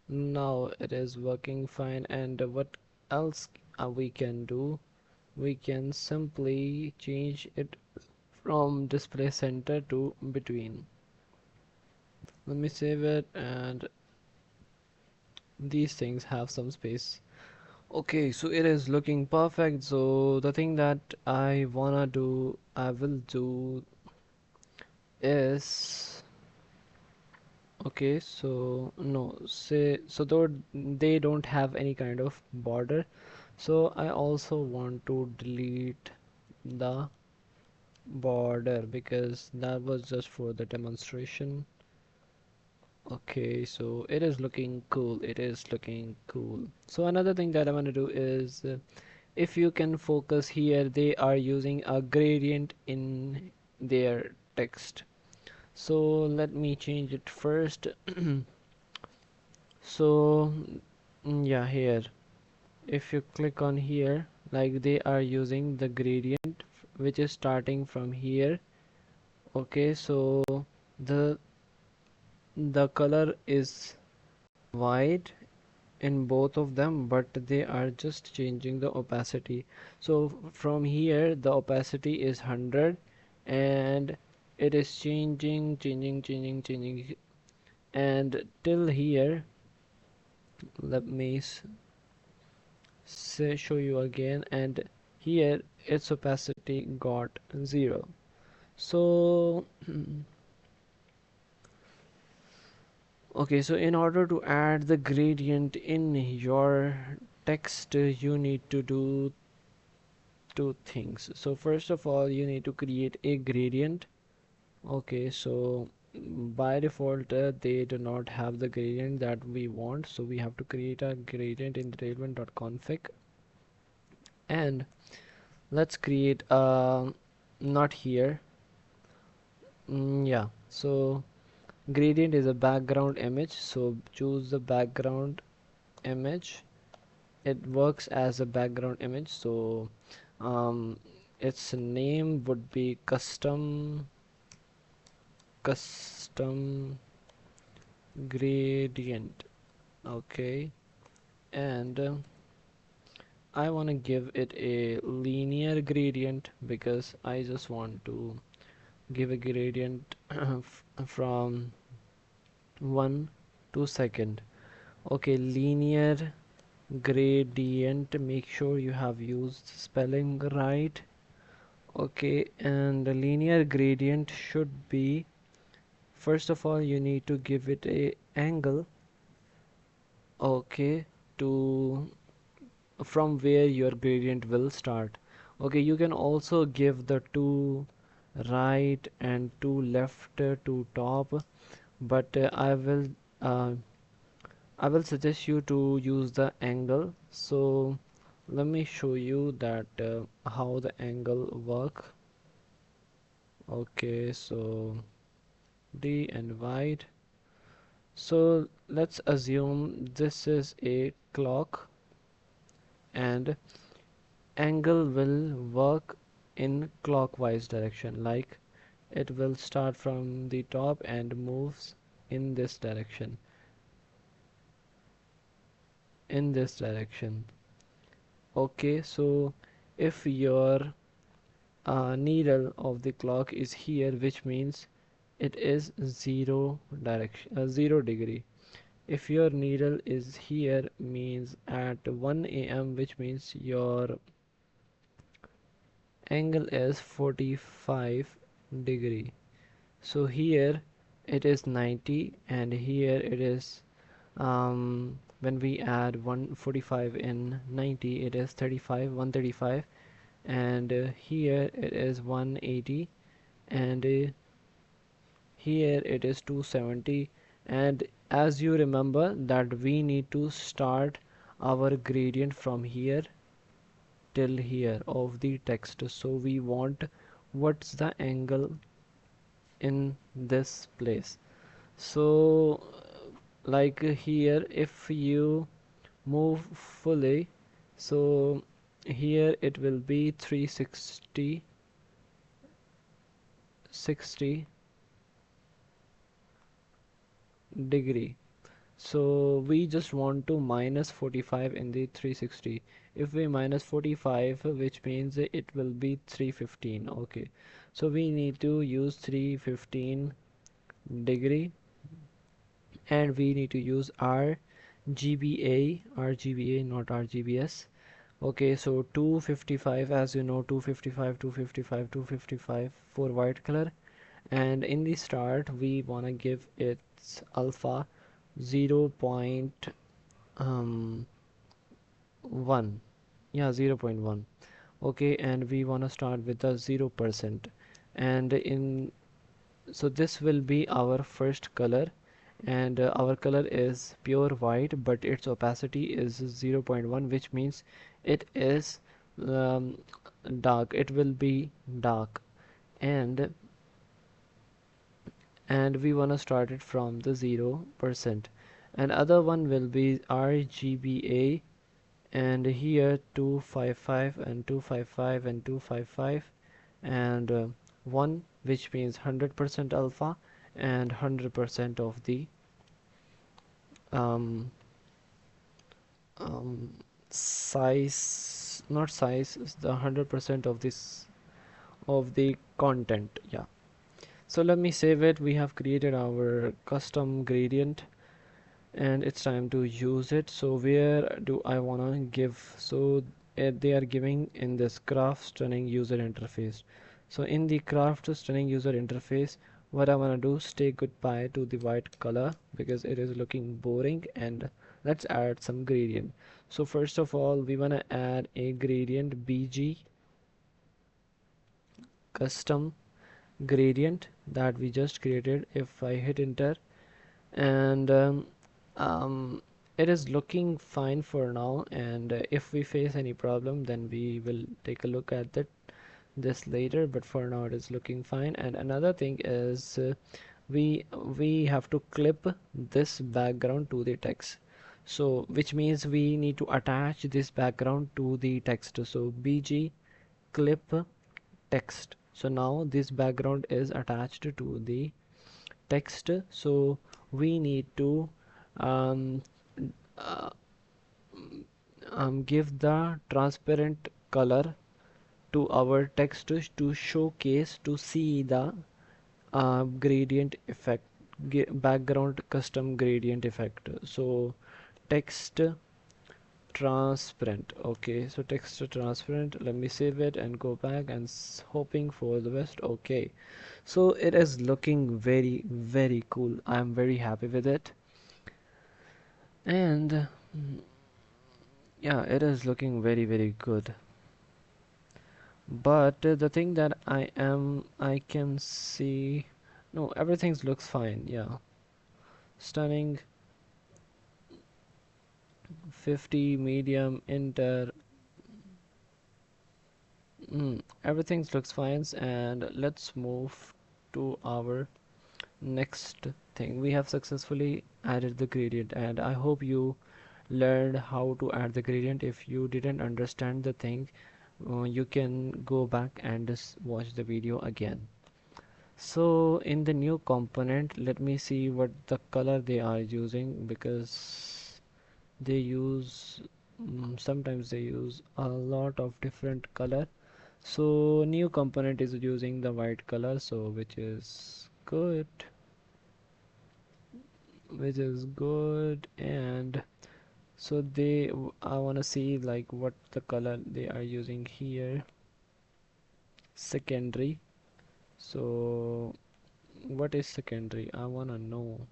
Now it is working fine. And what else we can do? We can simply change it from display center to between. Let me save it, and these things have some space. Okay, so it is looking perfect. So the thing that I will do is, okay, so no, say, so though they don't have any kind of border, so I also want to delete the border because that was just for the demonstration. Okay, so it is looking cool. It is looking cool. So another thing that I want to do is, if you can focus here, they are using a gradient in their text. So let me change it first. So yeah, here, if you click on here, like they are using the gradient which is starting from here. Okay, so the the color is white in both of them, but they are just changing the opacity. So from here the opacity is 100, and it is changing, and till here. Let me show you again, and here its opacity got 0. So okay, so in order to add the gradient in your text, you need to do two things. So first of all, you need to create a gradient. Okay, so by default they do not have the gradient that we want, so we have to create a gradient in the tailwind.config. And let's create a, not here, yeah, so gradient is a background image, so choose the background image. It works as a background image, so um, its name would be custom gradient. Okay, and I want to give it a linear gradient because I just want to give a gradient from 1 to second. Okay, linear gradient, make sure you have used spelling right. Okay, and the linear gradient should be, first of all you need to give it a angle. Okay, to from where your gradient will start. Okay, you can also give the two right and two left to top, but uh, I will suggest you to use the angle. So let me show you that how the angle work. Okay, so D and wide. So let's assume this is a clock, and angle will work in clockwise direction, like it will start from the top and moves in this direction, in this direction. Okay, so if your needle of the clock is here, which means it is 0 degree. If your needle is here, means at 1 a.m., which means your angle is 45 degree. So here it is 90, and here it is, when we add 145 in 90, it is 35, 135, and here it is 180, and here it is 270. And as you remember that we need to start our gradient from here till here of the text, so we want what's the angle in this place. So like here, if you move fully, so here it will be 360 60 degree. So we just want to minus 45 in the 360. If we minus 45, which means it will be 315. Okay, so we need to use 315 degree, and we need to use R, RGBA, not RGBS. Okay, so 255, as you know, 255, 255, 255 for white color. And in the start we wanna give its alpha 0. 1, yeah, 0.1. Okay, and we wanna start with the 0%. And in so this will be our first color, and our color is pure white, but its opacity is 0.1, which means it is um, dark, it will be dark. And we want to start it from the 0%. And other one will be RGBA, and here 255 and 255 and 255, and 1, which means 100% alpha and 100% of the um, um, size, not size, it's the 100% of this of the content. Yeah, so let me save it. We have created our custom gradient and it's time to use it. So where do I want to give? So they are giving in this craft stunning user interface. So in the craft stunning user interface, what I want to do, say goodbye to the white color because it is looking boring, and let's add some gradient. So first of all, we want to add a gradient bg custom gradient that we just created. If I hit enter, and um, it is looking fine for now, and if we face any problem then we will take a look at this later, but for now it is looking fine. And another thing is we have to clip this background to the text, so which means we need to attach this background to the text. So bg clip text, so now this background is attached to the text. So we need to um, uh, give the transparent color to our text to showcase to see the gradient effect, background custom gradient effect. So text transparent. Okay, so text transparent, let me save it and go back and hoping for the best. Okay, so it is looking very very cool. I am very happy with it. And yeah, it is looking very very good. But the thing that I can see, no, everything looks fine. Yeah, stunning, 50, medium, inter, everything looks fine. And let's move to our next thing. We have successfully added the gradient, and I hope you learned how to add the gradient. If you didn't understand the thing, you can go back and just watch the video again. So in the new component, let me see what the color they are using, because they use sometimes they use a lot of different color. So new component is using the white color, so which is good, and so I want to see like what the color they are using here. Secondary. So what is secondary? I want to know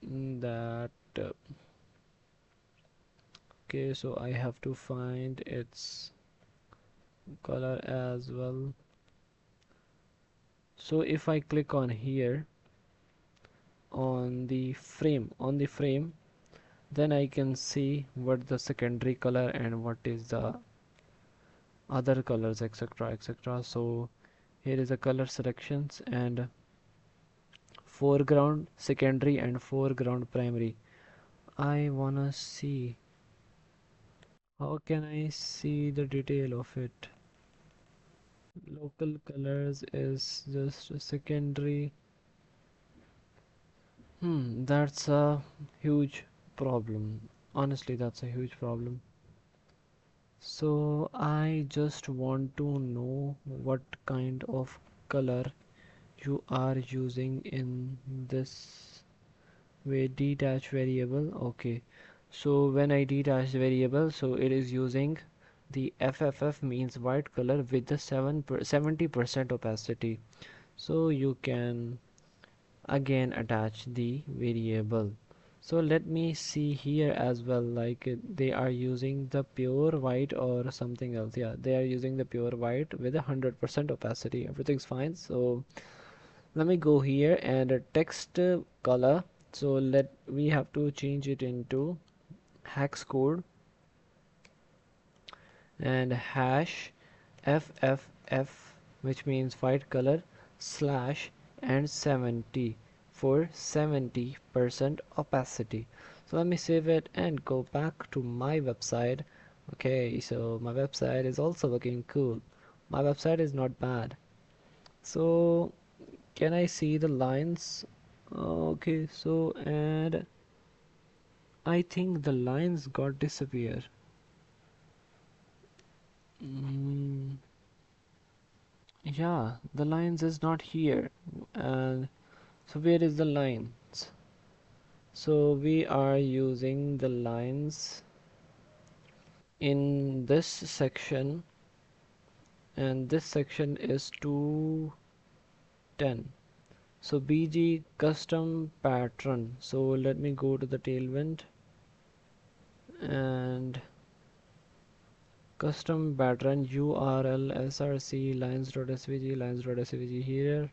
that. Okay, so I have to find its color as well. So if I click on here on the frame, then I can see what the secondary color and what is the other colors, etc, etc. So here is the color selections, and foreground secondary and foreground primary. I wanna see how can I see the detail of it. Local colors is just a secondary. That's a huge problem. Honestly, that's a huge problem. So I just want to know what kind of color you are using in this Wait, detach variable. Okay, so when I detach variable, so it is using the FFF, means white color, with the 70% opacity. So you can again attach the variable. So let me see here as well, like they are using the pure white or something else. Yeah, they are using the pure white with 100% opacity. Everything's fine. So let me go here and text color. So let we have to change it into hex code and hash FFF, which means white color, slash and 70 for 70% opacity. So let me save it and go back to my website. Okay, so my website is also looking cool. My website is not bad. So can I see the lines? Okay, so and I think the lines got disappear. Mm, yeah, the lines is not here. And so where is the lines? So we are using the lines in this section, and this section is 210. So BG custom pattern. So let me go to the tailwind and custom pattern URL src lines.svg lines.svg here.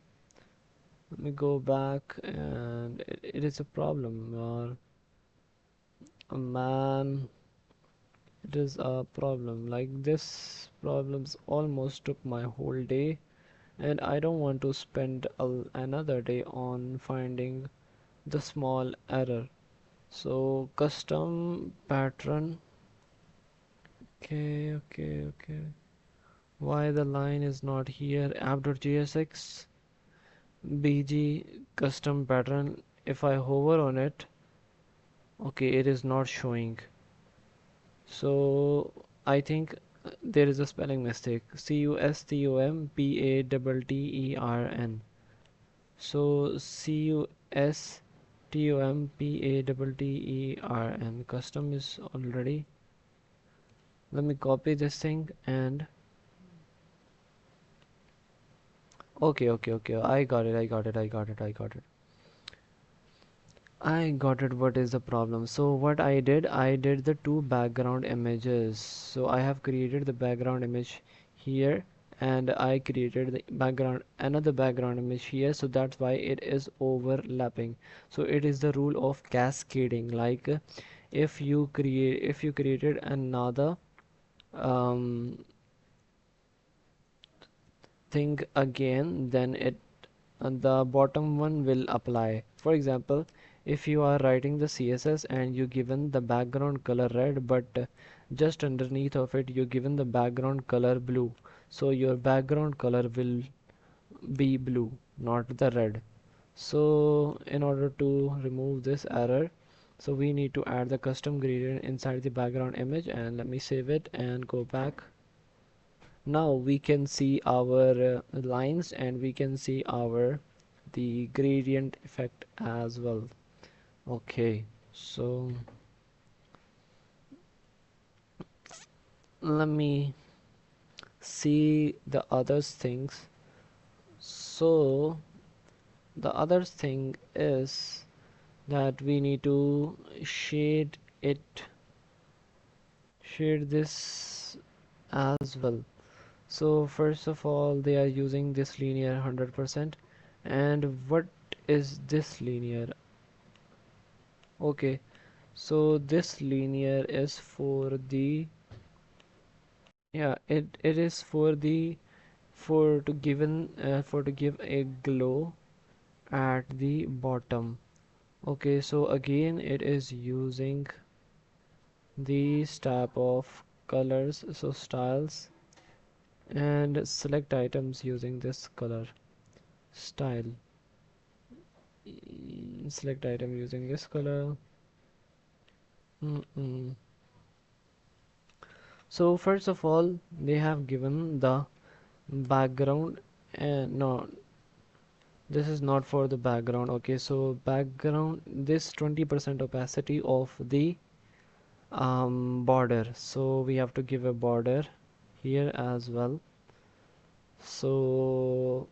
Let me go back, and it is a problem, or man, it is a problem. Like this problems almost took my whole day, and I don't want to spend another day on finding the small error. So custom pattern. Okay. Why the line is not here? app.jsx bg custom pattern. If I hover on it, okay, it is not showing. So I think there is a spelling mistake. CUSTOMPATTERN. So CUSTOMPATTERN. Custom is already. Let me copy this thing and okay. I got it. What is the problem? So what I did the two background images. So I have created the background image here, and I created the background another background image here. So that's why it is overlapping. So it is the rule of cascading. Like if you created another um, thing again, then it the bottom one will apply. For example, if you are writing the CSS and you given the background color red, but just underneath of it you given the background color blue, so your background color will be blue, not the red. So in order to remove this error, so we need to add the custom gradient inside the background image, and let me save it and go back. Now we can see our lines, and we can see our the gradient effect as well. Okay, so let me see the other things. So the other thing is that we need to shade this as well. So first of all, they are using this linear 100%. And what is this linear? Okay, so this linear is for the, yeah, it is for the, for to give a glow at the bottom. Okay, so again it is using these type of colors, so styles, and select items using this color style. Select item using this color. Mm-mm. So first of all, they have given the background, no, This is not for the background. Okay, so background, this 20% opacity of the border, so we have to give a border here as well. So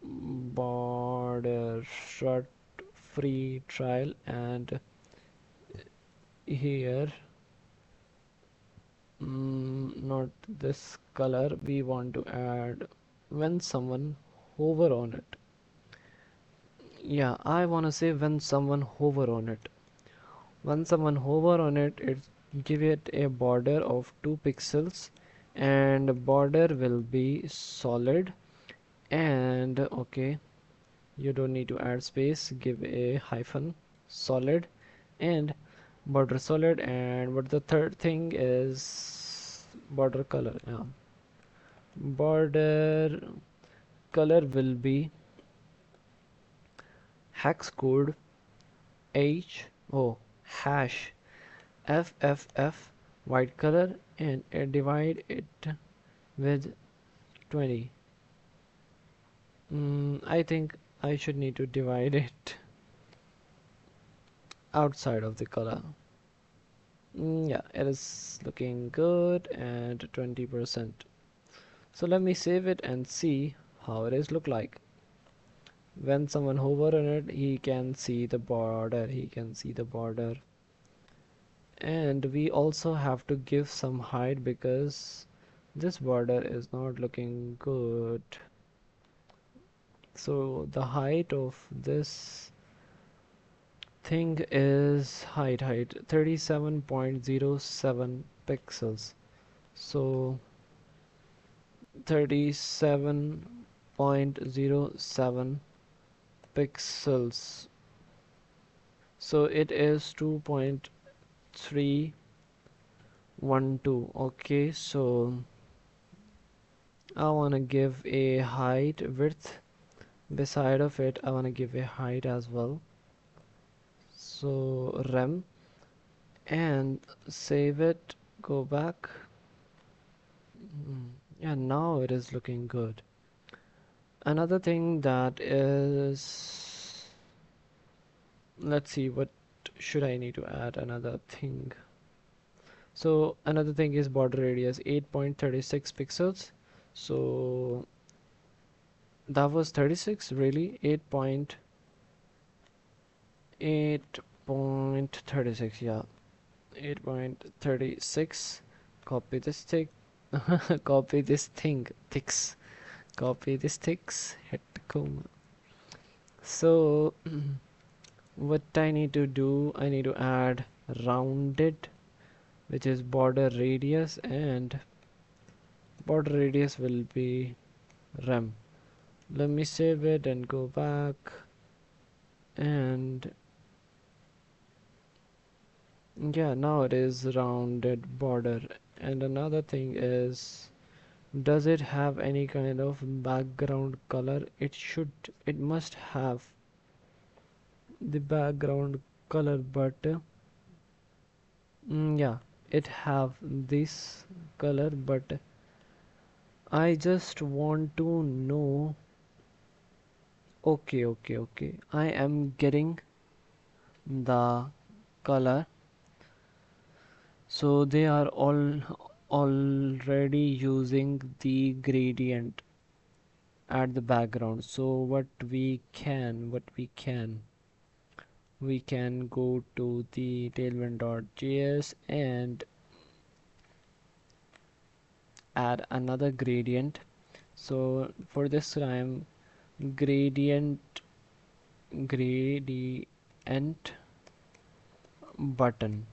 border short free trial, and here not this color, we want to add when someone hover on it. Yeah, I want to say when someone hover on it. When someone hover on it, give it a border of 2 pixels, and border will be solid. And okay, you don't need to add space, give a hyphen solid and border solid. And what the third thing is border color. Yeah, border color will be hex code h o hash fff white color, and divide it with 20. I think I should need to divide it outside of the color. Yeah, it is looking good, and 20%. So let me save it and see how it is look like. When someone hover on it, he can see the border, and we also have to give some height because this border is not looking good. So the height of this thing is height 37.07 pixels. So 37.07 pixels, so it is 2.312. Okay, so I want to give a height width beside of it. I want to give a height as well. So rem, and save it, go back. Yeah, now it is looking good. Another thing that is, let's see, what should I need to add? Another thing. So another thing is border radius 8.36 pixels. So that was 36, really? 8.36, yeah, 8.36. Copy this thing. Copy this thing, ticks. Copy this ticks. Hit comma. So what I need to do, I need to add rounded, which is border radius, and border radius will be rem. Let me save it and go back, and yeah, now it is rounded border. And another thing is, does it have any kind of background color? It must have the background color, but yeah, it have this color, but I just want to know. Okay, I am getting the color. So they are all already using the gradient at the background. So we can go to the tailwind.js and add another gradient. So for this time, gradient button.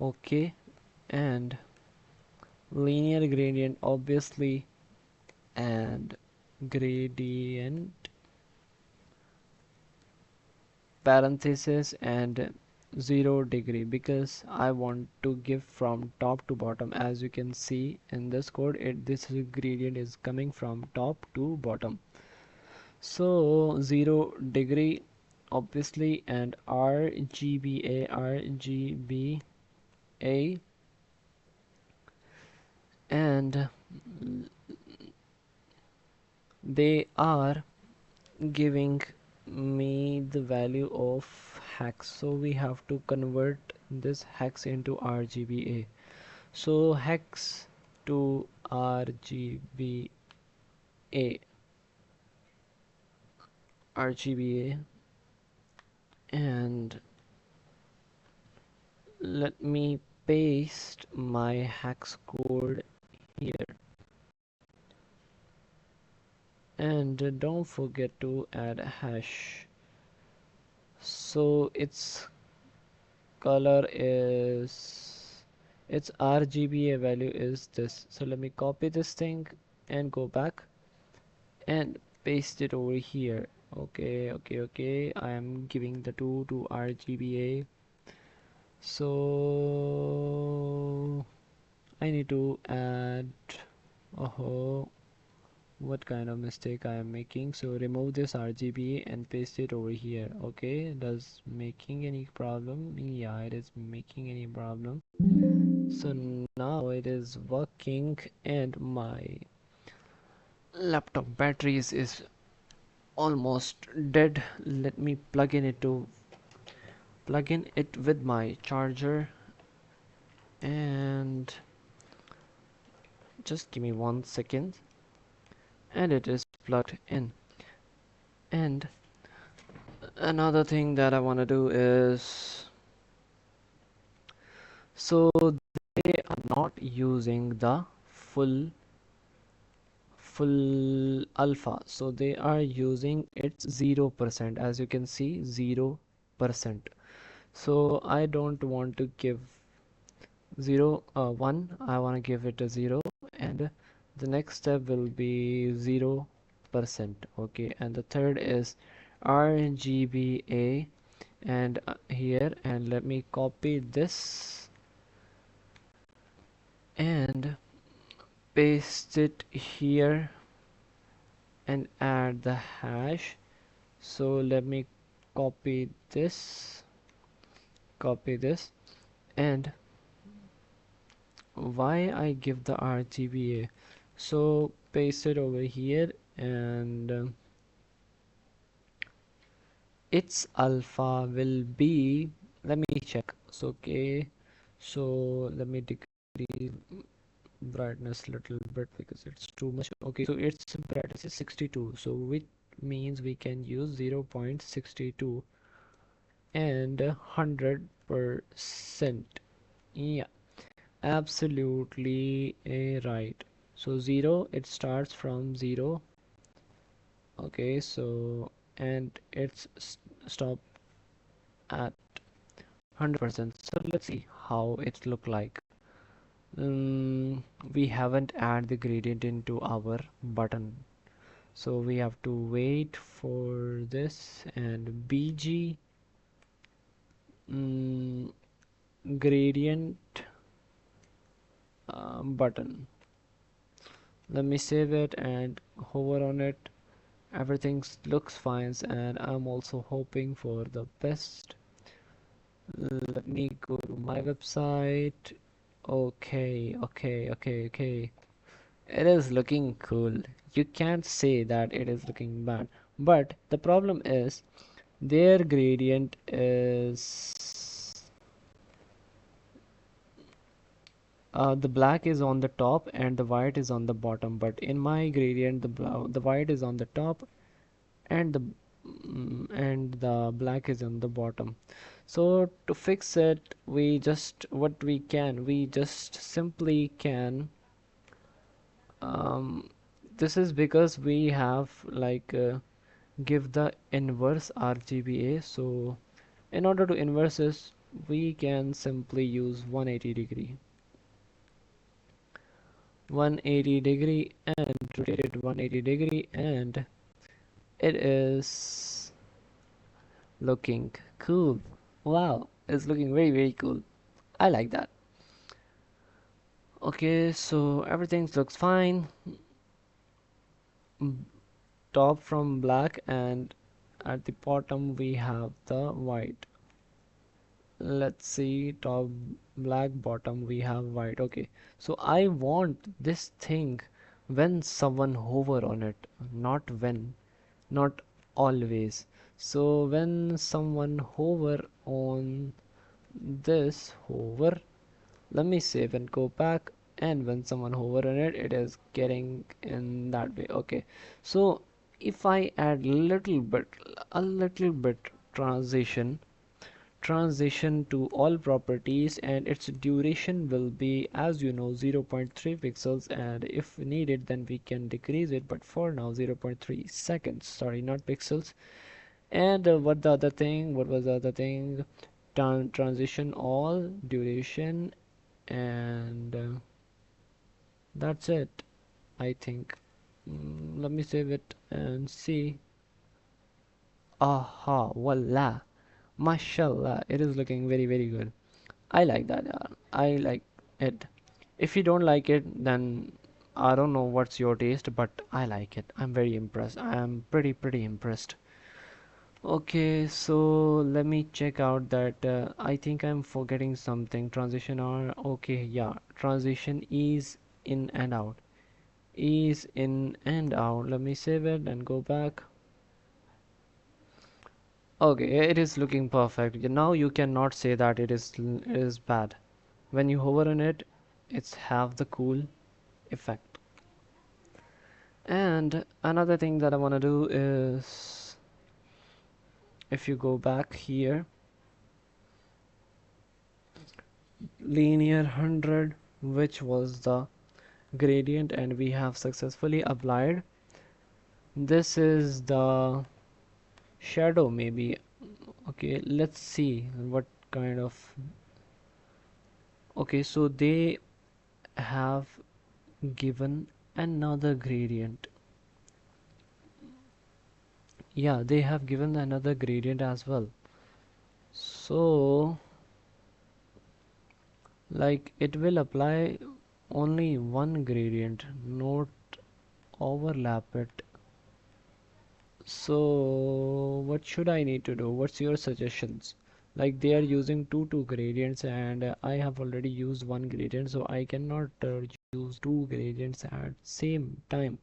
Okay, and linear gradient obviously, and gradient parenthesis and 0 degree, because I want to give from top to bottom. As you can see in this code, this gradient is coming from top to bottom. So 0 degree obviously, and RGBA, and they are giving me the value of hex, so we have to convert this hex into RGBA. So hex to RGBA, RGBA, and let me paste my hex code here, and don't forget to add a hash. So its color is, its RGBA value is this. So let me copy this thing and go back and paste it over here. Okay, I am giving the 2 to RGBA. So I need to add, oh, what kind of mistake I am making. So remove this RGB and paste it over here. Okay, does making any problem? Yeah, it is making any problem. So now it is working, and my laptop batteries is almost dead. Let me plug in it with my charger, and just give me 1 second, and it is plugged in. And another thing that I want to do is, so they are not using the full alpha, so they are using its 0%. As you can see, 0%. So I don't want to give 1, I want to give it a 0, and the next step will be 0%. Okay, and the third is RGBA, and here, and let me copy this and paste it here and add the hash. So let me copy this, and why I give the RGBA, so paste it over here, and its alpha will be, let me check. So okay, so let me decrease brightness little bit because it's too much. Okay, so its brightness is 62, so which means we can use 0.62 and 100%. Yeah, absolutely right. So 0, it starts from 0. Okay, so and it's stop at 100%. So let's see how it look like. We haven't added the gradient into our button, so we have to wait for this. And bg gradient button, let me save it and hover on it. Everything looks fine, and I'm also hoping for the best. Let me go to my website. Okay. It is looking cool. You can't say that it is looking bad. But the problem is their gradient is the black is on the top and the white is on the bottom. But in my gradient, the white is on the top and the black is on the bottom. So to fix it, we just simply can, this is because we have like give the inverse RGBA. So in order to inverse this, we can simply use 180 degree and rotate it 180 degree, and it is looking cool. Wow, it's looking very cool. I like that. Okay, so everything looks fine. Top from black, and at the bottom we have the white. Let's see, top black, bottom we have white. Okay, so I want this thing when someone hover on it, not always. So when someone hover on this hover, let me save and go back, and when someone hover on it, it is getting in that way. Okay, so if I add a little bit transition to all properties, and its duration will be, as you know, 0.3 pixels, and if needed then we can decrease it, but for now 0.3 seconds, sorry, not pixels. And what was the other thing? Transition all duration, and that's it, I think. Let me save it and see. Aha, voila, mashallah, it is looking very very good. I like that. I like it. If you don't like it, then I don't know what's your taste, but I like it. I'm very impressed. I am pretty impressed. Okay, so let me check out that. I think I'm forgetting something. Transition or okay, yeah. Transition is in and out. Is in and out. Let me save it and go back. Okay, it is looking perfect. Now you cannot say that it is bad. When you hover on it, it's have the cool effect. And another thing that I want to do is, if you go back here, linear 100, which was the gradient, and we have successfully applied. This is the shadow maybe. Okay, let's see what kind of. Okay, so they have given another gradient. Yeah, they have given another gradient as well. So like it will apply only one gradient, not overlap it. So what should I need to do? What's your suggestions? Like they are using two gradients, and I have already used one gradient, so I cannot use two gradients at same time.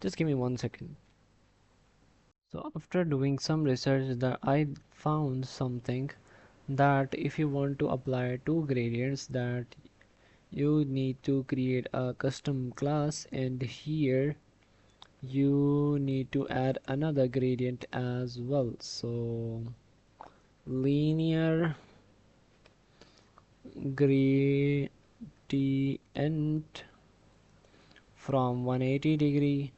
Just give me 1 second. So after doing some research, that I found something, that if you want to apply two gradients, that you need to create a custom class, and here you need to add another gradient as well. So linear gradient from 180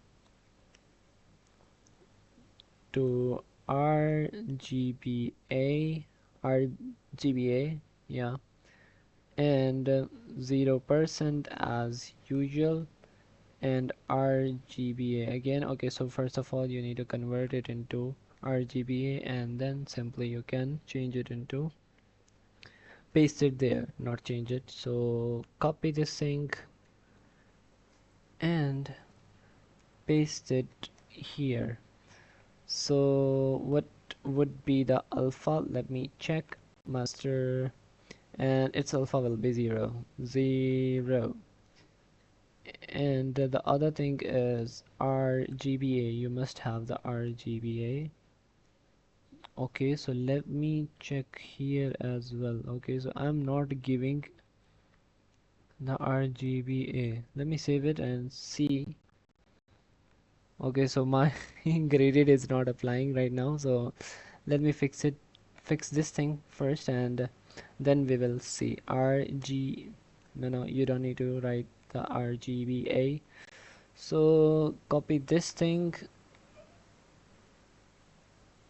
to RGBA, yeah, and 0% as usual, and RGBA again. Okay, so first of all you need to convert it into RGBA, and then simply you can change it into, paste it there, not change it. So copy this thing and paste it here. So what would be the alpha? Let me check. Master, and its alpha will be 0 and the other thing is RGBA. You must have the RGBA. Okay, so let me check here as well. Okay, so I'm not giving the RGBA. Let me save it and see. Okay, so my gradient is not applying right now, so let me fix this thing first, and then we will see. No, you don't need to write the RGBA. So copy this thing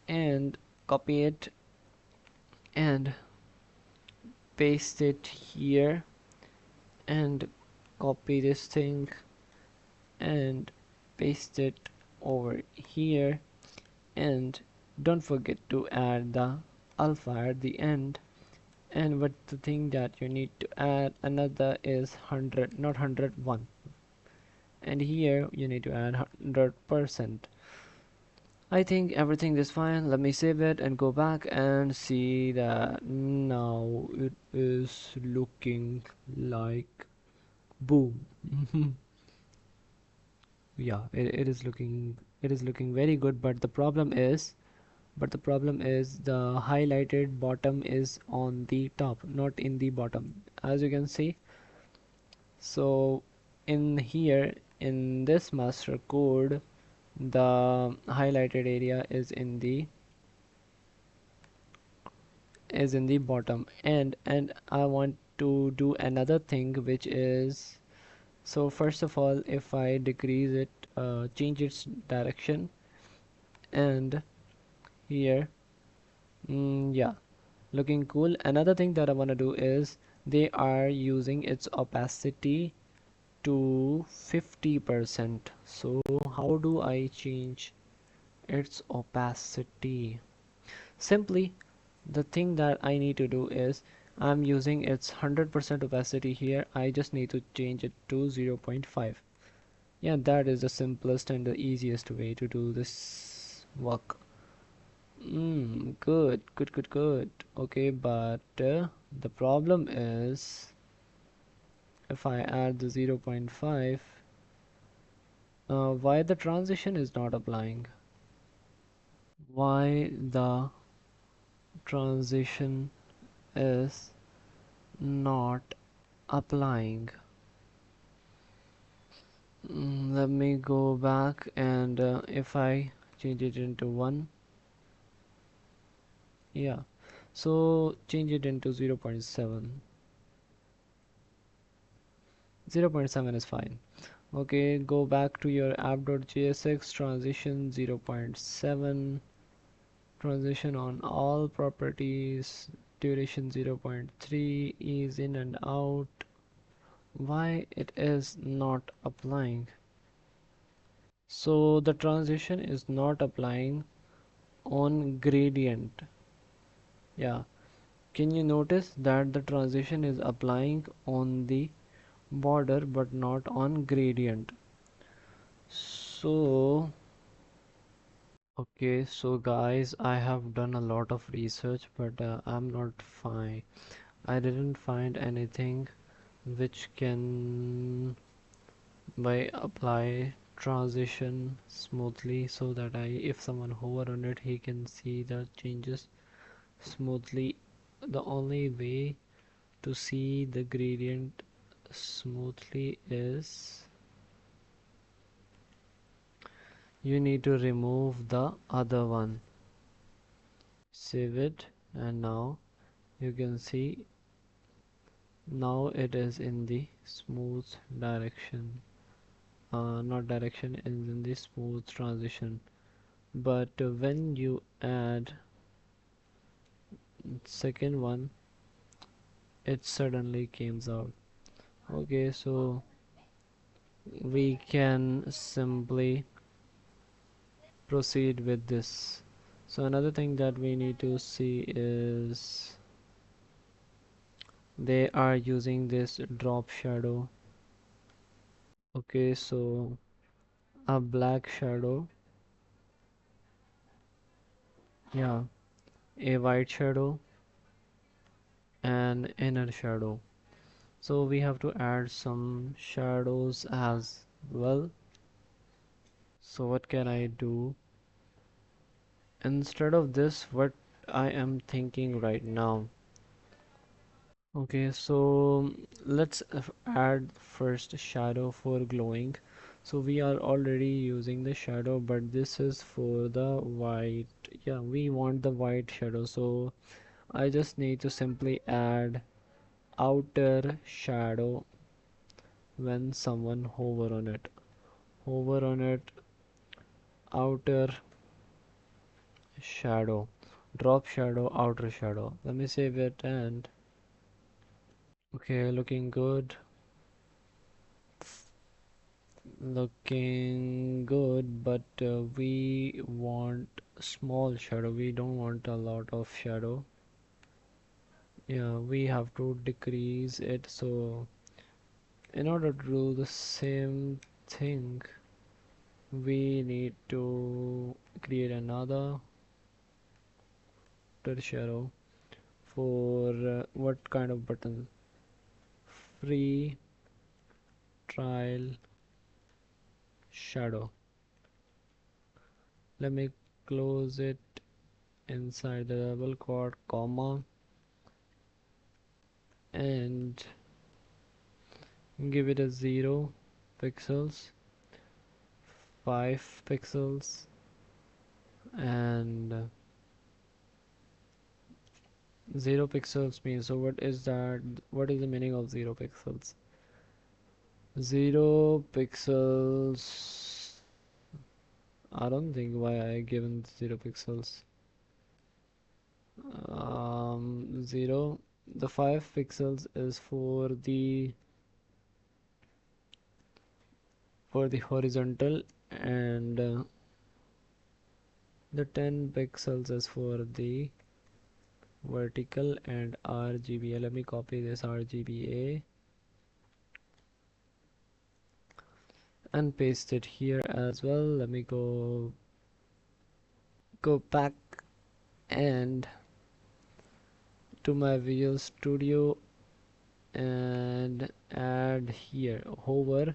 and copy it and paste it here, and copy this thing and paste it over here, and don't forget to add the alpha at the end. And what the thing that you need to add another is 100, not 101, and here you need to add 100%. I think everything is fine. Let me save it and go back and see that now it is looking like Boom. Yeah, it is looking very good, but the problem is the highlighted bottom is on the top, not in the bottom, as you can see. So in here, in this master code, the highlighted area is in the bottom, and I want to do another thing, which is, so first of all, if I decrease it, change its direction, and here, yeah, looking cool. Another thing that I want to do is, they are using its opacity to 50%. So how do I change its opacity? Simply, the thing that I need to do is, I'm using its 100% opacity here. I just need to change it to 0.5. Yeah, that is the simplest and the easiest way to do this work. Good. Okay, but the problem is, if I add the 0.5, why the transition is not applying? Why the transition is not applying? Let me go back, and if I change it into 1, yeah, so change it into 0.7. 0.7 is fine. Okay, go back to your app.jsx, transition 0.7, transition on all properties, duration 0.3, ease in and out. Why it is not applying? So the transition is not applying on gradient. Yeah, can you notice that the transition is applying on the border but not on gradient? So okay, so guys, I have done a lot of research, but I'm not fine. I didn't find anything which can by apply transition smoothly, so that if someone hover on it, he can see the changes smoothly. The only way to see the gradient smoothly is, you need to remove the other one. Save it, and now you can see, now it is in the smooth direction, not direction, is in the smooth transition. But when you add second one, it suddenly comes out. Okay, so we can simply proceed with this. So another thing that we need to see is, they are using this drop shadow. Okay, so a black shadow, yeah, a white shadow, and inner shadow. So we have to add some shadows as well. So what can I do instead of this? What I am thinking right now, okay, so let's add first shadow for glowing. So we are already using the shadow, but this is for the white. Yeah, we want the white shadow, so I just need to simply add outer shadow when someone hover on it, outer shadow, drop shadow, outer shadow. Let me save it, and okay, looking good, but we want small shadow, we don't want a lot of shadow. Yeah, we have to decrease it. So in order to do the same thing, we need to create another shadow for what kind of button? Free trial shadow. Let me close it inside the double quote comma and give it a 0 pixels, 5 pixels, and 0 pixels means, so what is that, what is the meaning of 0 pixels? 0 pixels, I don't think why I given 0 pixels. 0, the 5 pixels is for the horizontal, and the 10 pixels is for the vertical, and RGBA. Let me copy this RGBA and paste it here as well. Let me go back and to my Visual Studio and add here hover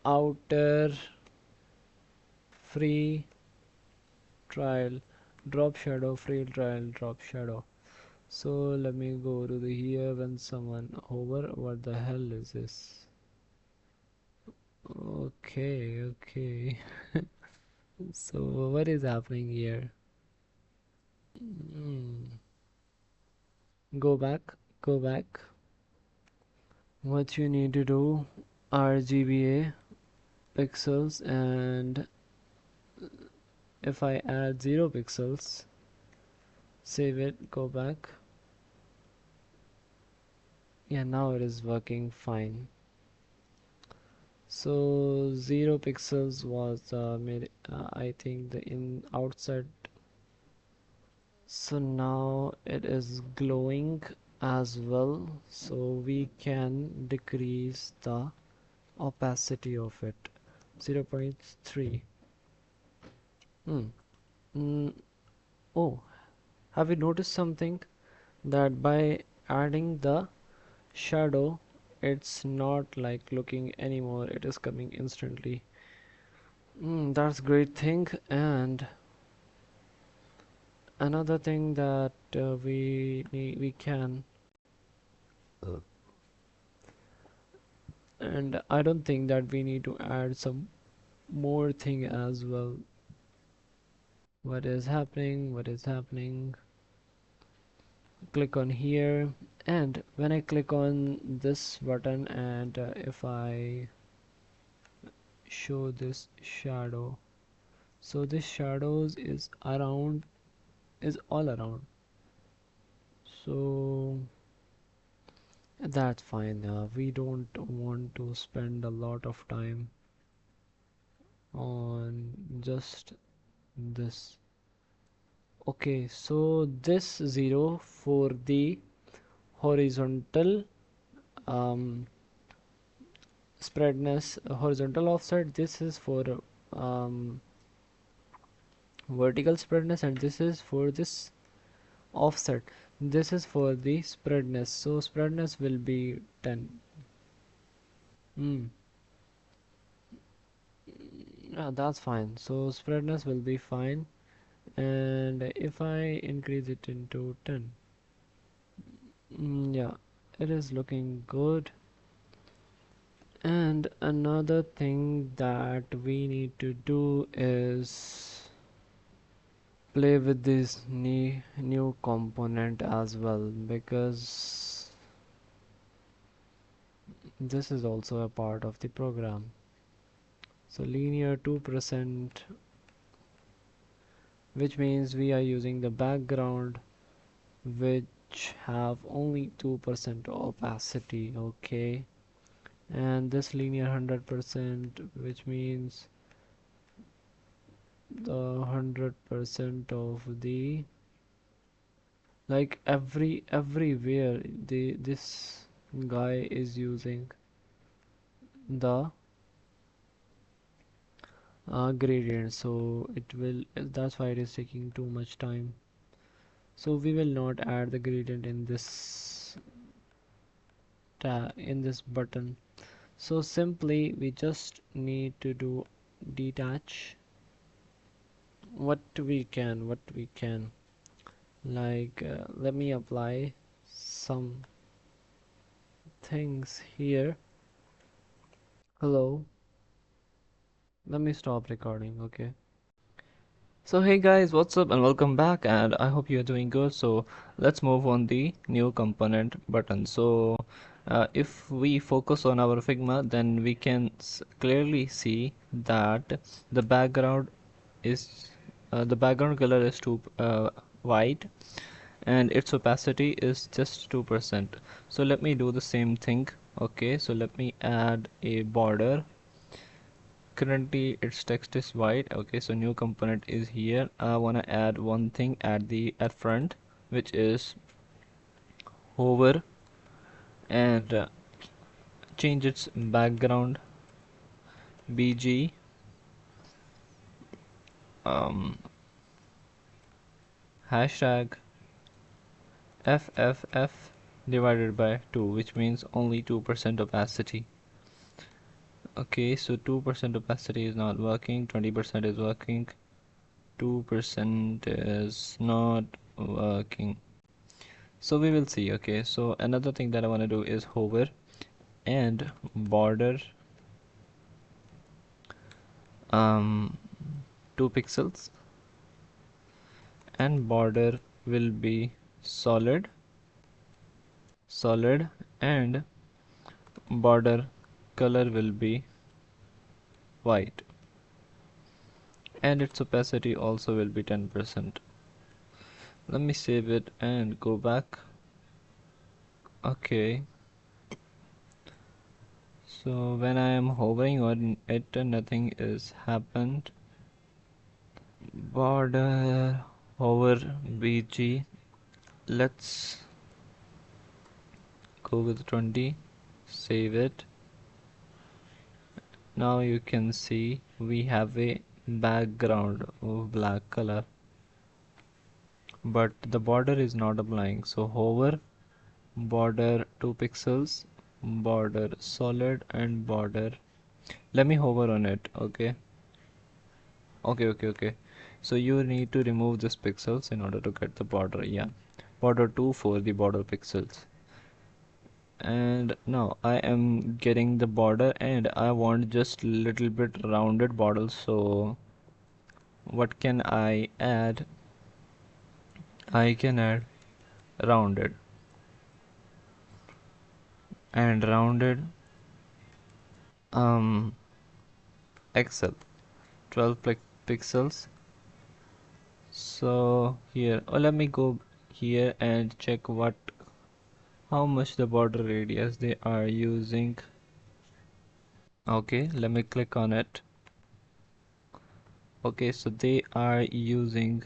outer free trial drop shadow, free trial drop shadow. So let me go to the here. When someone hover, what the hell is this? Okay. So what is happening here? Hmm. Go back. What you need to do, RGBA pixels, and if I add 0 pixels, save it, go back. Yeah, now it is working fine. So 0 pixels was made, I think the in outside. So now it is glowing as well, so we can decrease the opacity of it. 0.3. hmm. Mm, oh, have you noticed something, that by adding the shadow, it's not like looking anymore, it is coming instantly. That's great thing. And another thing that we can, and I don't think that we need to add some more thing as well. What is happening? Click on here, and when I click on this button, and if I show this shadow, so this shadows is all around, so that's fine. We don't want to spend a lot of time on just this. Okay, so this 0 for the horizontal spreadness, horizontal offset. This is for um, vertical spreadness, and this is for this offset. This is for the spreadness, so spreadness will be 10. Hmm. Yeah, that's fine. So spreadness will be fine, and if I increase it into 10, yeah, it is looking good. And another thing that we need to do is play with this new component as well, because this is also a part of the program. So linear 2%, which means we are using the background which have only 2% opacity. Okay, and this linear 100%, which means the 100% of the, like everywhere this guy is using the gradient, so it will, that's why it is taking too much time. So we will not add the gradient in this in this button. So simply we just need to do detach what we can like let me apply some things here. Hello, let me stop recording. Okay, so hey guys, what's up and welcome back, and I hope you're doing good. So let's move on the new component button. So if we focus on our Figma, then we can clearly see that the background is the background color is too white, and its opacity is just 2%. So let me do the same thing. Okay, so let me add a border. Currently its text is white. Okay, so new component is here. I want to add one thing at the front, which is hover, and change its background bg um, hashtag fff divided by 2, which means only 2% opacity. Okay, so 2% opacity is not working, 20% is working, 2% is not working. So we will see. Okay, so another thing that I want to do is hover and border 2 pixels, and border will be solid, and border color will be white, and its opacity also will be 10%. Let me save it and go back. Okay, so when I am hovering on it, nothing is happened. Border hover bg, let's go with 20, save it. Now you can see we have a background of black color, but the border is not applying. So hover, border 2 pixels, border solid, and border. Let me hover on it. Okay. So you need to remove this pixels in order to get the border. Yeah, border 2 for the border pixels. And now I am getting the border, and I want just little bit rounded border. So what can I add? I can add rounded, and rounded um excel 12 pixels. So here, let me go here and check how much the border radius they are using. Okay, let me click on it. Okay, so they are using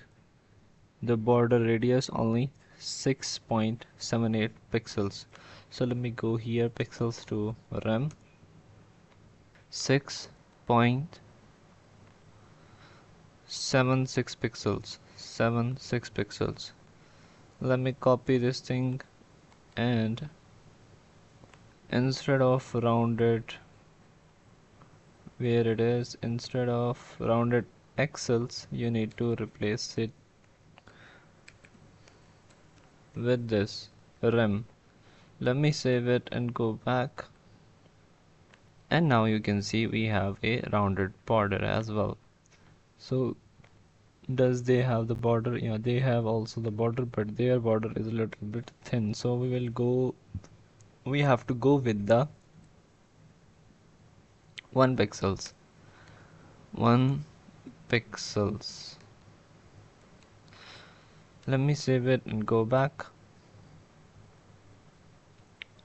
the border radius only 6.78 pixels. So let me go here, pixels to rem, 6.76 pixels. Let me copy this thing, and instead of rounded, where it is, instead of rounded excels, you need to replace it with this rem. Let me save it and go back, and now you can see we have a rounded border as well. So does they have the border? Yeah, they have also the border, but their border is a little bit thin. So we have to go with the 1 pixels. 1 pixels. Let me save it and go back.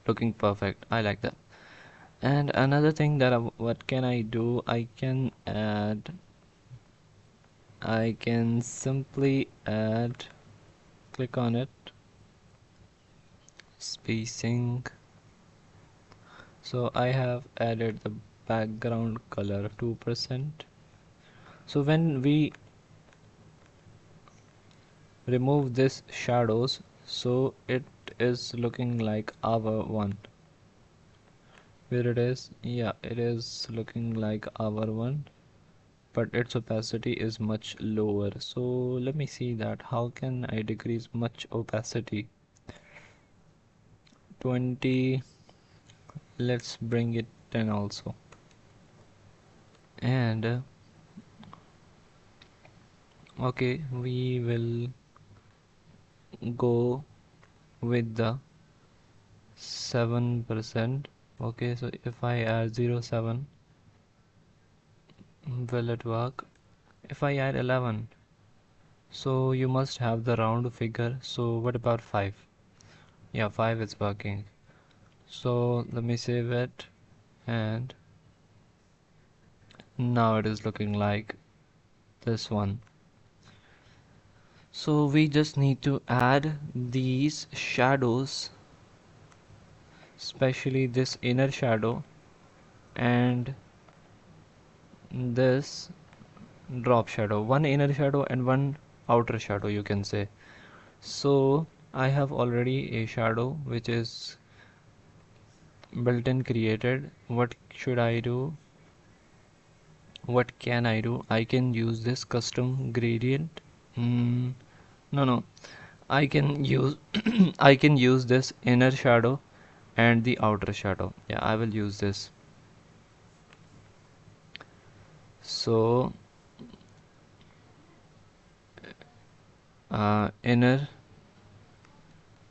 Looking perfect. I like that. And another thing that what can I do? I can simply add, click on it, spacing. So I have added the background color 2%. So when we remove this shadows, so it is looking like our one. where it is. Yeah, it is looking like our one, but its opacity is much lower. So let me see that how can I decrease much opacity. 20, let's bring it 10 also. And okay, we will go with the 7%. Okay, so if I add 0.7, will it work? If I add 11, so you must have the round figure. So what about 5? Yeah, 5 is working. So let me save it, and now it is looking like this one. So we just need to add these shadows, especially this inner shadow and this drop shadow, one inner shadow and one outer shadow, you can say. So I have already a shadow which is built-in created. What should I do? What can I do? I can use this custom gradient. No, I can use I can use this inner shadow and the outer shadow. Yeah, I will use this. So inner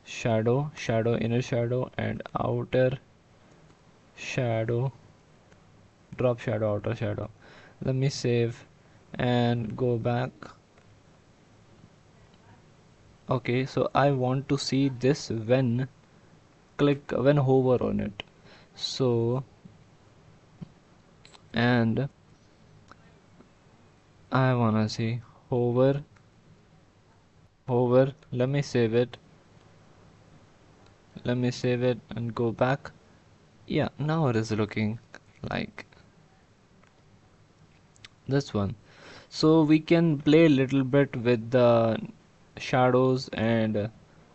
shadow, inner shadow, and outer shadow, drop shadow, outer shadow. Let me save and go back. Okay, so I want to see this when hover on it. So, and I wanna see hover. Let me save it and go back. Yeah, now it is looking like this one. So we can play a little bit with the shadows and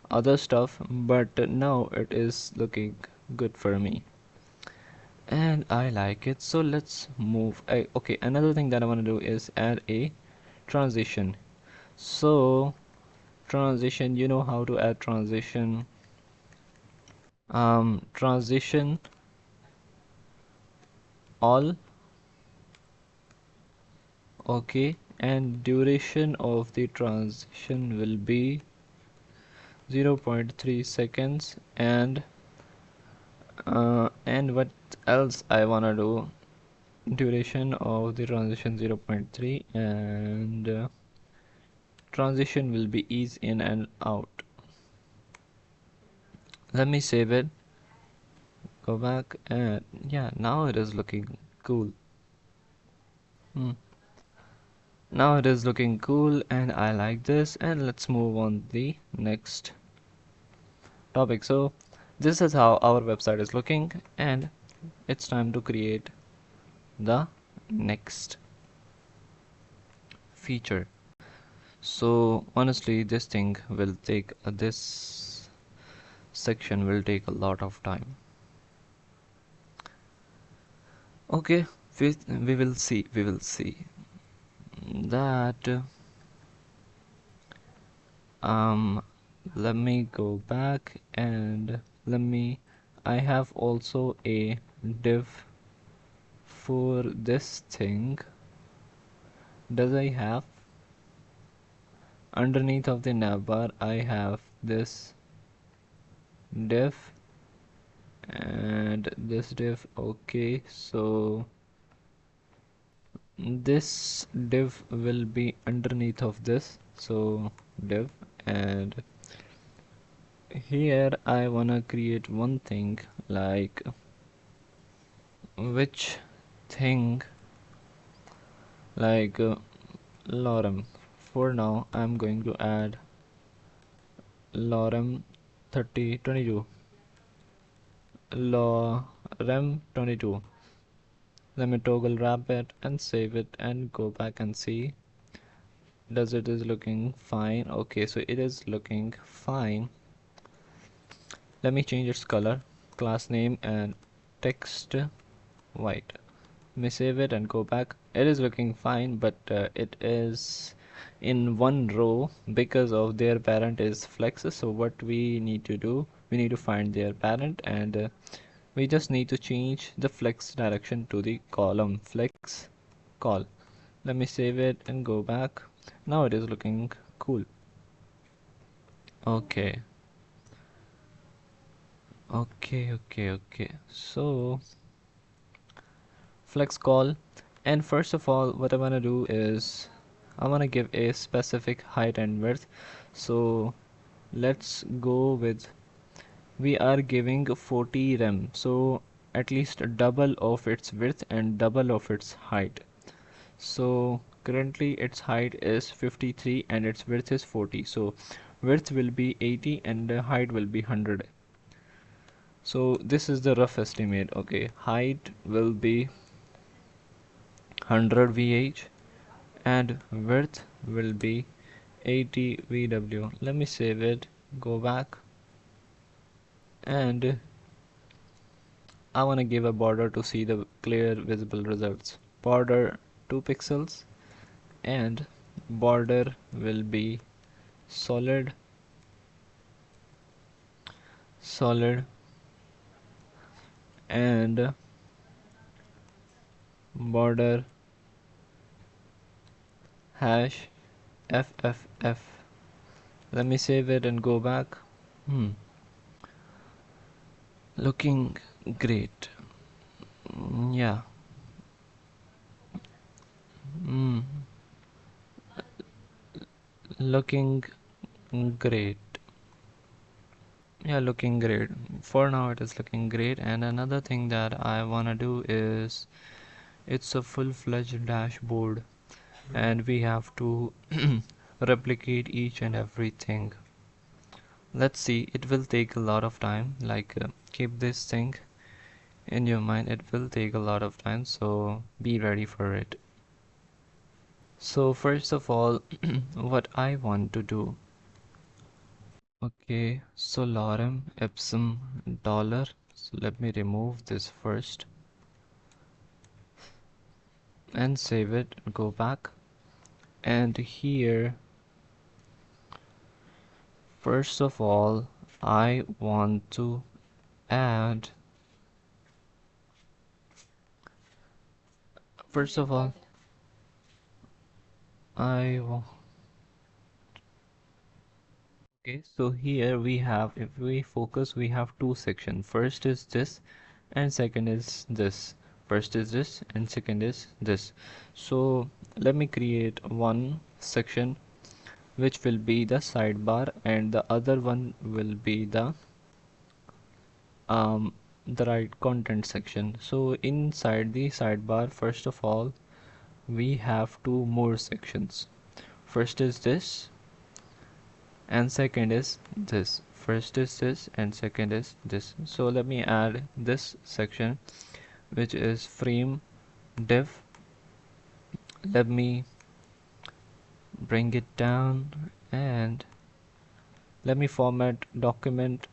other stuff, but now it is looking good for me and I like it. So let's move. Okay, another thing that I want to do is add a transition. So transition, you know how to add transition. Transition all. Okay, and duration of the transition will be 0.3 seconds. And what else I wanna do? Duration of the transition 0.3, and transition will be ease in and out. Let me save it, go back, and yeah, now it is looking cool. Now it is looking cool and I like this, and let's move on to the next topic. So this is how our website is looking, and it's time to create the next feature. So honestly, this section will take a lot of time. Okay, we will see that. um Let me go back, and I have also a div for this thing. Does I have underneath of the navbar, I have this div and this div. Okay, so this div will be underneath of this, so div. And here I wanna create one thing, like which thing, like lorem. For now I'm going to add lorem 22, lorem 22. Let me toggle wrap it and save it and go back and see does it is looking fine. Okay, so it is looking fine. Let me change its color, class name, and text white. Let me save it and go back. It is looking fine, but it is in one row because of their parent is flex. So what we need to do, we need to find their parent, and we just need to change the flex direction to the column flex call. Let me save it and go back. Now it is looking cool. Okay, okay. So flex call, and first of all what I want to do is I want to give a specific height and width. So let's go with, we are giving 40 rem, so at least double of its width and double of its height. So currently its height is 53 and its width is 40, so width will be 80 and the height will be 100. So this is the rough estimate. Okay, height will be 100 VH and width will be 80 VW. Let me save it, go back, and I want to give a border to see the clear visible results. Border 2 pixels, and border will be solid, and border hash FFF. Let me save it and go back. Looking great. Yeah. mm, Looking great. Yeah, looking great. For now it is looking great. And another thing that I wanna do is, it's a full-fledged dashboard and we have to replicate each and everything. Let's see, it will take a lot of time. Like keep this thing in your mind, it will take a lot of time, so be ready for it. So first of all, what I want to do, okay, so lorem ipsum dollar. So let me remove this first and save it, go back, and here first of all I want to add, first of all I want, okay, so here we have, if we focus, we have two sections. First is this and second is this. First is this and second is this. So let me create one section which will be the sidebar, and the other one will be the right content section. So inside the sidebar, first of all we have two more sections. First is this and second is this. First is this and second is this. So let me add this section which is frame div. Let me bring it down and let me format document,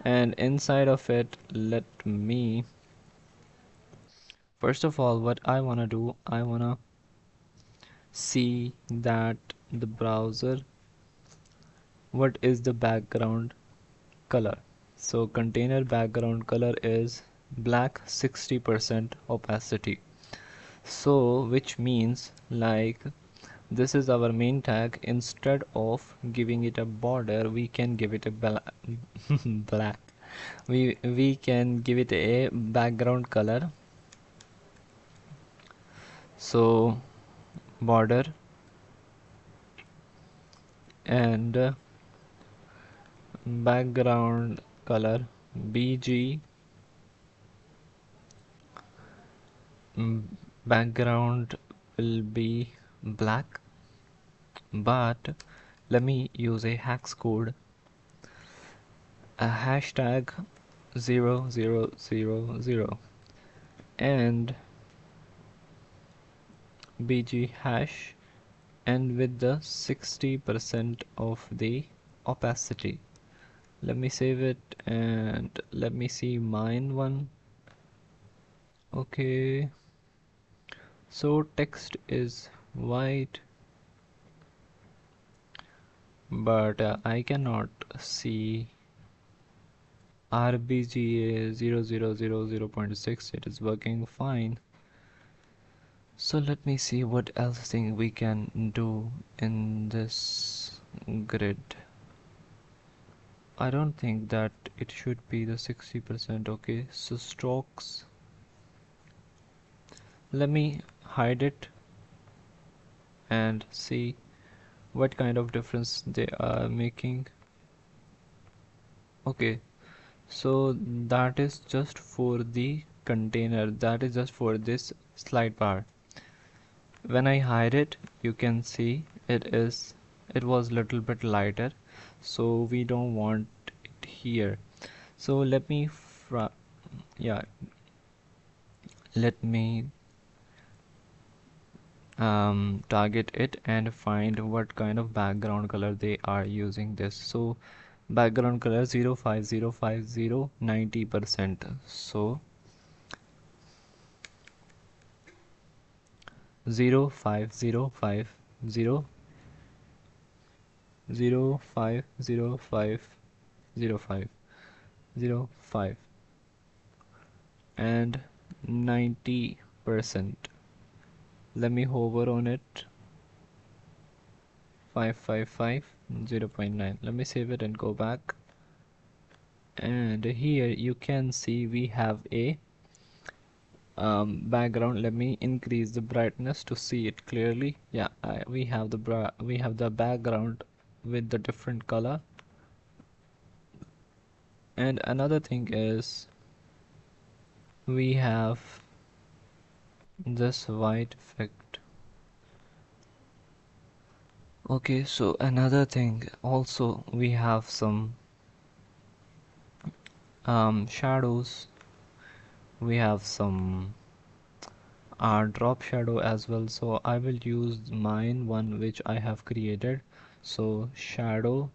and inside of it let me, first of all what I want to do, I want to see that the browser, what is the background color. So container background color is black, 60% opacity. So which means like this is our main tag. Instead of giving it a border, we can give it a black. We can give it a background color. So border and background color BG, background will be black, but let me use a hex code, a hashtag 0000 and bg hash, and with the 60% of the opacity. Let me save it and let me see mine one. Okay, so text is white, but I cannot see RBGA 0000.6. It is working fine. So let me see what else thing we can do in this grid. I don't think that it should be the 60%. Okay, so strokes, let me hide it and see what kind of difference they are making. Okay, so that is just for the container, that is just for this slide bar. When I hide it, you can see it was little bit lighter, so we don't want it here. So let me yeah, let me target it and find what kind of background color they are using this. So background color 05050 90%. So 05050 050505 and 90%. Let me hover on it. 555 0.9. Let me save it and go back. And here you can see we have a background. Let me increase the brightness to see it clearly. Yeah, we have the background with the different color. And another thing is we have this white effect. Okay, so another thing also, we have some shadows, we have some drop shadow as well. So I will use mine one which I have created. So shadow,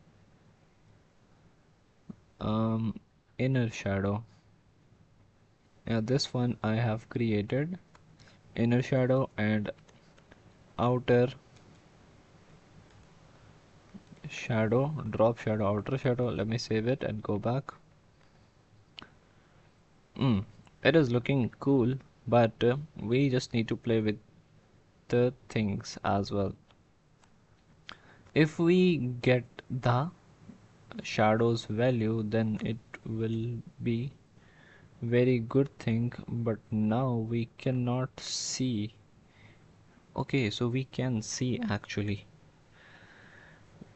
inner shadow. Yeah, this one I have created, inner shadow and outer shadow, drop shadow, outer shadow. Let me save it and go back. It is looking cool, but we just need to play with the things as well. If we get the shadows value, then it will be very good thing, but now we cannot see. Okay, so we can see, actually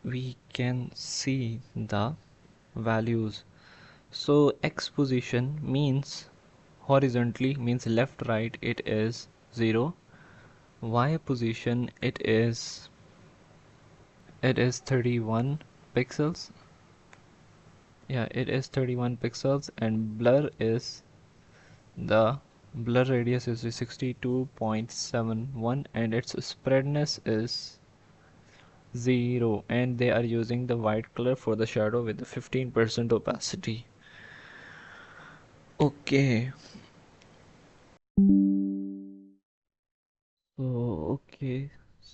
we can see the values. So X position means horizontally, means left right, it is 0. Y position, it is 31 pixels. Yeah, it is 31 pixels. And the blur radius is 62.71 and its spreadness is 0, and they are using the white color for the shadow with the 15% opacity. Okay, so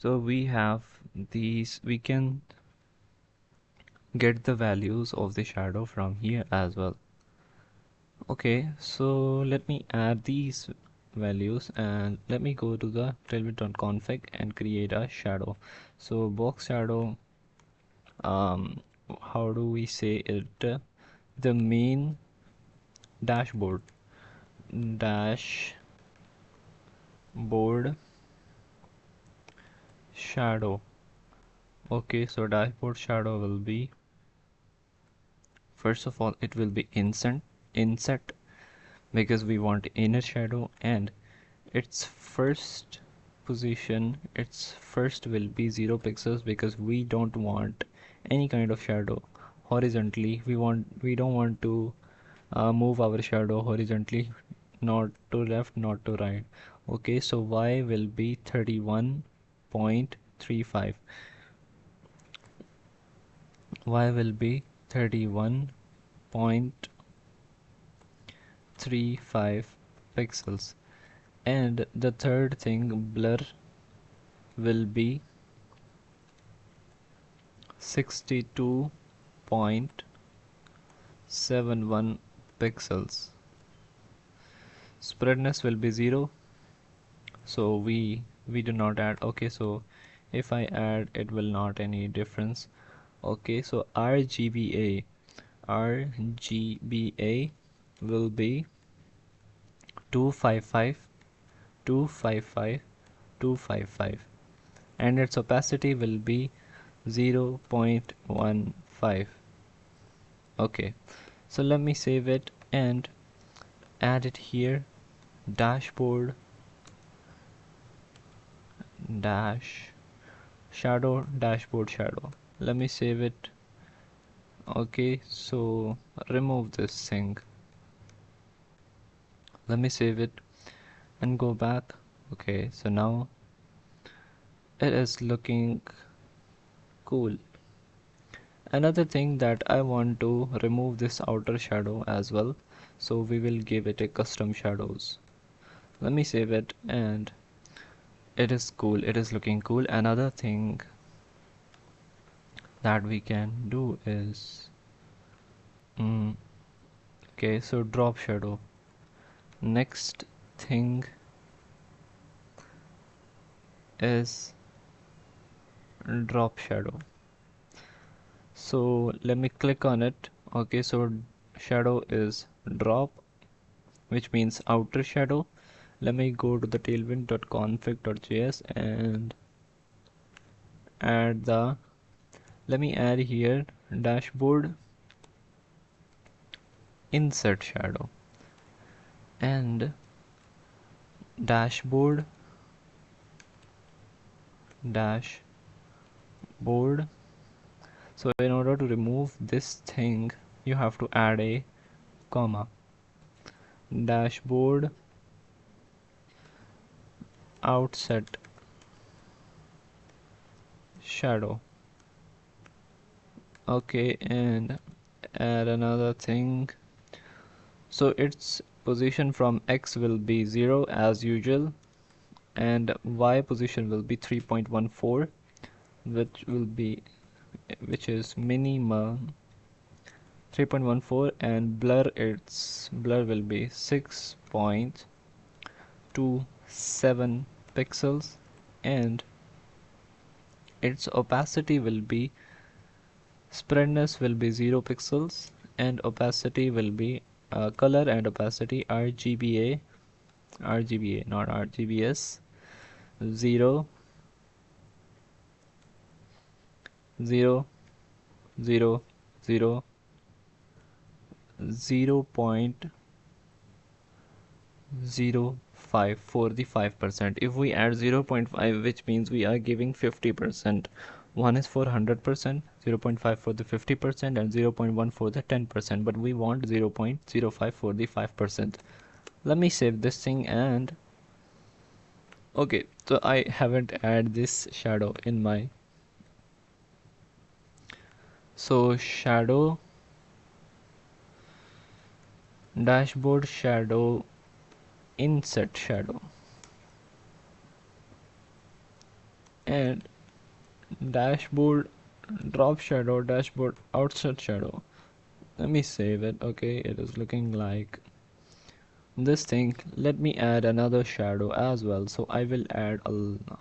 so we have these, we can get the values of the shadow from here as well. Okay, so let me add these values and let me go to the tailwind.config and create a shadow. So box shadow, how do we say it? The main dashboard shadow. Okay, so dashboard shadow will be, first of all, it will be inset because we want inner shadow, and its first position, its first will be 0 pixels because we don't want any kind of shadow horizontally. We don't want to move our shadow horizontally, not to left, not to right. Okay, so Y will be 31.35. Y will be 31 0.35 pixels, and the third thing, blur, will be 62.71 pixels. Spreadness will be 0, so we do not add. Okay, so if I add, it will not any difference. Okay, so RGBA will be 255 255 255, and its opacity will be 0.15. Okay, so let me save it and add it here. Dashboard dash shadow, dashboard shadow. Let me save it. Okay, so remove this thing. Let me save it and go back. Okay, so now it is looking cool. Another thing that I want to remove this outer shadow as well, so we will give it a custom shadows. Let me save it, and it is cool, it is looking cool. Another thing that we can do is okay, so drop shadow. Next thing is drop shadow. So let me click on it. Okay, so shadow is drop, which means outer shadow. Let me go to the tailwind.config.js and add the, let me add here dashboard insert shadow and dashboard dashboard. So in order to remove this thing, you have to add a comma. Dashboard outset shadow. Okay, and add another thing. So its position from X will be 0 as usual, and Y position will be 3.14, which is minimum 3.14, and blur will be 6.27 pixels, and its opacity will be, spreadness will be 0 pixels, and opacity will be color and opacity RGBA not RGBS, 0 0 0 0 0.05 for the 5%. If we add 0.5, which means we are giving 50%. One is for 100%, 0.5 for the 50%, and 0.1 for the 10%, but we want 0.05 for the 5%. Let me save this thing. And okay, so I haven't added this shadow in my, so shadow dashboard shadow insert shadow and dashboard drop shadow, dashboard outset shadow. Let me save it. Okay, it is looking like this thing. Let me add another shadow as well, so I will add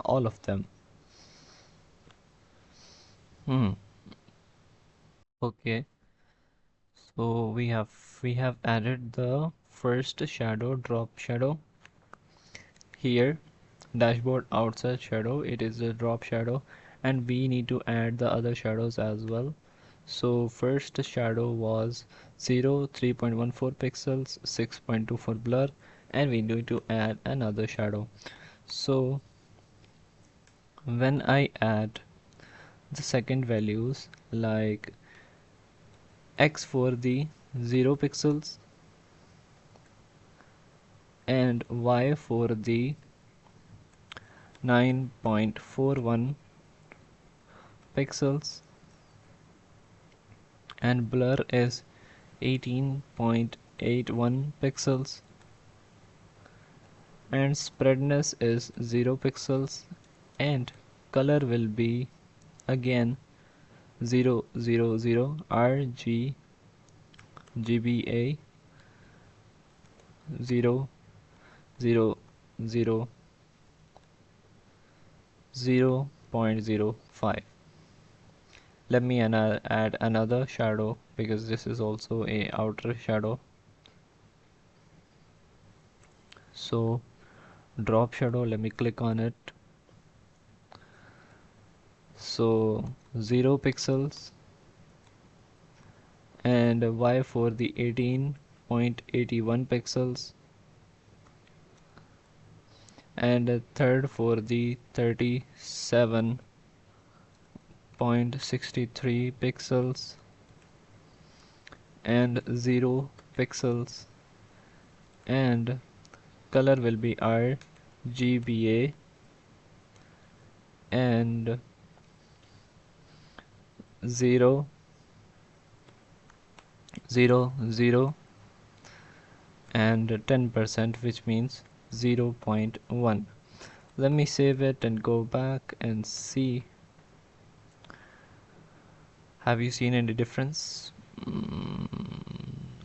all of them. Okay, so we have added the first shadow, drop shadow. Here, dashboard outside shadow, it is a drop shadow, and we need to add the other shadows as well. So first shadow was 0, 3.14 pixels, 6.24 blur, and we need to add another shadow. So when I add the second values, like X for the 0 pixels and Y for the 9.41 pixels, and blur is 18.81 pixels, and spreadness is 0 pixels, and color will be again 000 RGBA 000 0.05. Let me add another shadow because this is also a outer shadow. So drop shadow, let me click on it. So 0 pixels, and Y for the 18.81 pixels, and third for the 37.63 pixels, and 0 pixels, and color will be RGBA and 0 and 10%, which means 0.1. Let me save it and go back and see. Have you seen any difference?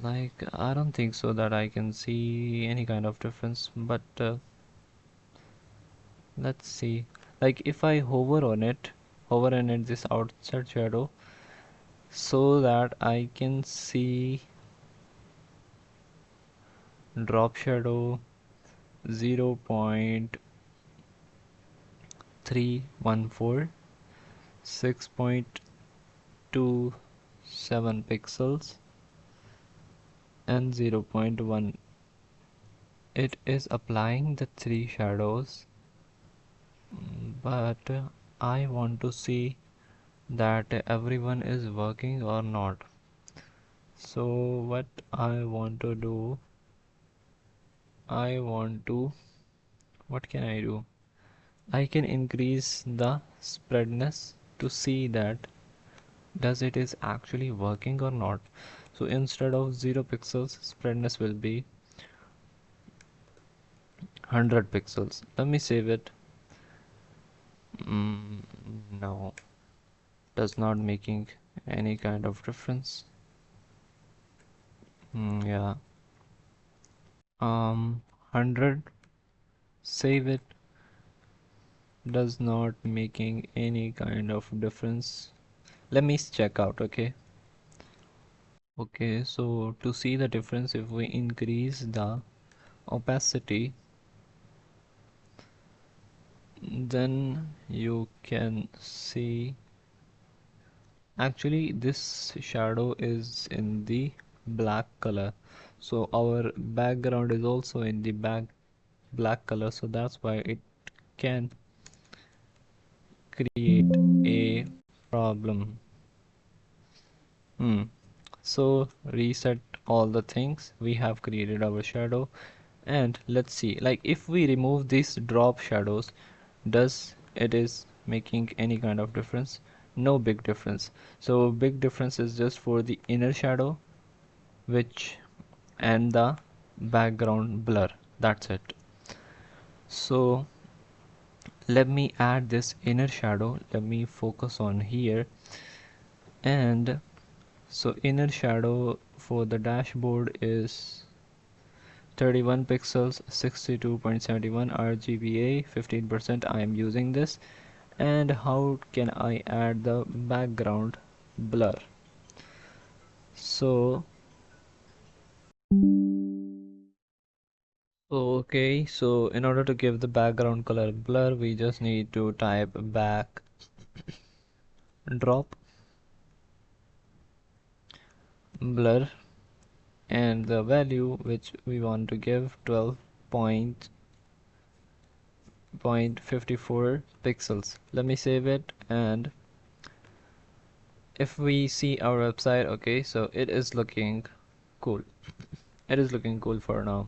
Like, I don't think so that I can see any kind of difference, but let's see. Like, if I hover on it this outside shadow, so that I can see drop shadow 0.314, 6.27 pixels, and 0.1. It is applying the three shadows, but I want to see that everyone is working or not. So what I want to do, what can I do? I can increase the spreadness to see that does it is actually working or not. So instead of 0 pixels, spreadness will be 100 pixels. Let me save it. No, does not making any kind of difference. Yeah. 100, save it, does not making any kind of difference. Let me check out. Okay, so to see the difference, if we increase the opacity, then you can see actually this shadow is in the black color, so our background is also in the black color, so that's why it can create a problem. So reset all the things, we have created our shadow, and let's see, like, if we remove these drop shadows, does it is making any kind of difference? No big difference. So big difference is just for the inner shadow, which and the background blur, that's it. So let me add this inner shadow, let me focus on here, and so inner shadow for the dashboard is 31 pixels, 62.71 RGBA, 15%. I am using this. And how can I add the background blur? So okay, so in order to give the background color blur, we just need to type back drop blur, and the value which we want to give 12.54 pixels. Let me save it, and if we see our website, okay, so it is looking cool. It is looking cool for now.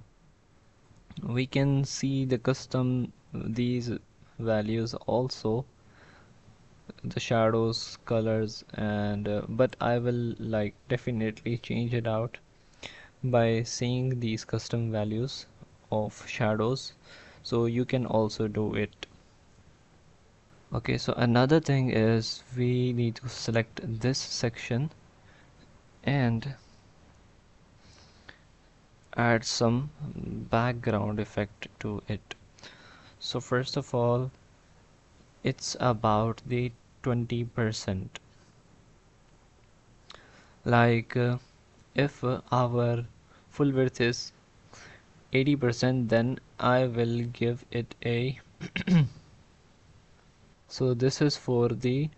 We can see the custom these values also. the shadows, colors, and but I will like definitely change it out by seeing these custom values of shadows, so you can also do it. Okay, so another thing is we need to select this section and add some background effect to it. So first of all, it's about the 20%. Like if our full width is 80%, then I will give it a so this is for the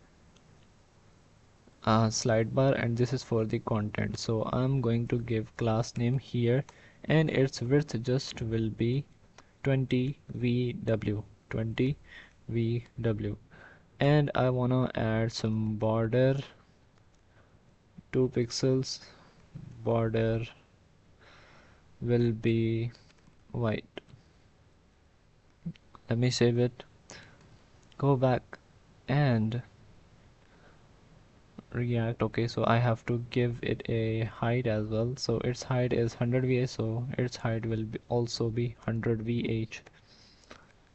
slide bar and this is for the content. So I'm going to give class name here and its width just will be 20 VW, 20 VW, and I wanna add some border, 2 pixels. Border will be white. Let me save it, go back and react. Okay, so I have to give it a height as well, so its height is 100 VH, so its height will be also be 100 VH.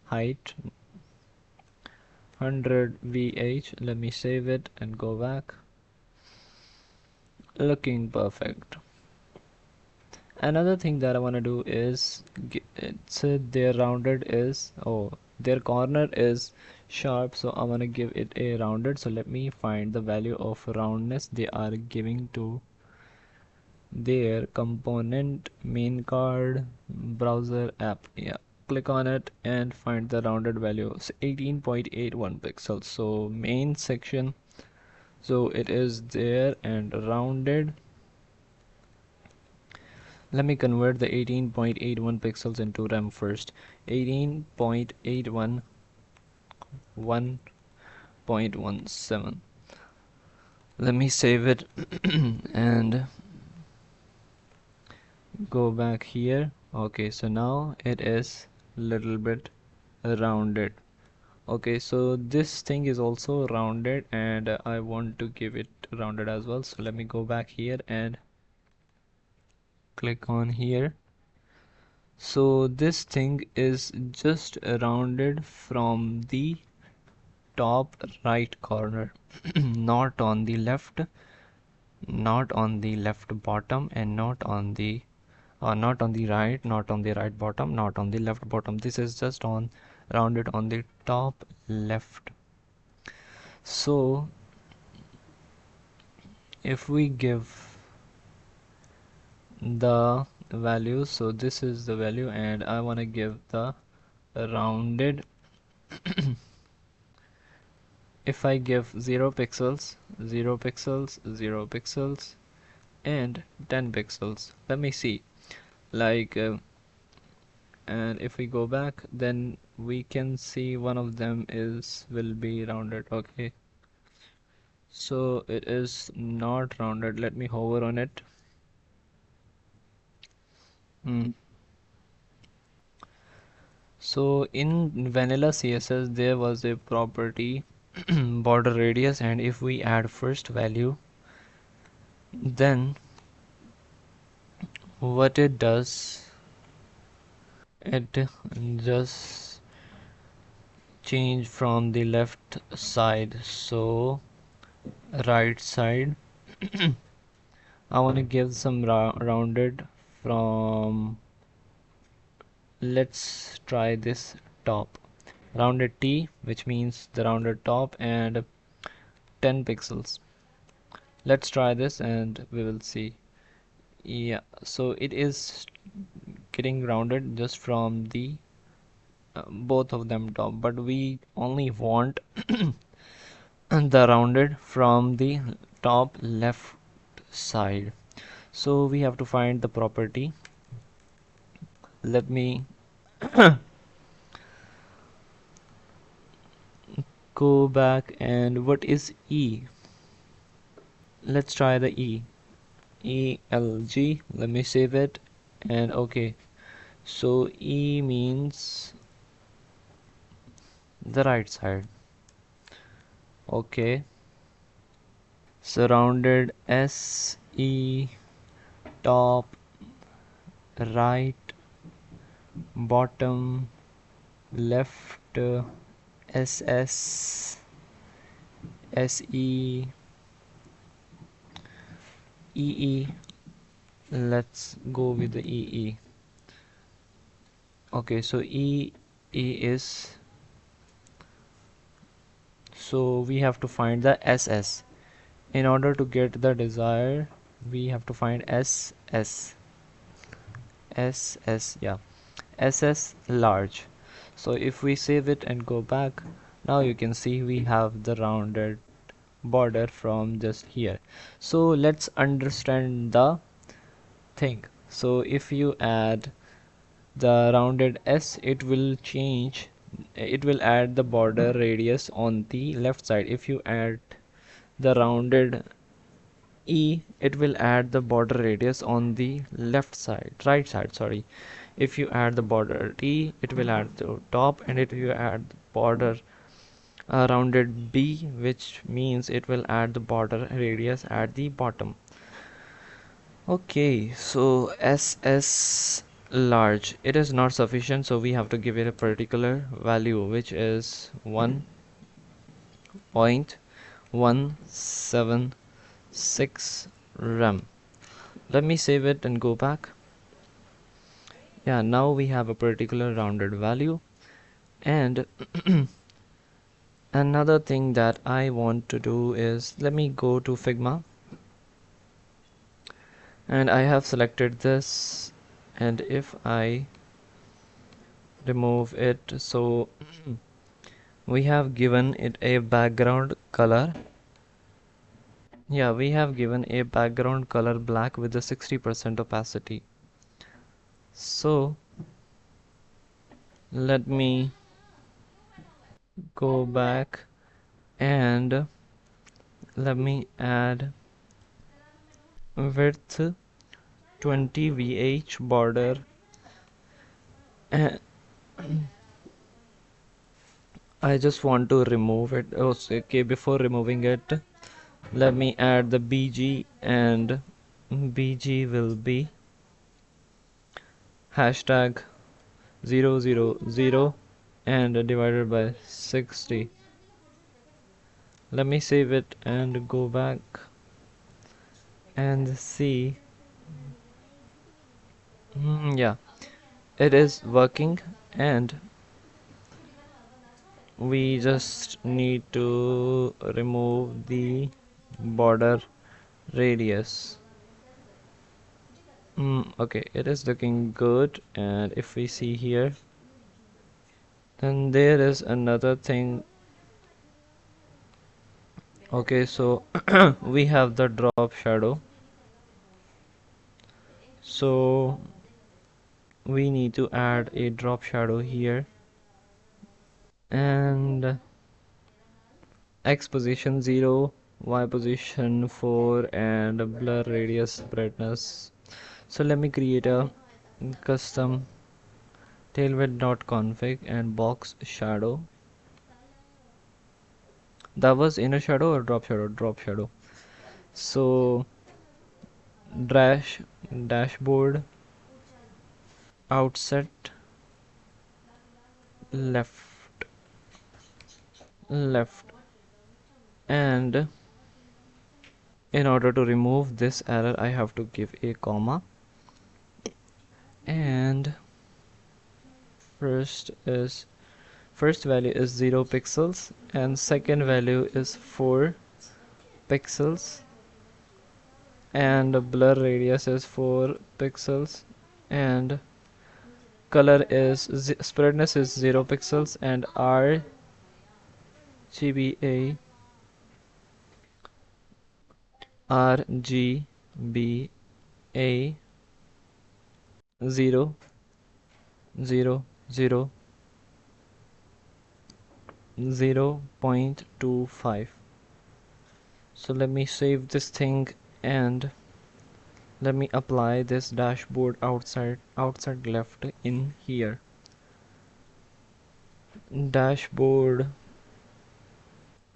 Height 100 VH. Let me save it and go back. Looking perfect. Another thing that I want to do is it's their rounded is, oh, their corner is sharp, so I want to give it a rounded. So let me find the value of roundness they are giving to their component main card browser app. Yeah, click on it and find the rounded value. So 18.81 pixels. So main section, so it is there and rounded. Let me convert the 18.81 pixels into rem first. 18.81 1.17. Let me save it and go back here. Okay, so now it is little bit rounded. Okay, so this thing is also rounded and I want to give it rounded as well. So let me go back here and click on here. So this thing is just rounded from the top right corner, not on the left, not on the left bottom, and not on the right, not on the right bottom, not on the left bottom. This is just on rounded on the top left. So if we give the value, so this is the value and I want to give the rounded. If I give 0 pixels, 0 pixels, 0 pixels, and 10 pixels, let me see, like and if we go back, then we can see one of them will be rounded. Okay, so it is not rounded. Let me hover on it. So in vanilla CSS there was a property border radius, and if we add first value, then what it does, it just change from the left side, so right side. I want to give some rounded from, let's try this top, rounded T, which means the rounded top, and 10 pixels. Let's try this and we will see. Yeah, so it is getting rounded just from the both of them top, but we only want the rounded from the top left side. So we have to find the property. Let me go back, and what is E? Let's try the ELG. Let me save it, and okay, so E means the right side. Okay, surrounded SE, top, right, bottom, left, SS, SE, EE. Let's go with the EE. Okay, so EE is, so we have to find the SS. In order to get the desired, we have to find SS. SS, yeah, SS large. So if we save it and go back, now you can see we have the rounded border from just here. So let's understand the thing. So if you add the rounded S, it will change, it will add the border radius on the left side. If you add the rounded E, it will add the border radius on the left side, right side, sorry. If you add the border T, it will add the top, and if you add border rounded B, which means it will add the border radius at the bottom. Okay, so SS large, it is not sufficient, so we have to give it a particular value, which is 1.176 rem. Let me save it and go back. Yeah, now we have a particular rounded value. And another thing that I want to do is, let me go to Figma, and I have selected this, and if I remove it, so we have given it a background color. Yeah, we have given a background color black with a 60% opacity. So let me go back and let me add width 20 VH border, and I just want to remove it. Oh, okay, before removing it, let me add the BG, and BG will be hashtag 000 and divided by 60. Let me save it and go back and see. Yeah, it is working, and we just need to remove the border radius. Okay, it is looking good, and if we see here, then there is another thing. Okay, so we have the drop shadow, so we need to add a drop shadow here, and X position 0, Y position 4, and blur radius brightness. So let me create a custom tailwind.config and box shadow. That was inner shadow or drop shadow? Drop shadow. So dashboard outset left, left, and in order to remove this error, I have to give a comma, and first value is 0 pixels, and second value is 4 pixels, and blur radius is 4 pixels, and color is spreadness is 0 pixels, and RGBA 0 0 0 0.25. So let me save this thing, and let me apply this dashboard outside left in here. Dashboard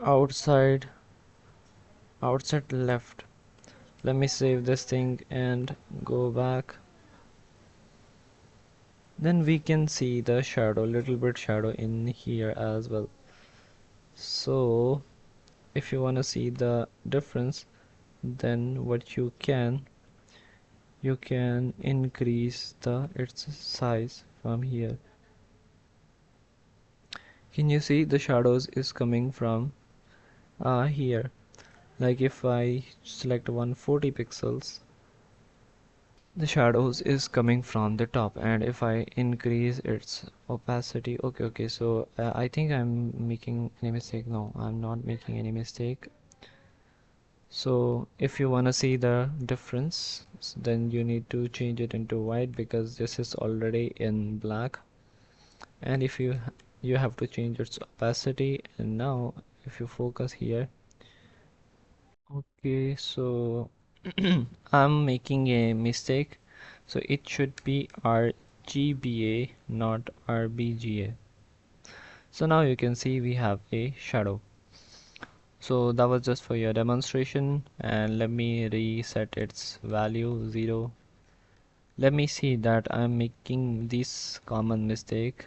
outside left. Let me save this thing and go back. Then we can see the shadow, little bit shadow in here as well. So if you want to see the difference, then what you can increase its size from here. Can you see the shadows is coming from here? Like if I select 140 pixels, the shadows is coming from the top, and if I increase its opacity, okay, so I think I'm making any mistake. No, I'm not making any mistake. So if you want to see the difference, then you need to change it into white because this is already in black. And if you have to change its opacity. And now if you focus here, okay, so I'm making a mistake, so it should be RGBA, not RBGA. So now you can see we have a shadow. So that was just for your demonstration, and let me reset its value 0. Let me see that I'm making this common mistake.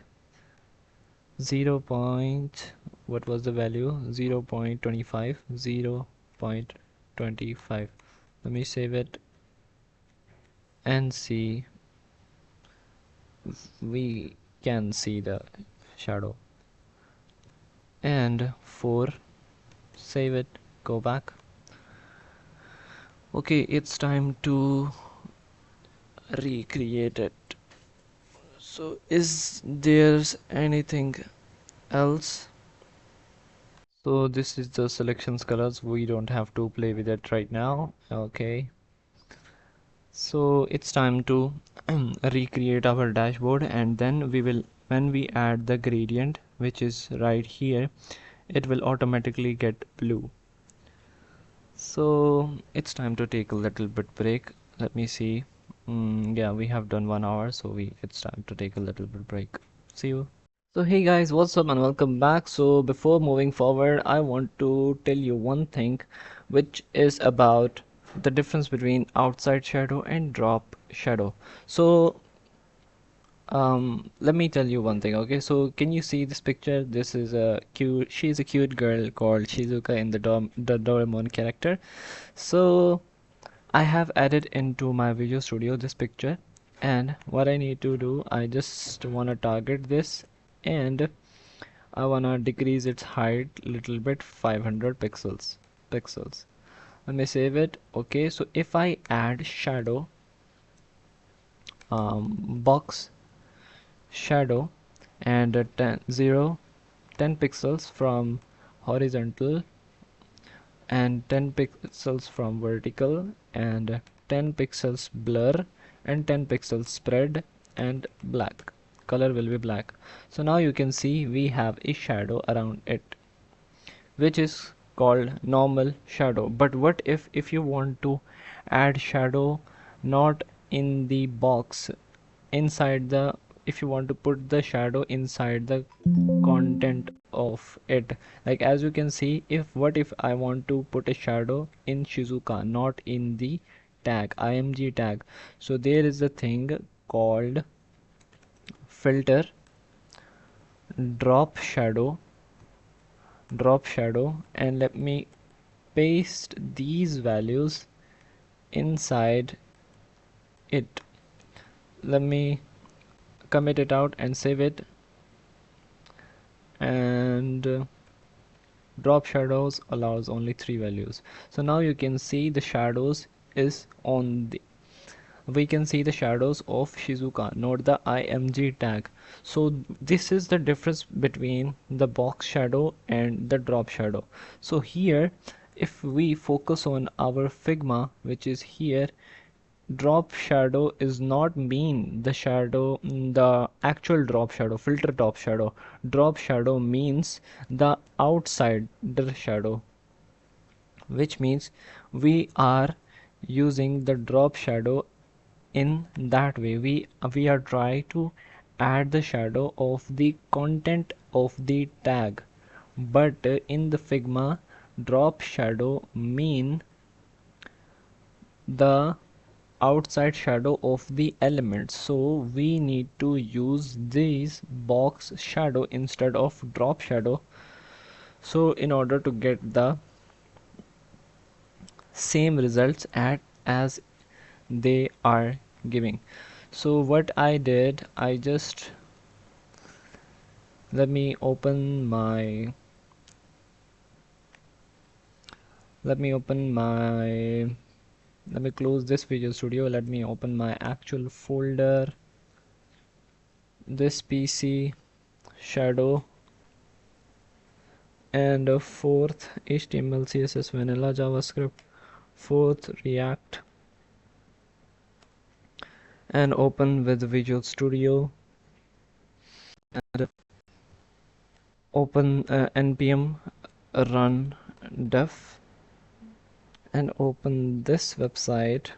0 point, what was the value? 0 0.25, 0 0.25. Let me save it and see. We can see the shadow. And 4, save it, go back. Okay, it's time to recreate it. So is there anything else? So this is the selections colors. We don't have to play with it right now. Okay, so it's time to recreate our dashboard, and then we will, when we add the gradient, which is right here, it will automatically get blue. So it's time to take a little bit break. Let me see. Yeah, we have done 1 hour, so it's time to take a little bit break. See you. So hey guys, what's up and welcome back. So before moving forward, I want to tell you one thing, which is about the difference between outside shadow and drop shadow. So let me tell you one thing. Okay, so can you see this picture? This is a cute, she's a cute girl called Shizuka in the Doraemon character. So I have added into my Visual Studio this picture, and what I need to do, I just want to target this, and I want to decrease its height little bit, 500 pixels. Let me save it. Okay, so if I add shadow, box shadow, and 10 pixels from horizontal and 10 pixels from vertical, and 10 pixels blur, and 10 pixels spread, and black color will be black. So now you can see we have a shadow around it, which is called normal shadow. But what if you want to add shadow not in the box, inside the, if you want to put the shadow inside the content of it, like as you can see, if I want to put a shadow in Shizuka, not in the tag, img tag, so there is a thing called filter, drop shadow, and let me paste these values inside it. Let me commit it out and save it, and drop shadows allows only 3 values. So now you can see the shadows is on the, we can see the shadows of Shizuka, not the img tag. So this is the difference between the box shadow and the drop shadow. So here, if we focus on our Figma, which is here, drop shadow is not mean the shadow, the actual drop shadow, filter drop shadow. Drop shadow means the outside the shadow, which means we are using the drop shadow in that way. We are trying to add the shadow of the content of the tag but in the Figma, drop shadow mean the outside shadow of the element, so we need to use this box shadow instead of drop shadow, so in order to get the same results as they are giving. So what I did, I just let me open my let me close this Visual Studio. Let me open my actual folder, this PC, shadow, and fourth HTML, CSS, vanilla, JavaScript, fourth React, and open with Visual Studio, and open npm run dev, and open this website.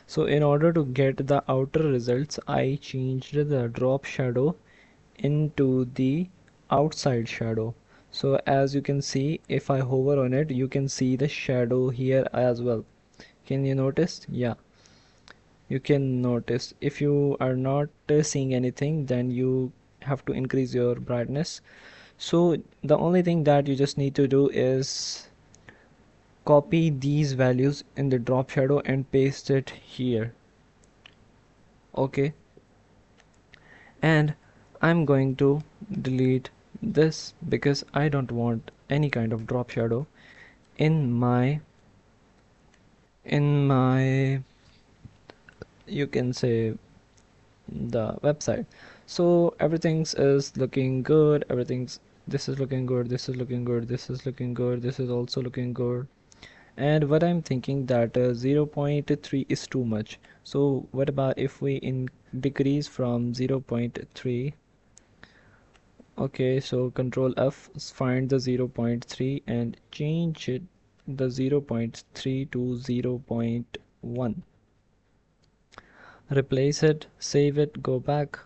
So in order to get the outer results, I changed the drop shadow into the outside shadow. So as you can see, if I hover on it, you can see the shadow here as well. Can you notice? Yeah, you can notice. If you are not seeing anything, then you have to increase your brightness. So the only thing that you just need to do is copy these values in the drop shadow and paste it here. Okay, and I'm going to delete this because I don't want any kind of drop shadow in my you can say the website. So everything's is looking good, everything's this is looking good, this is looking good, this is looking good, this is also looking good. And what I'm thinking that 0.3 is too much. So what about if we decrease from 0.3? Okay, so Control F, find the 0.3 and change it the 0.3 to 0.1. Replace it, save it, go back.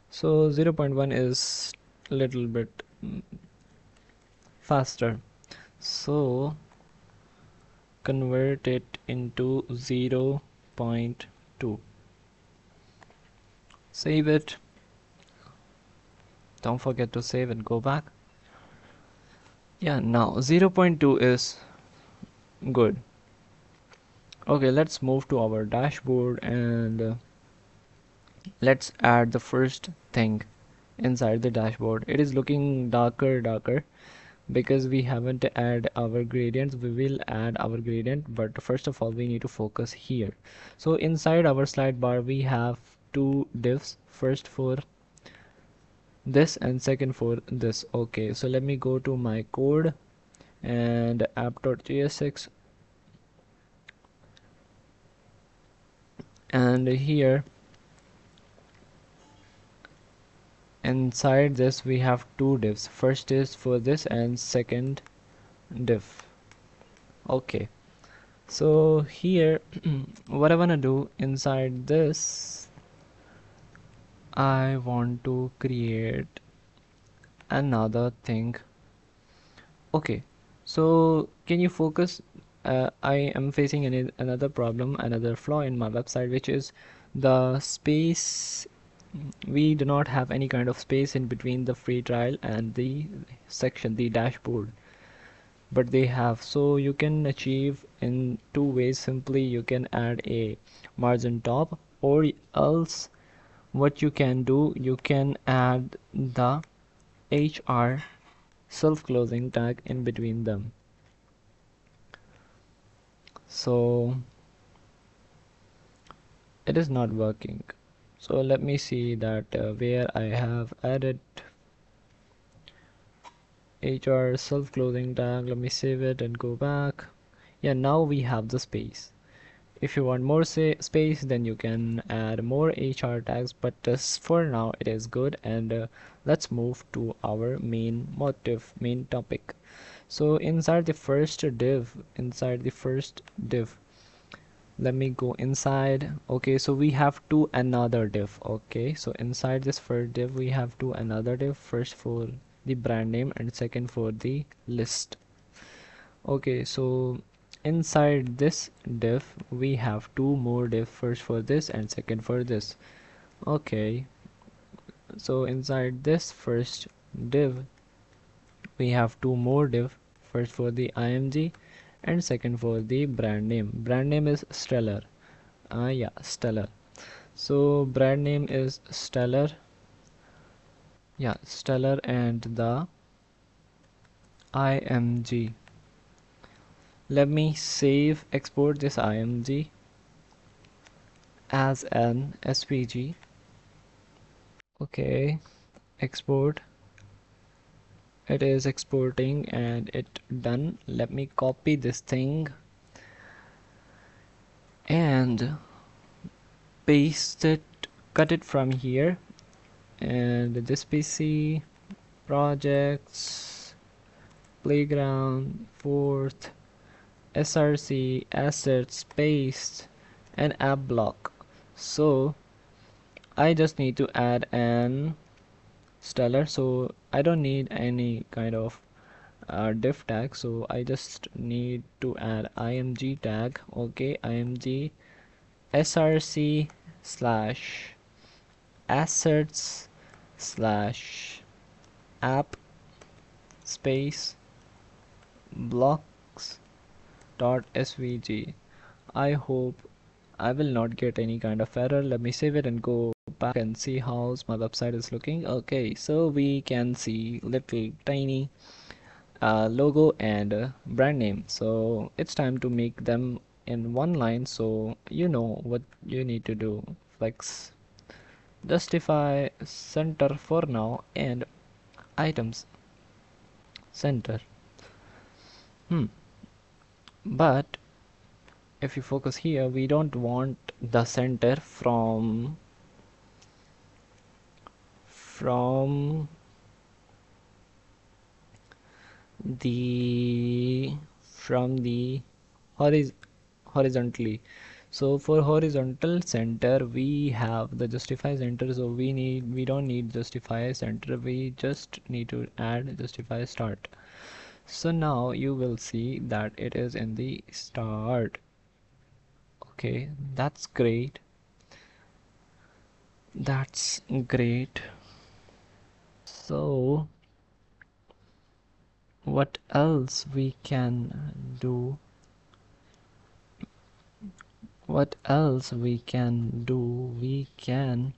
So 0.1 is a little bit faster. So convert it into 0.2. Save it. Don't forget to save and go back. Yeah, now 0.2 is good. Okay, let's move to our dashboard and let's add the first thing inside the dashboard. It is looking darker because we haven't add our gradients. We will add our gradient, but first of all we need to focus here. So inside our slide bar we have two divs, first for this and second for this. Okay, so let me go to my code and app.jsx, and here inside this we have two divs. First is for this and second div. Okay, so here what I want to do inside this, I want to create another thing. Okay, so can you focus? I am facing another problem, another flaw in my website, which is the space. We do not have any kind of space in between the free trial and the section, the dashboard, but they have. So you can achieve in two ways. Simply you can add a margin top, or else what you can do, you can add the HR self-closing tag in between them. So it is not working. So let me see that where I have added HR self-closing tag. Let me save it and go back. Yeah, now we have the space. If you want more space, then you can add more HR tags, but for now it is good. And let's move to our main topic. So inside the first div, let me go inside. Okay, so we have to another div. Okay, so inside this first div we have to another div, first for the brand name and second for the list. Okay, so inside this div we have two more div, first for this and second for this. Okay, so inside this first div we have two more div, first for the img and second for the brand name. Brand name is stellar. Yeah, stellar. So brand name is stellar. Yeah, stellar, and the img, let me save export this img as an svg. Okay, export. It is exporting and it done. Let me copy this thing and paste it, cut it from here, and this PC, projects, playground, fourth, src, assets, paste, and app block. So I just need to add an stellar, so I don't need any kind of div tag, so I just need to add img tag. Okay, img src slash assets slash app space blocks dot svg. I hope I will not get any kind of error. Let me save it and go back and see how my website is looking. Okay, so we can see little tiny logo and brand name. So it's time to make them in one line, so you know what you need to do. Flex, justify, center for now, and items center. But if you focus here, we don't want the center from the horizontally. So for horizontal center we have the justify center, so we don't need justify center, we just need to add justify start. So now you will see that it is in the start. Okay, that's great. That's great. So what else we can do? What else we can do? We can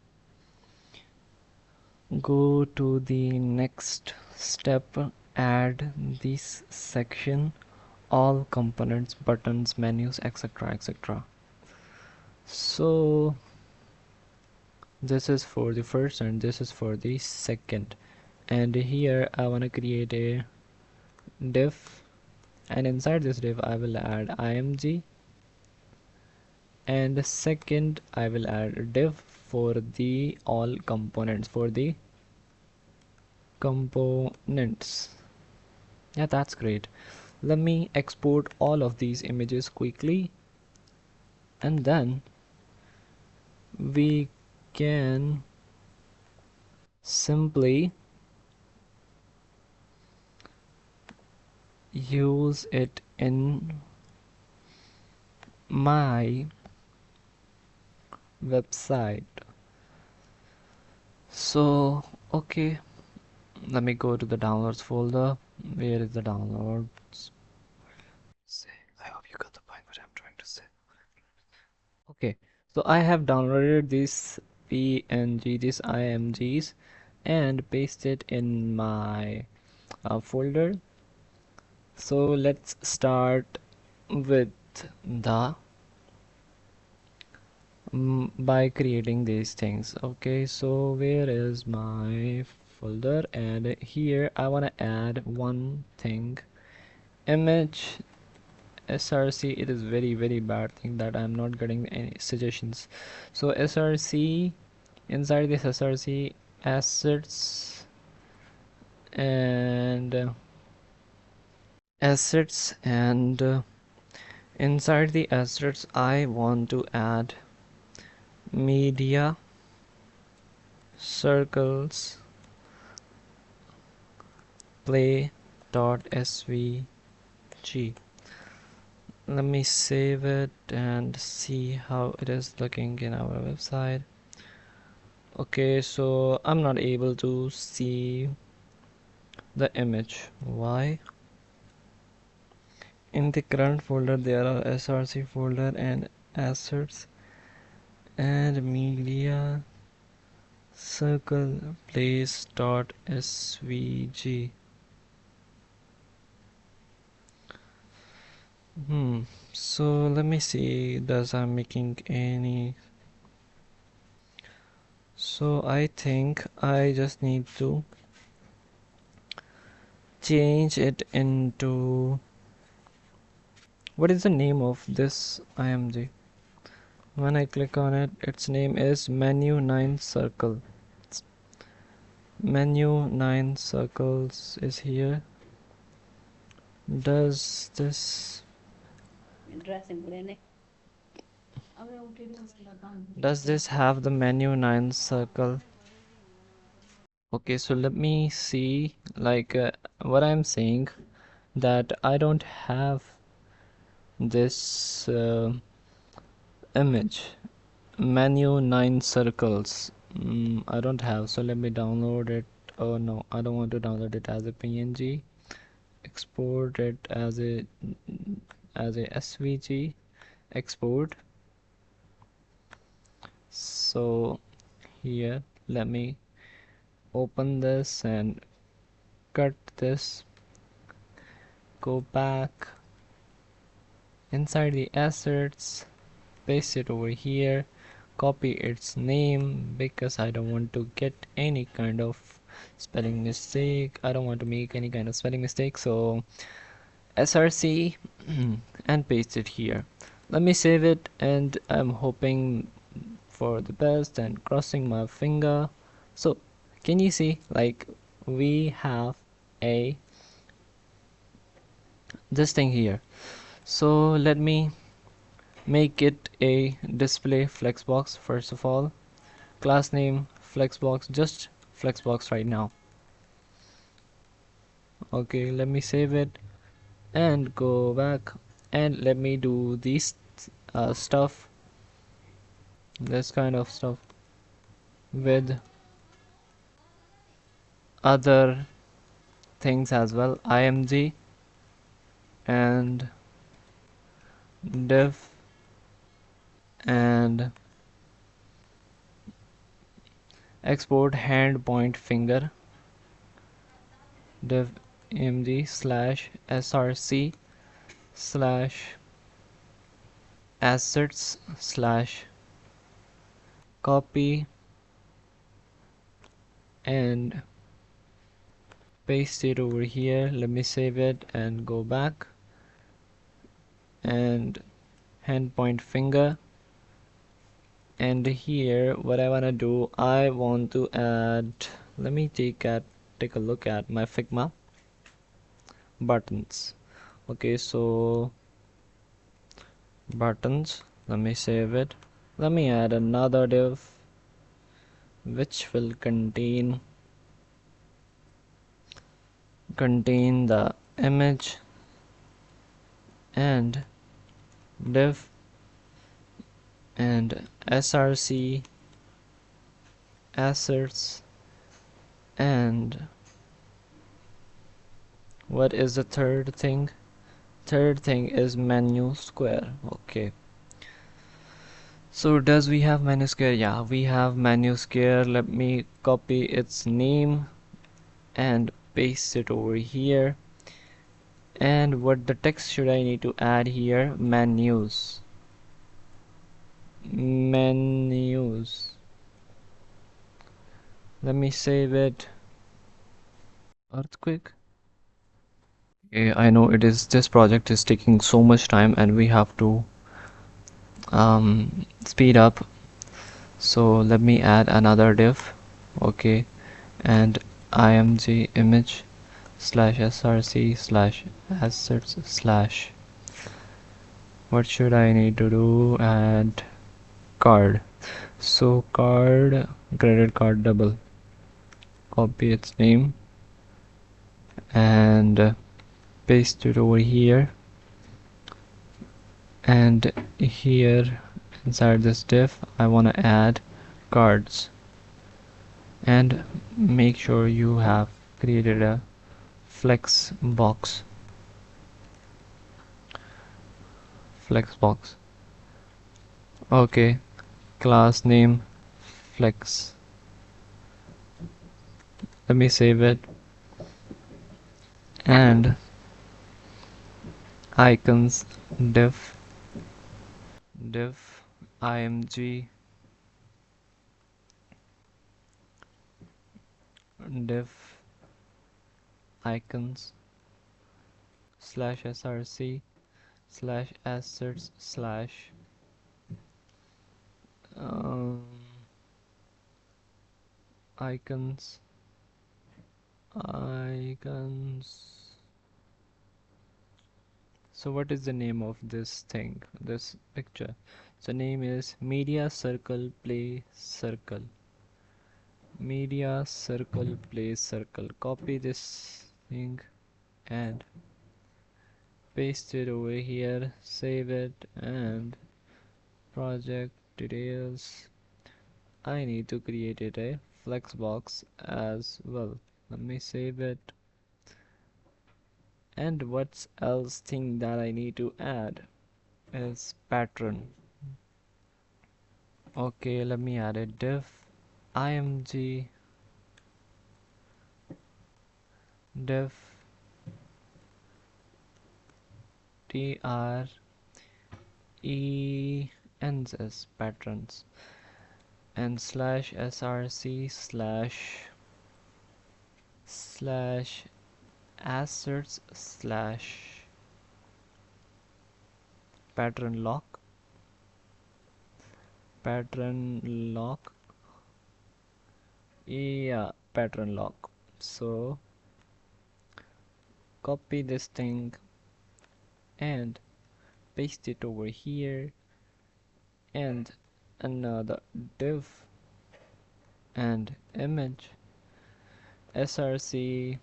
go to the next step, add this section, all components, buttons, menus, etc, etc. So this is for the first and this is for the second, and here I want to create a div, and inside this div I will add img, and second I will add a div for the all components, for the components. Yeah, that's great. Let me export all of these images quickly, and then we can simply use it in my website. So okay, let me go to the downloads folder. Where is the downloads? I hope you got the point what I'm trying to say. Okay, so I have downloaded this png, this imgs, and paste it in my folder. So let's start with the by creating these things. Okay, so where is my folder? And here I want to add one thing, image src. It is very bad thing that I'm not getting any suggestions. So src, inside this src, assets and Inside the assets I want to add media circles play.svg. Let me save it and see how it is looking in our website. Okay, so I'm not able to see the image. Why? In the current folder there are src folder and assets and media circle place.svg. So let me see, does I'm making any. So I think I just need to change it into, what is the name of this img? When I click on it, its name is menu 9 circle. Menu 9 circles is here. Does this have the menu 9 circle? Okay, so let me see, like what I'm saying, that I don't have this image menu 9 circles. I don't have, so let me download it. Oh no, I don't want to download it as a png, export it as a svg, export. So here, let me open this and cut this, go back inside the assets, paste it over here, copy its name because I don't want to get any kind of spelling mistake. I don't want to make any kind of spelling mistake, so src and paste it here. Let me save it, and I'm hoping for the best and crossing my finger. So can you see, like, we have a this thing here. So let me make it a display flexbox. First of all, class name flexbox, just flexbox right now. Okay, let me save it and go back, and let me do this stuff, this kind of stuff with other things as well, img and div and export hand point finger div img slash src slash assets slash copy and paste it over here. Let me save it and go back, and hand point finger, and here what I want to do, I want to add, let me take a look at my Figma buttons. Okay, so buttons, let me save it. Let me add another div which will contain the image and div and src assets, and what is the third thing? Third thing is menu square. Okay, so does we have menu square? Yeah, we have menu square. Let me copy its name and paste it over here. And what the text should I need to add here? Menus. Let me save it. Earthquake. Okay, I know this project is taking so much time and we have to speed up, so let me add another div. Okay, and img image slash src slash assets slash what should I need to do? Add card. So card, credit card double, copy its name and paste it over here, and here inside this div I want to add cards, and make sure you have created a flex box. Okay, class name flex. Let me save it. And icons div img div icons slash src slash assets slash um, icons. So what is the name of this thing, this picture? So name is media circle play circle. Media circle play circle. Copy this thing and paste it over here, save it, and project details. I need to create it a flexbox as well. Let me save it. And what's else thing that I need to add is pattern. Okay, let me add a div img div trens patterns and slash src slash assets slash pattern lock. Yeah, pattern lock. So copy this thing and paste it over here, and another div and image src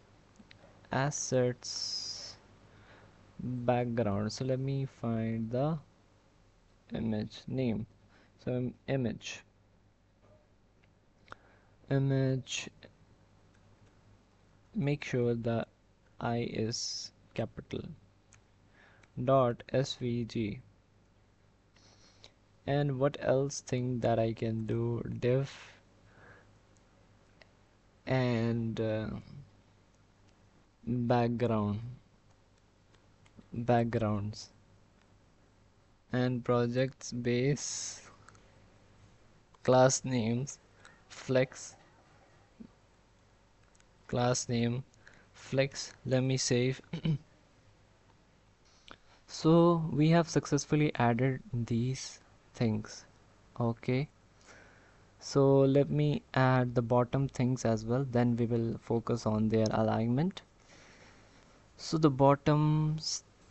assets background. So let me find the image name. So image make sure the I is capital dot svg. And what else thing that I can do? Div and backgrounds and projects base class names flex class name flex. Let me save. So we have successfully added these things. Okay, so let me add the bottom things as well, then we will focus on their alignment. So the bottom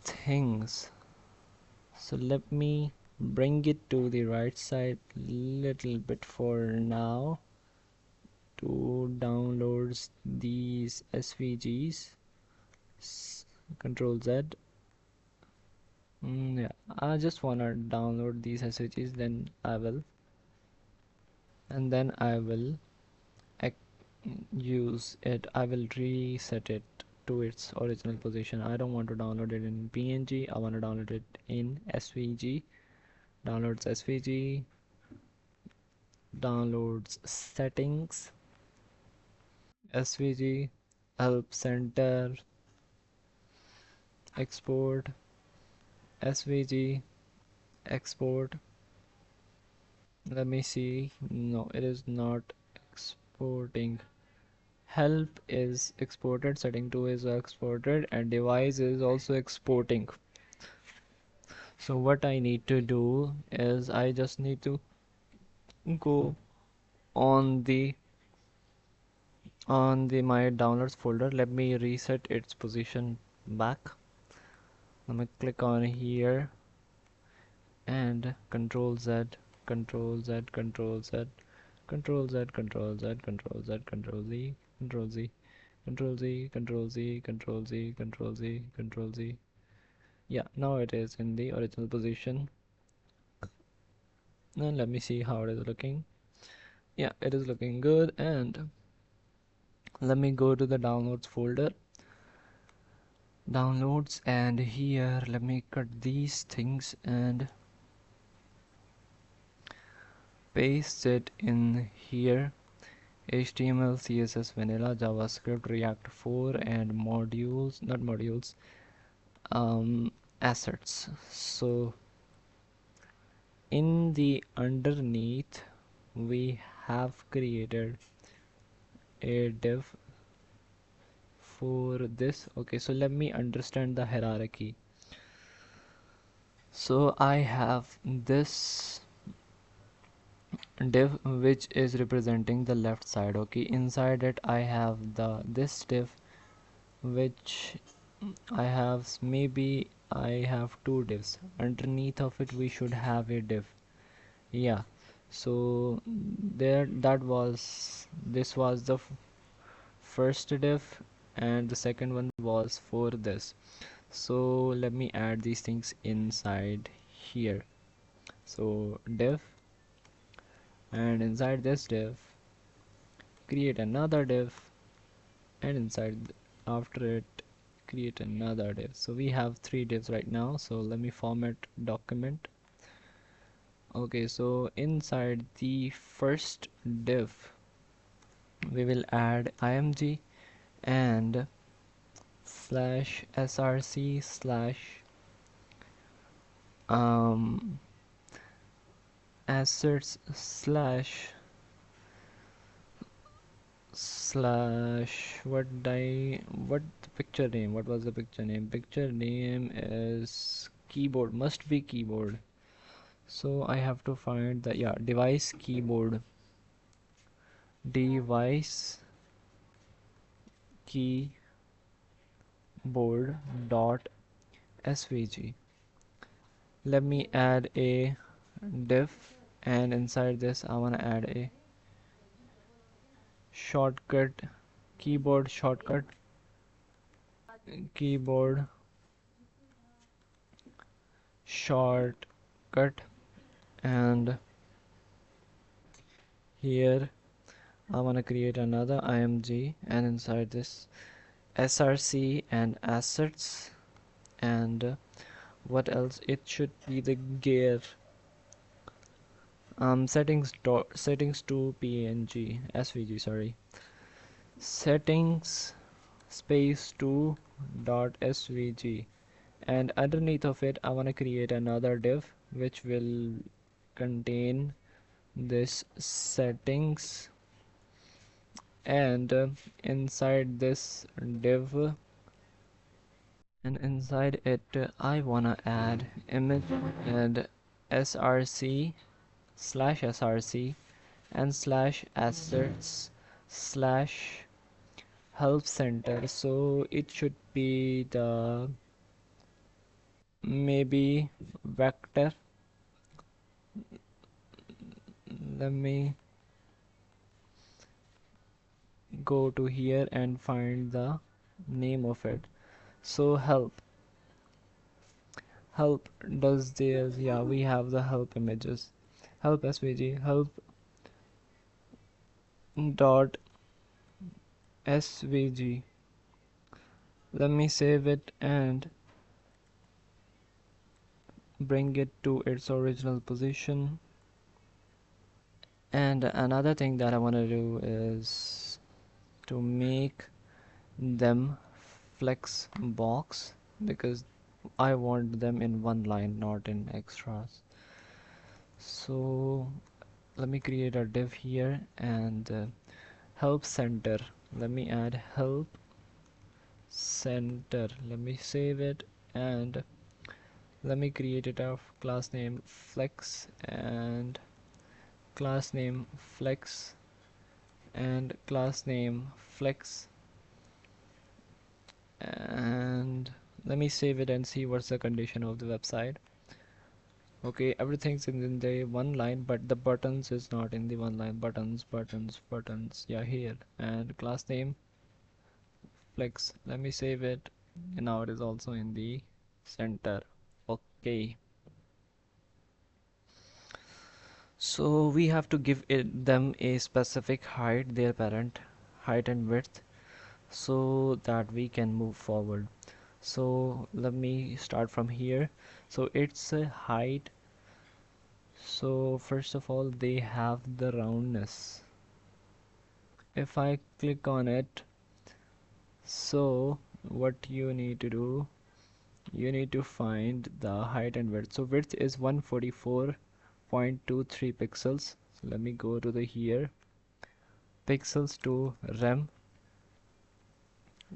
things, so let me bring it to the right side little bit for now to download these svgs. Control Z. Yeah, I just wanna download these svgs, then I will use it. I will reset it to its original position. I don't want to download it in PNG. I want to download it in SVG. Downloads SVG, downloads settings, SVG, help center, export, SVG, export. Let me see. No, it is not exporting. Help is exported, setting 2 is exported, and device is also exporting. So what I need to do is I just need to go on the my downloads folder. Let me reset its position back. Let me click on here and Control Z, Control Z, Control Z, Control Z, Control Z, Control Z, Control Z, Control Z, Control Z, Control Z, Control Z, Control Z, Control Z. Yeah, now it is in the original position. And let me see how it is looking. Yeah, it is looking good. And let me go to the downloads folder, downloads, and here let me cut these things and paste it in here. HTML, CSS, vanilla, JavaScript, React 4, and modules, not modules, assets. So in the underneath we have created a div for this. Okay, so let me understand the hierarchy. So I have this div which is representing the left side. Okay, inside it I have this div which I have, maybe I have two divs. Underneath of it we should have a div. Yeah, so this was the first div, and the second one was for this. So let me add these things inside here. So div, and inside this div create another div, and inside after it create another div. So we have three divs right now. So let me format document. Okay, so inside the first div we will add img and slash src slash assets slash what the picture name, what was the picture name? Picture name is keyboard, must be keyboard. So I have to find the, yeah, device keyboard, device keyboard dot svg. Let me add a div, and inside this I want to add a shortcut, keyboard shortcut, keyboard shortcut, and here I want to create another img, and inside this src and assets, and what else, it should be the gear, settings to png svg, sorry, settings space 2 dot svg, and underneath of it I want to create another div which will contain this settings, and inside this div, and inside it I wanna add image and src slash src and slash assets slash help center. So it should be the maybe vector. Let me go to here and find the name of it. So help does this, yeah, we have the help images, help svg, help dot svg. Let me save it and bring it to its original position. And another thing that I want to do is to make them flex box, because I want them in one line, not in extras. So let me create a div here, and help center, let me add help center. Let me save it and let me create it of class name flex, and class name flex, and class name flex, and let me save it and see what's the condition of the website. Okay, everything's in the one line, but the buttons is not in the one line. Buttons, yeah, here. And class name flex, let me save it. And now it is also in the center. Okay, so we have to give them a specific height, their parent height and width, so that we can move forward. So let me start from here. So it's a height. So first of all, they have the roundness. If I click on it, so what you need to do, you need to find the height and width. So width is 144.23 pixels. So let me go to the here, pixels to rem,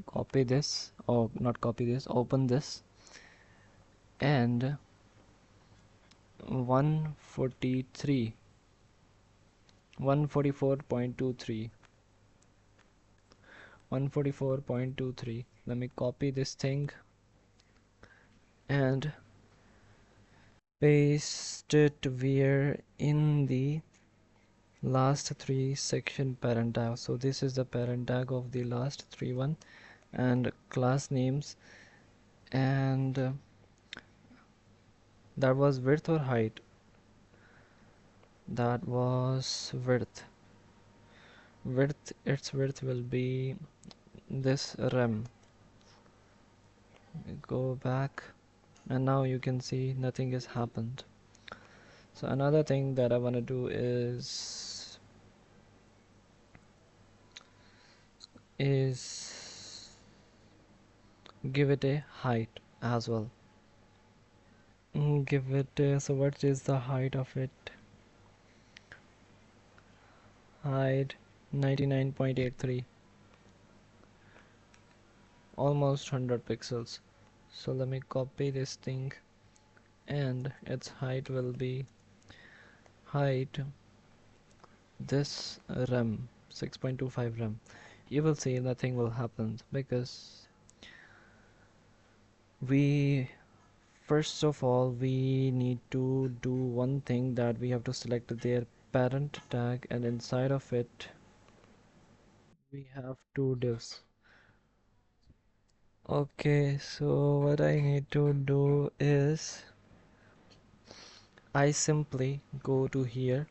copy this, or not copy this, open this, and 143 144.23 144.23. Let me copy this thing and paste it where in the last three section parent tag. So this is the parent tag of the last three one, and class names, and that was width or height, that was width. Its width will be this rem. Go back, and now you can see nothing has happened. So another thing that I want to do is give it a height as well. Give it so what is the height of it? Height 99.83, almost 100 pixels. So let me copy this thing, and its height will be height this rem 6.25 rem. You will see nothing will happen because we first of all we need to do one thing, that we have to select their parent tag, and inside of it we have two divs. Okay, so what I need to do is I simply go to here,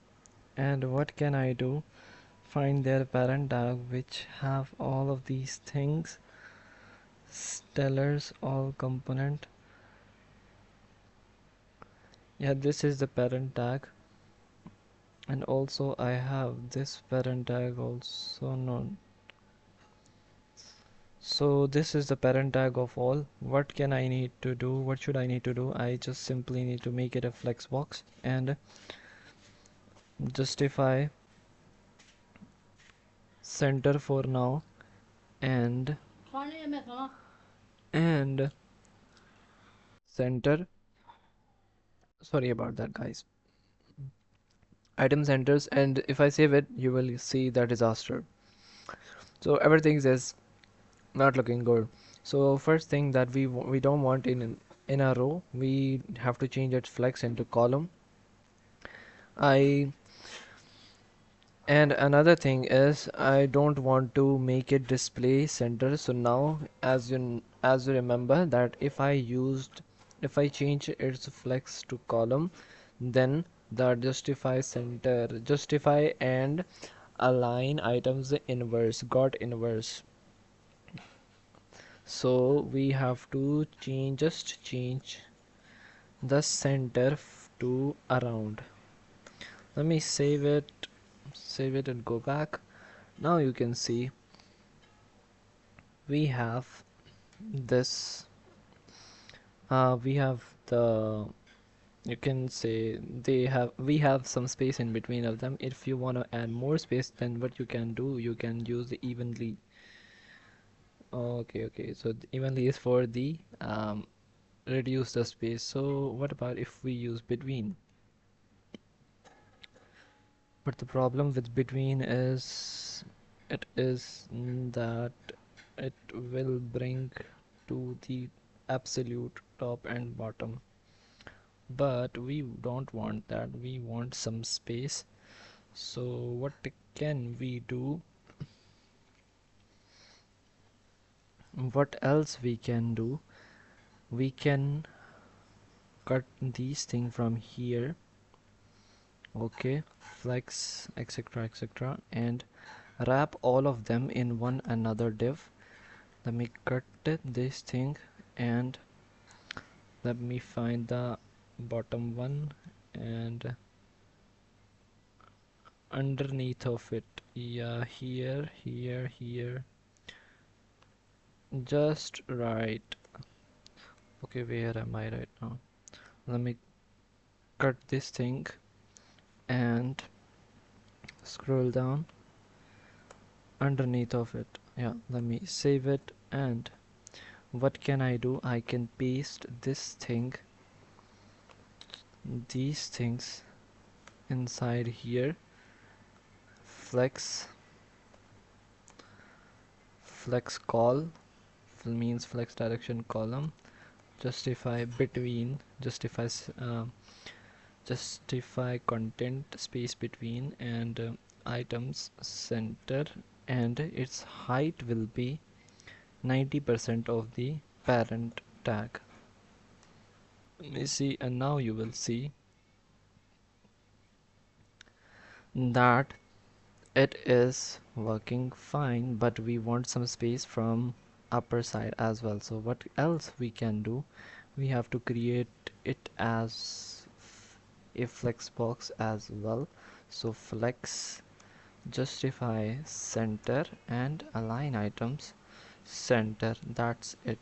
and what can I do? Find their parent tag which have all of these things, stellars, all component. Yeah, this is the parent tag, and also I have this parent tag also known. So this is the parent tag of all. What can I need to do? What should I need to do? I just simply need to make it a flex box and justify center for now, and and center, sorry about that guys, item centers, and if I save it you will see the disaster. So everything is not looking good. So first thing that we don't want in a row, we have to change its flex into column. I And another thing is I don't want to make it display center. So now as you remember that if I change its flex to column, then the justify and align items inverse got inverse. So we have to change the center to around. Let me save it and go back. Now you can see we have this we have the, you can say we have some space in between of them. If you want to add more space, then what you can do, you can use the evenly. Okay, so the evenly is for the reduce the space. So what about if we use between? But the problem with between is it is that it will bring to the absolute top and bottom. but we don't want that, we want some space. So what can we do? What else we can do? We can cut these things from here, okay, flex, etc, etc, and wrap all of them in one another div. Let me cut this thing, and let me find the bottom one, and underneath of it, yeah, here, just right. Okay, where am I right now? Let me cut this thing and scroll down underneath of it. Yeah, let me save it, and what can I do? I can paste this thing, these things inside here. Flex call means flex direction column, justify between, justify content space between, and items center, and its height will be 90% of the parent tag. Let me see, and now you will see that it is working fine, but we want some space from upper side as well. So what else we can do? We have to create it as a flex box as well. So flex, justify center, and align items center. That's it.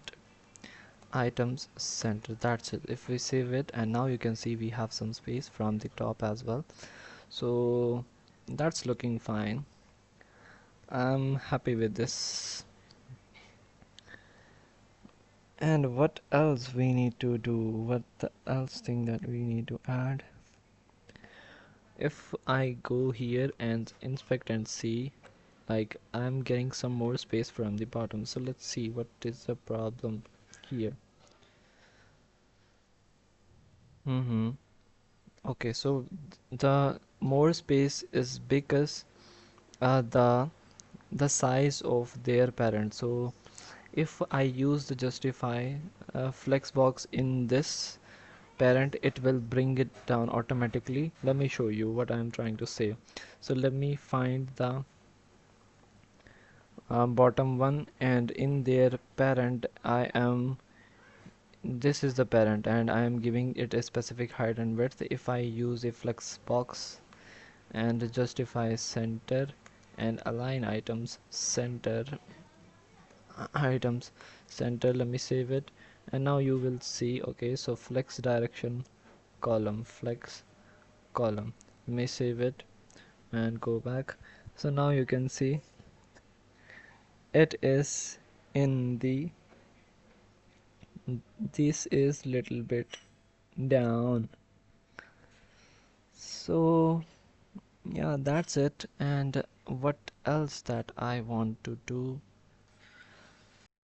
Items center, that's it. If we save it, and now you can see we have some space from the top as well. So that's looking fine. I'm happy with this. And what else we need to do? What the else thing that we need to add? If I go here and inspect and see, like, I'm getting some more space from the bottom. So let's see what is the problem here. Okay, so the more space is because the size of their parent. So if I use the justify flexbox in this parent, it will bring it down automatically. Let me show you what I'm trying to say. So let me find the bottom one, and in their parent I am, this is the parent, and I am giving it a specific height and width. If I use a flex box and justify center and align items center, let me save it, and now you will see, okay, so flex direction column, flex column, let me save it and go back. So now you can see it is in the, this is little bit down. So yeah, that's it. And what else that I want to do?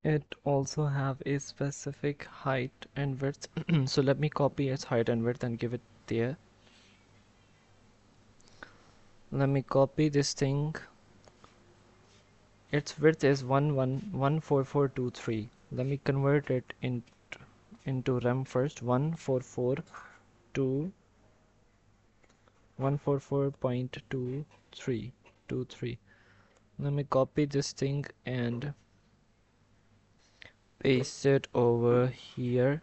It also have a specific height and width. So let me copy its height and width and give it there. Let me copy this thing. Its width is 14423. Let me convert it into rem first. 144.23. Let me copy this thing and paste it over here.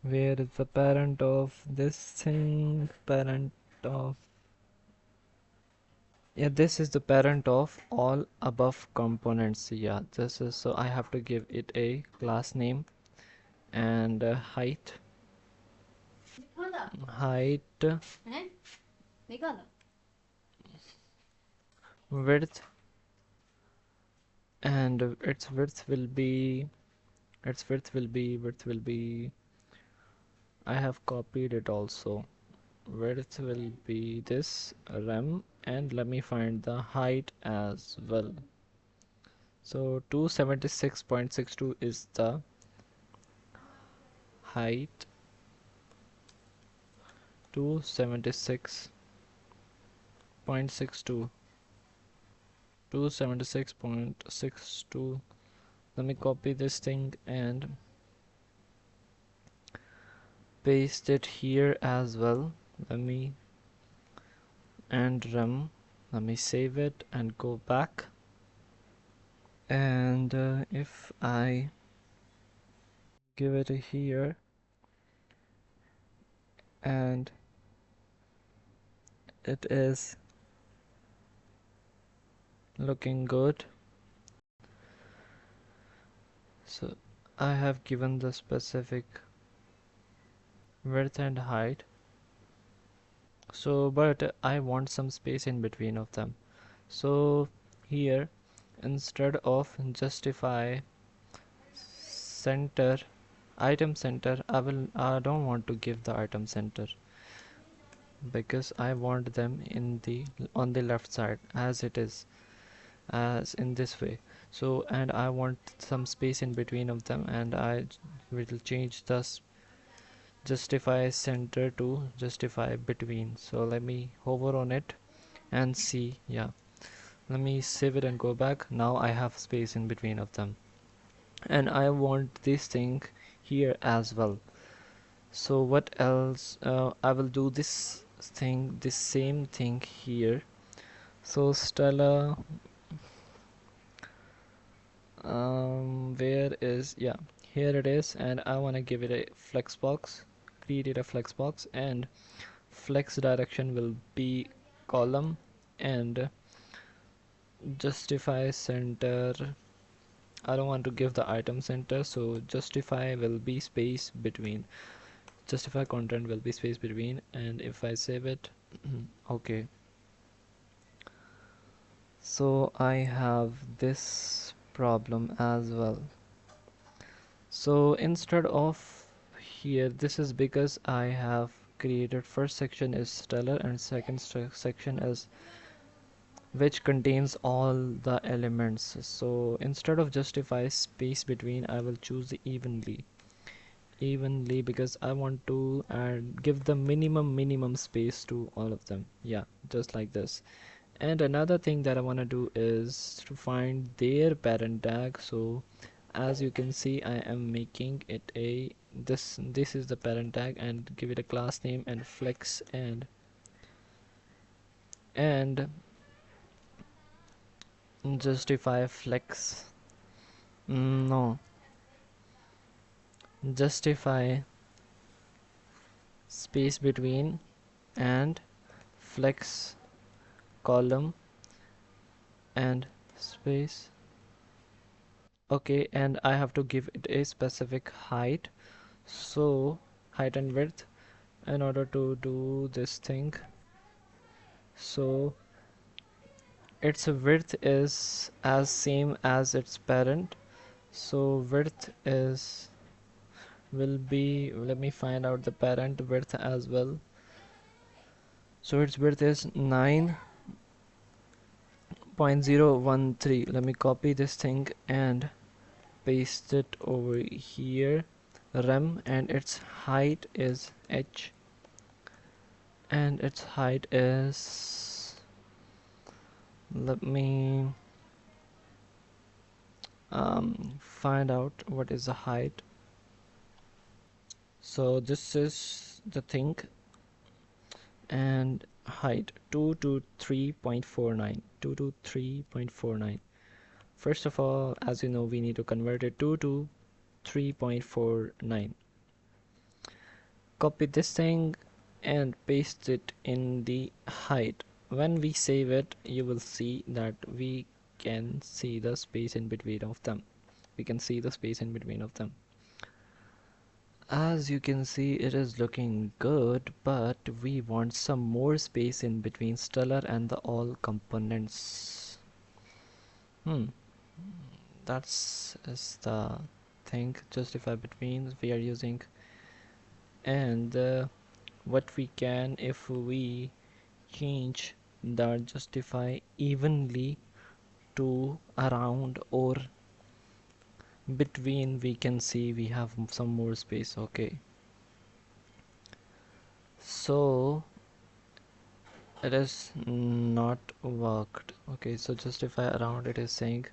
Where is the parent of this thing? Parent of, yeah, this is the parent of all above components. Yeah, this is, so I have to give it a class name and height, width, and width will be, I have copied it also. Width will be this rem, and let me find the height as well. So 276.62 is the height to 76.62 to 76.62. Let me copy this thing and paste it here as well. Let me let me save it and go back. And if I give it a here and it is looking good. So I have given the specific width and height, so but I want some space in between of them. So here, instead of justify center, item center, I don't want to give the item center because I want them in the on the left side as it is, as in this way. So and I want some space in between of them, and I will change the justify center to justify between. So let me hover on it and see. Yeah, let me save it and go back. Now I have space in between of them, and I want this thing here as well. So what else? I will do this same thing here. So Stella, where is, yeah, here it is, and I want to give it a flexbox, create a flexbox, and flex direction will be column, and justify center, I don't want to give the item center, so justify will be space between, justify content will be space between. And if I save it okay, so I have this problem as well. So instead of here, this is because I have created first section is stellar and second section is which contains all the elements. So instead of justify space between, I will choose evenly because I want to give the minimum space to all of them. Yeah, just like this. And another thing that I want to do is to find their parent tag. So as you can see, I am making it a this is the parent tag, and give it a class name and flex and justify flex, no, justify space between and flex column and space. Okay, and I have to give it a specific height, so height and width in order to do this thing. So its width is as same as its parent, so width is will be, let me find out the parent width as well. So its width is 9.013. Let me copy this thing and paste it over here, rem, and its height is h, and its height is, let me find out what is the height. So this is the thing, and height 223.49, 223.49. First of all, as you know, we need to convert it to 3.49. Copy this thing and paste it in the height. When we save it, you will see that we can see the space in between of them. We can see the space in between of them. As you can see, it is looking good, but we want some more space in between stellar and the all components. That's is the thing, justify between we are using. And what we can, if we change the justify evenly to around or between we can see we have some more space. Okay, so it is not worked. Okay, so justify around it is saying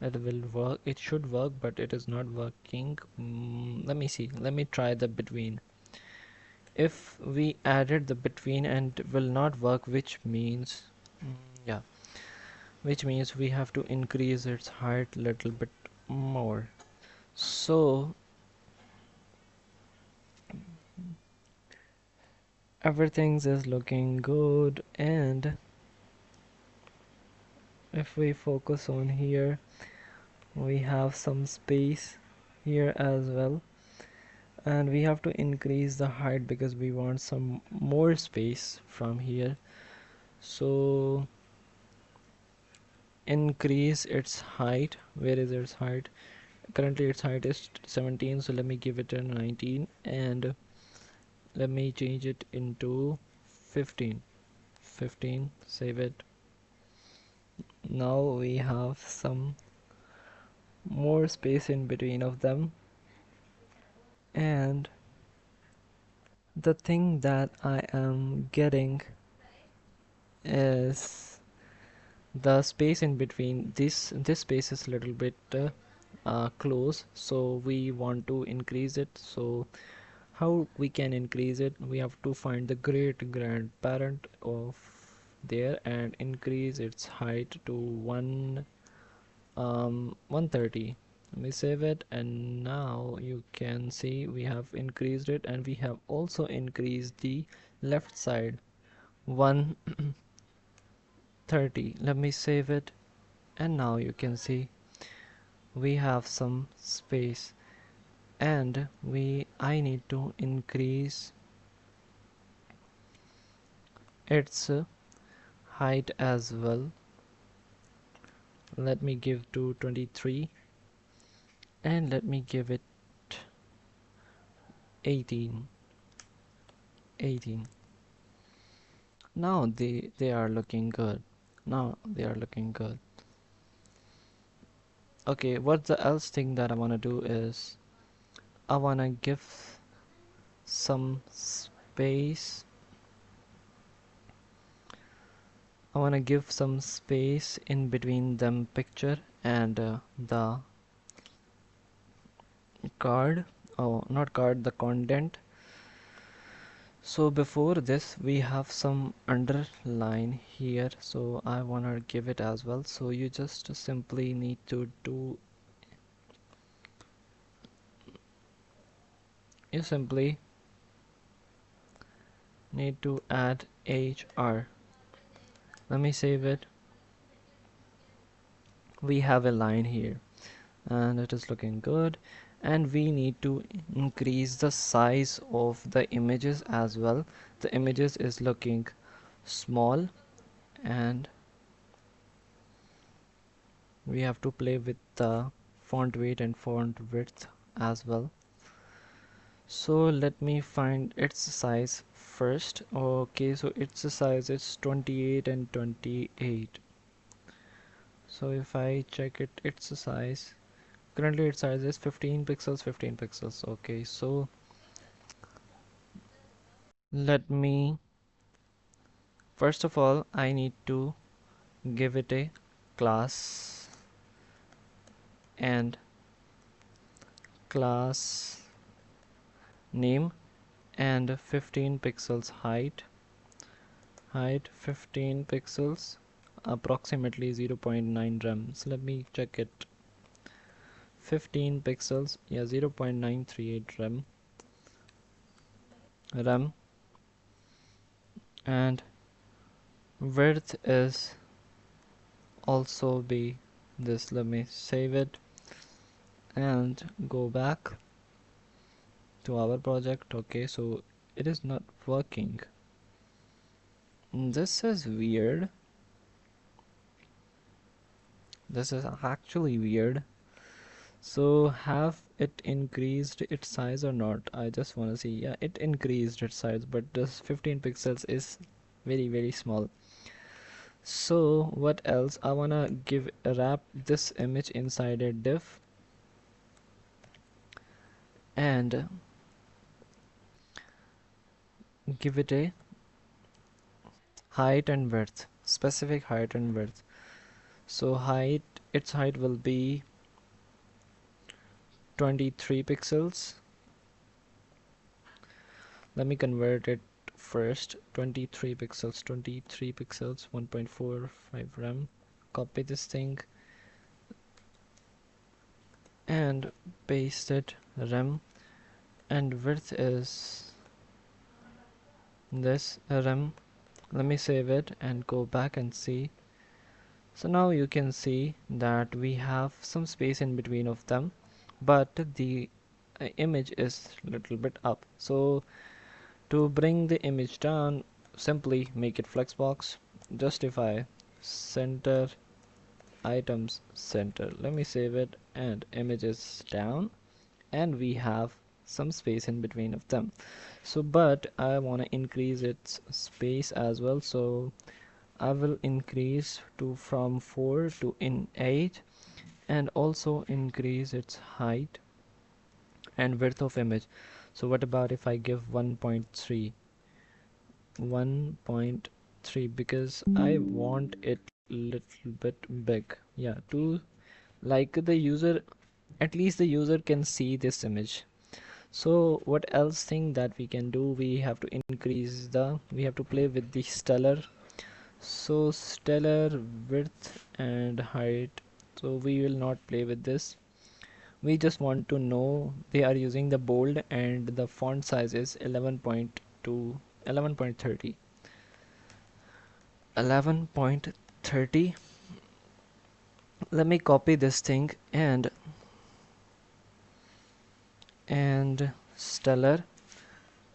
it will work, it should work, but it is not working. Let me see, let me try the between. If we added the between and will not work, which means yeah, which means we have to increase its height little bit more. So everything is looking good, and if we focus on here, we have some space here as well, and we have to increase the height because we want some more space from here. So increase its height. Where is its height? Currently its height is 17, so let me give it a 19, and let me change it into 15. 15, save it. Now we have some more space in between of them, and the thing that I am getting is the space in between. This space is a little bit close, so we want to increase it. So how we can increase it? We have to find the great grandparent of there and increase its height to 130. Let me save it, and now you can see we have increased it, and we have also increased the left side 130. Let me save it, and now you can see we have some space, and I need to increase its height as well. Let me give to 23, and let me give it 18. 18. Now they are looking good. Now they are looking good. Okay, what the else thing that I want to do is I want to give some space. I want to give some space in between them picture and the card. Oh, not card, the content. So before this we have some underline here, so I want to give it as well. So you just simply need to do, you simply need to add HR. Let me save it. We have a line here and it is looking good, and we need to increase the size of the images as well. The images is looking small, and we have to play with the font weight and font width as well. So let me find its size first. Okay, so its size is 28 and 28. So if I check it, its size, currently its size is 15 pixels, 15 pixels. Okay, so let me, first of all I need to give it a class, and class name, and 15 pixels height, 15 pixels, approximately 0.9 rem. So let me check it. 15 pixels, yeah, 0.938 rem, and width is also be this. Let me save it and go back to our project. Okay, so it is not working. This is weird. This is actually weird. So have it increased its size or not? I just want to see. Yeah, it increased its size, but this 15 pixels is very small. So what else? I wanna wrap this image inside a div, and give it a height and width, specific height and width. So its height will be 23 pixels. Let me convert it first. 23 pixels, 1.45 RAM. Copy this thing and paste it. RAM and width is this RAM. Let me save it and go back and see. So now you can see that we have some space in between of them, but the image is little bit up. So to bring the image down, simply make it flexbox, justify center items center. Let me save it and image is down, and we have some space in between of them. So but I want to increase its space as well, so I will increase to from 4 to in 8, and also increase its height and width of image. So what about if I give 1.3, because I want it little bit big, yeah, to like the user, at least the user can see this image. So what else thing that we can do, we have to we have to play with the stellar. So stellar width and height, so we will not play with this. We just want to know they are using the bold and the font size is 11.2, 11.30, 11.30. Let me copy this thing and stellar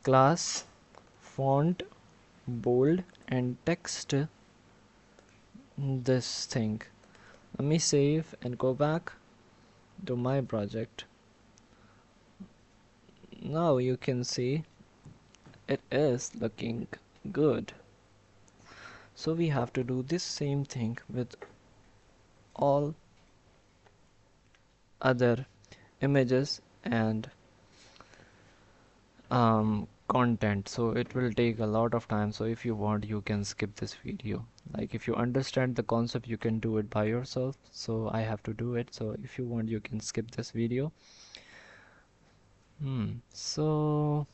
class font bold and text this thing. Let me save and go back to my project. Now you can see it is looking good. So we have to do this same thing with all other images and content. So it will take a lot of time, so if you want you can skip this video. Like if you understand the concept you can do it by yourself, so I have to do it. So if you want you can skip this video. So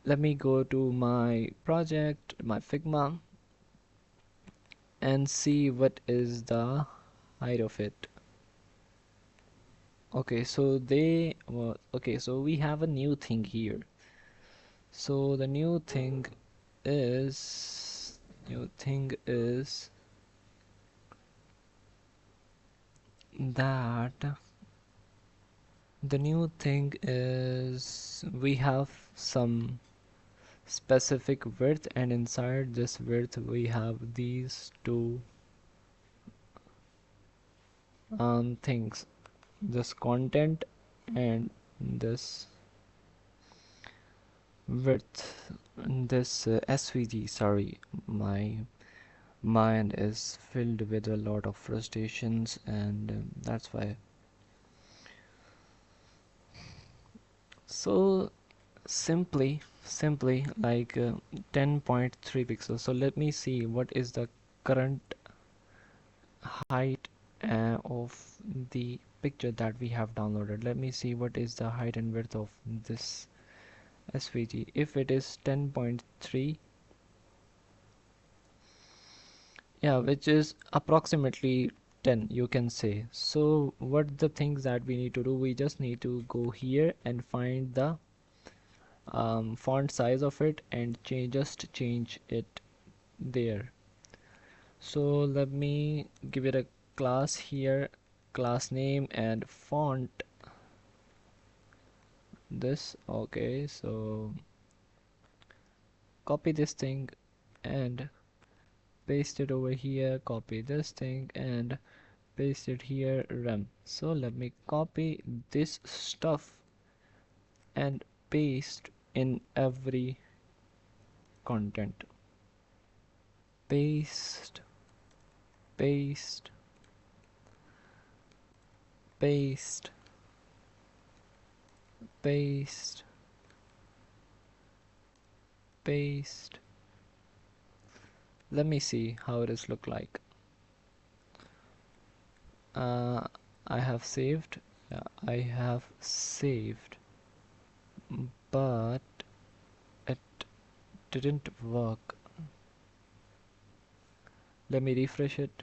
let me go to my project, my Figma, and see what is the height of it. Okay, so okay, so we have a new thing here. So the new thing is that the new thing is we have some specific width, and inside this width we have these two things, this content and this width, this SVG. Sorry, my mind is filled with a lot of frustrations, and that's why. So simply like 10.3 pixels. So let me see what is the current height of the picture that we have downloaded. Let me see what is the height and width of this SVG. If it is 10.3, yeah, which is approximately 10, you can say. So what the things that we need to do, we just need to go here and find the font size of it and just change it there. So let me give it a class here, class name and font this. Okay, so copy this thing and paste it over here, copy this thing and paste it here, rem. So let me copy this stuff and paste in every content. Paste, paste, paste, paste, paste. Let me see how it is look like. uh, I have saved. Yeah, I have saved, but it didn't work. Let me refresh it.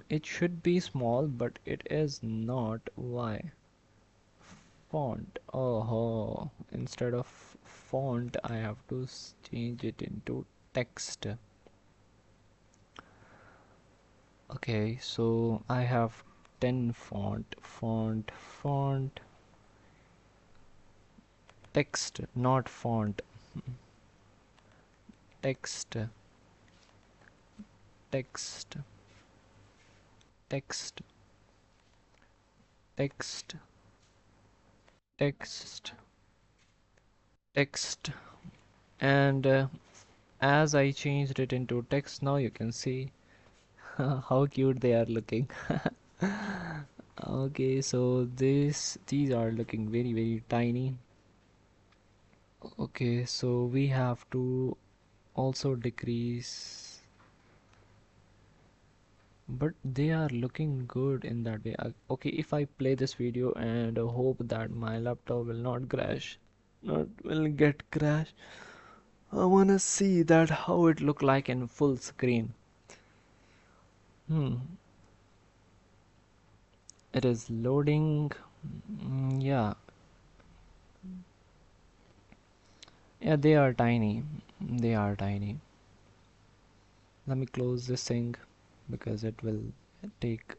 It should be small, but it is not. Why? Font. Oh, instead of font, I have to change it into text. Okay, so I have 10 font, text, not font. Text, text, text, text, text, text, and as I changed it into text, now you can see how cute they are looking. Okay, so these are looking very tiny. Okay, so we have to also decrease, but they are looking good in that way. Okay, if I play this video and hope that my laptop will not crash, not will get crash, I wanna see that how it look like in full screen. It is loading. Yeah, yeah, they are tiny. They are tiny. Let me close this thing because it will take.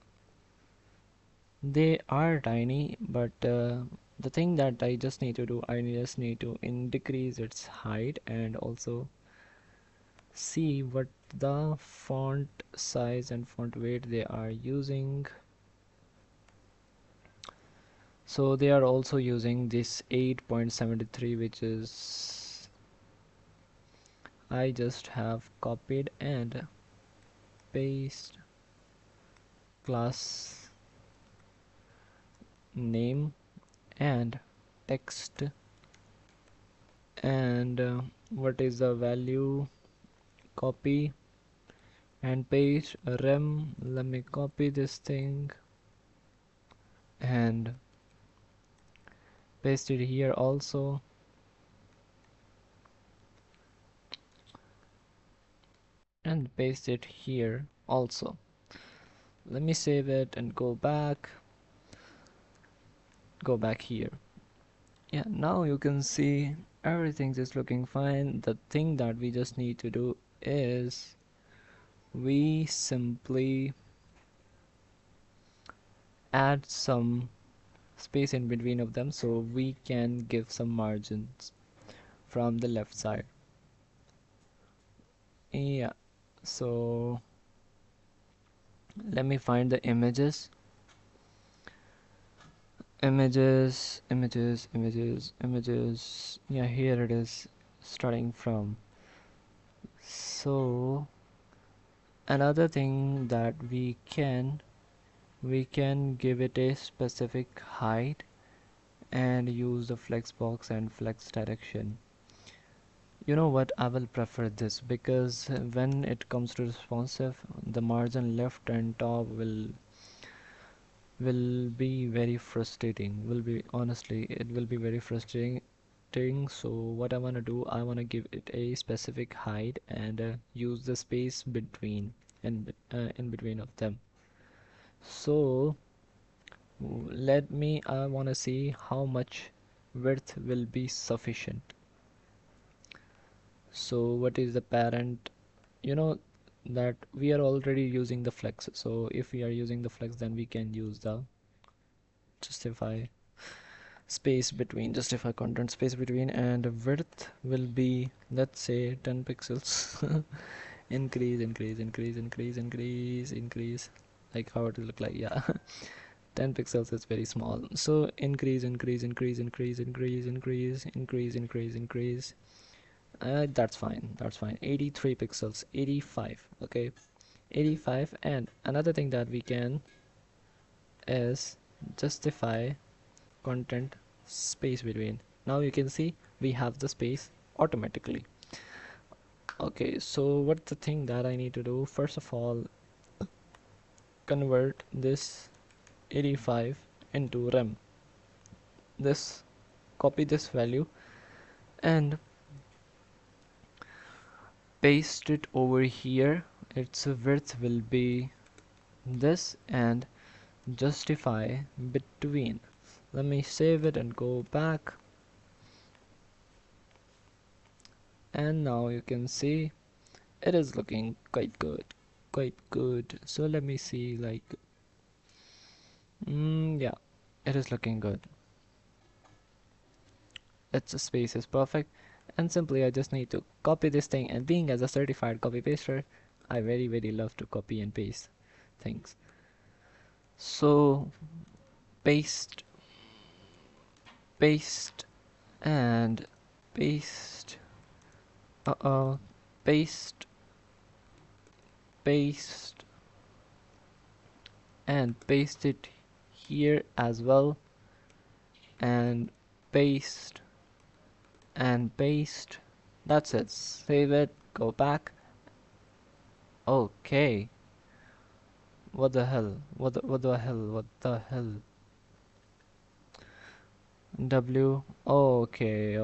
They are tiny, but the thing that I just need to do, I just need to decrease its height and also see what the font size and font weight they are using. So they are also using this 8.73, which is I just have copied and paste class name and text, and what is the value, copy and paste rem. Let me copy this thing and paste it here also, and paste it here also. Let me save it and go back here. Yeah, now you can see everything is looking fine. The thing that we just need to do is we simply add some space in between of them so we can give some margins from the left side. Yeah, so let me find the images. Images. Yeah, here it is, starting from. So another thing that we can give it a specific height and use the flex box and flex direction. You know what, I will prefer this because when it comes to responsive, the margin left and top will be very frustrating. Will be, honestly, it will be very frustrating. So what I want to do, I want to give it a specific height and use the space between and in between of them. So I want to see how much width will be sufficient. So what is the parent? You know that we are already using the flex, so if we are using the flex, then we can use the justify space between, justify content space between, and width will be, let's say, 10 pixels. Increase, like how it will look like. Yeah. 10 pixels is very small, so increase. That's fine. 83 pixels, 85. Okay, 85. And another thing that we can is justify content space between. Now you can see we have the space automatically. Okay, so what's the thing that I need to do? First of all, convert this 85 into rem. This, copy this value and paste it over here. Its width will be this and justify between. Let me save it and go back, and now you can see it is looking quite good. So let me see, like yeah, it is looking good. Its space is perfect, and simply I just need to copy this thing, and being as a certified copy paster, I very love to copy and paste things. So paste, paste, and paste, paste, paste, and paste it here as well, and paste and paste. That's it. Save it, go back. Okay, what the hell, what the hell, what the hell. W, okay.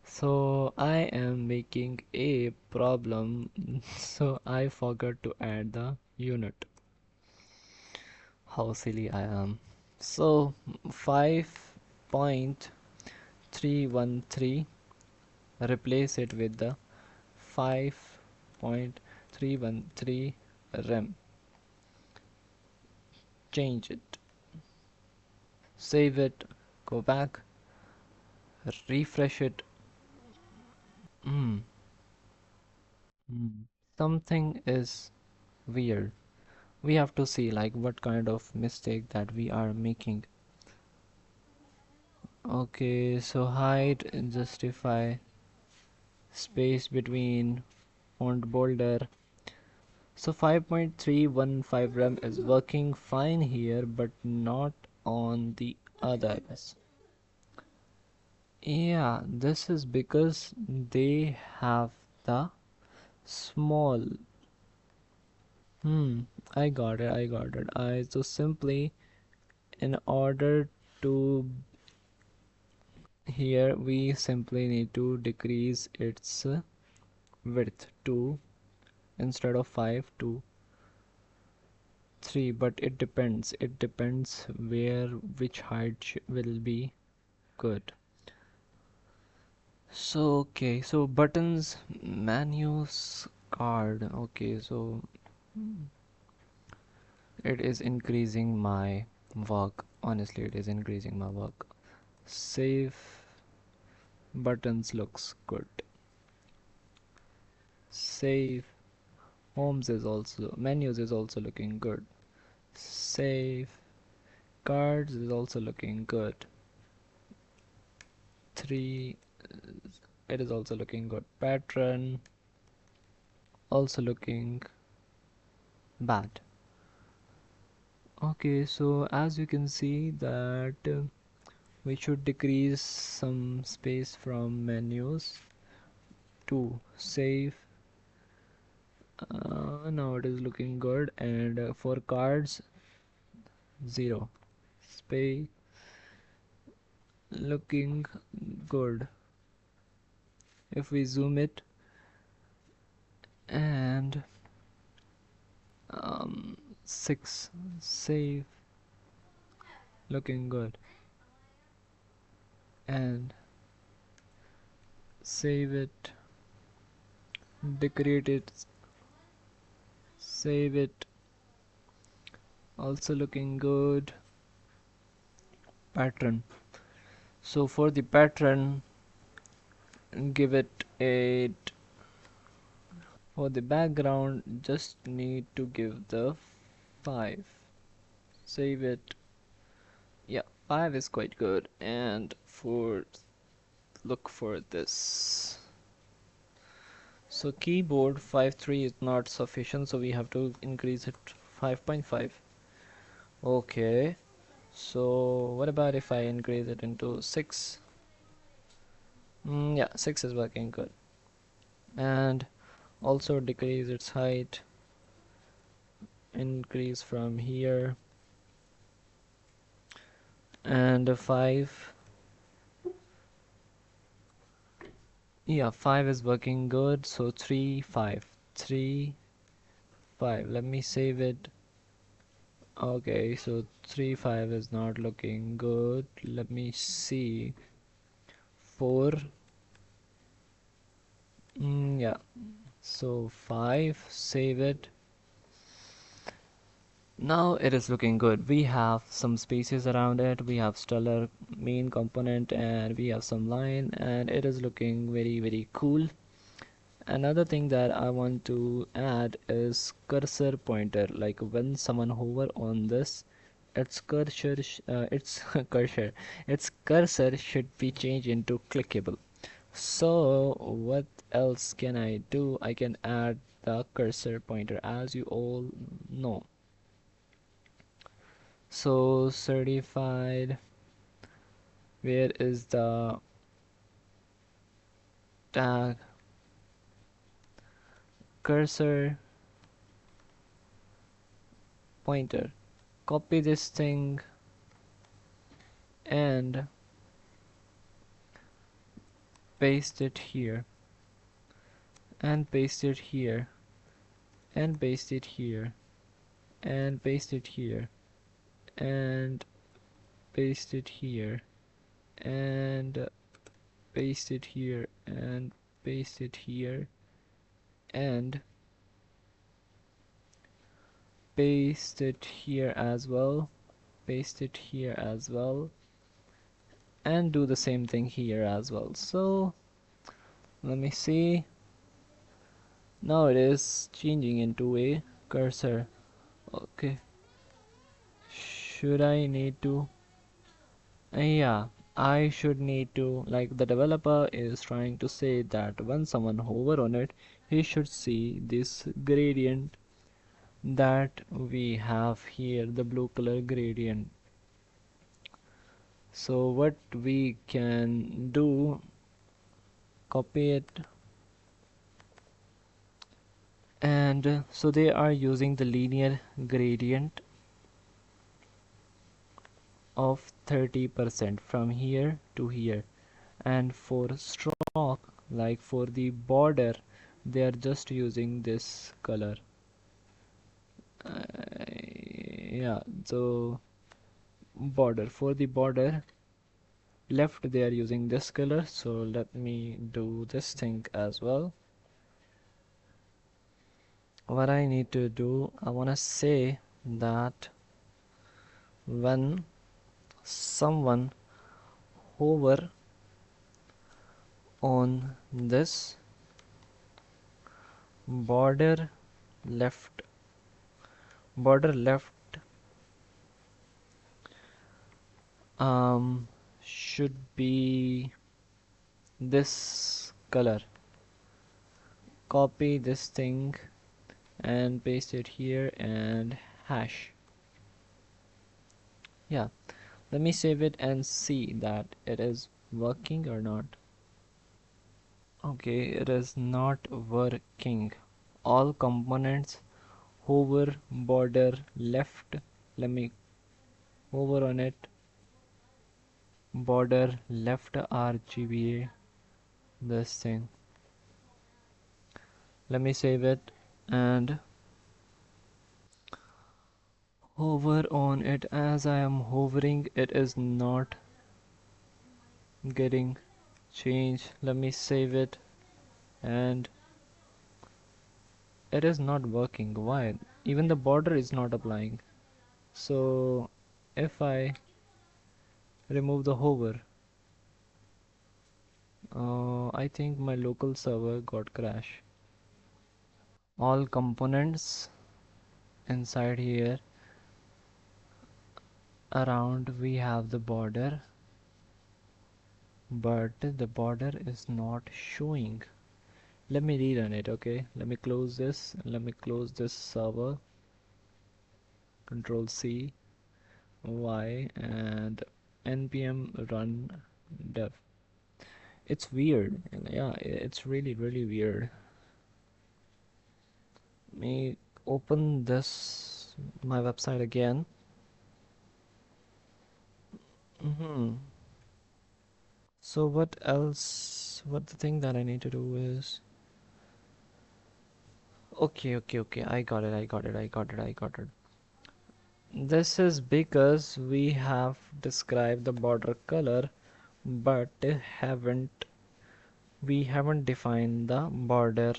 So I am making a problem. So I forgot to add the unit. How silly I am. So 5.313, replace it with the 5.313 rem. Change it, save it, go back, refresh it. Hmm. Something is weird. We have to see like what kind of mistake that we are making. Okay, so hide and justify space between font bolder. So 5.315 rem is working fine here, but not on the others. Yeah, this is because they have the small. I got it. I so simply, in order to, here we simply need to decrease its width to, instead of 5 to 3, but it depends where which height will be good. So okay, so buttons, menus, card. Okay, so it is increasing my work. Honestly, it is increasing my work. Save, buttons looks good. Save, homes is also, menus is also looking good. Save, cards is also looking good. 3, it is also looking good. Pattern also looking bad. Okay, so as you can see that we should decrease some space from menus to save. Now it is looking good, and for cards 0 space, looking good. If we zoom it and 6, save, looking good, and save it, decorate it, save it, also looking good. Pattern, so for the pattern, give it 8. For the background, just need to give the 5. Save it. Yeah, 5 is quite good. And for, look for this. So keyboard 5.3 is not sufficient, so we have to increase it 5.5. Okay, so what about if I increase it into 6? Yeah, 6 is working good. And also decrease its height, increase from here, and 5. Yeah, 5 is working good. So 3 5 3 5, let me save it. Okay, so 3 5 is not looking good. Let me see. 4. Yeah, so 5, save it. Now it is looking good. We have some spaces around it, we have stellar main component, and we have some line, and it is looking very cool. Another thing that I want to add is cursor pointer. Like when someone hover on this, its cursor its cursor should be changed into clickable. So what else can I do? I can add the cursor pointer, as you all know. So certified, where is the tag? Cursor pointer. Copy this thing and paste it here, and paste it here, and paste it here, and paste it here, and paste it here, and paste it here, and paste it here, and paste it here as well, paste it here as well, and do the same thing here as well. So let me see. Now it is changing into a cursor. Okay, should I need to yeah, I should need to, like, the developer is trying to say that when someone hover on it, he should see this gradient that we have here, the blue color gradient. So what we can do, copy it, and so they are using the linear gradient of 30% from here to here, and for stroke, like for the border, they are just using this color. Yeah, so border, for the border left they are using this color. So let me do this thing as well. What I need to do, I want to say that when someone hover on this border left, border left should be this color. Copy this thing and paste it here and hash. Yeah, let me save it and see that it is working or not. Okay, it is not working. All components hover border left. Let me hover on it. Border left RGBA, this thing. Let me save it and hover on it. As I am hovering, it is not getting changed. Let me save it, and it is not working. Why? Even the border is not applying. So if I remove the hover, I think my local server got crash. All components inside here around, we have the border, but the border is not showing. Let me rerun it. Okay, let me close this, let me close this server, control C, y and npm run dev. It's weird. Yeah, it's really weird. Let me open this my website again. So what else? What the thing that I need to do is, okay. I got it. This is because we have described the border color, but we haven't defined the border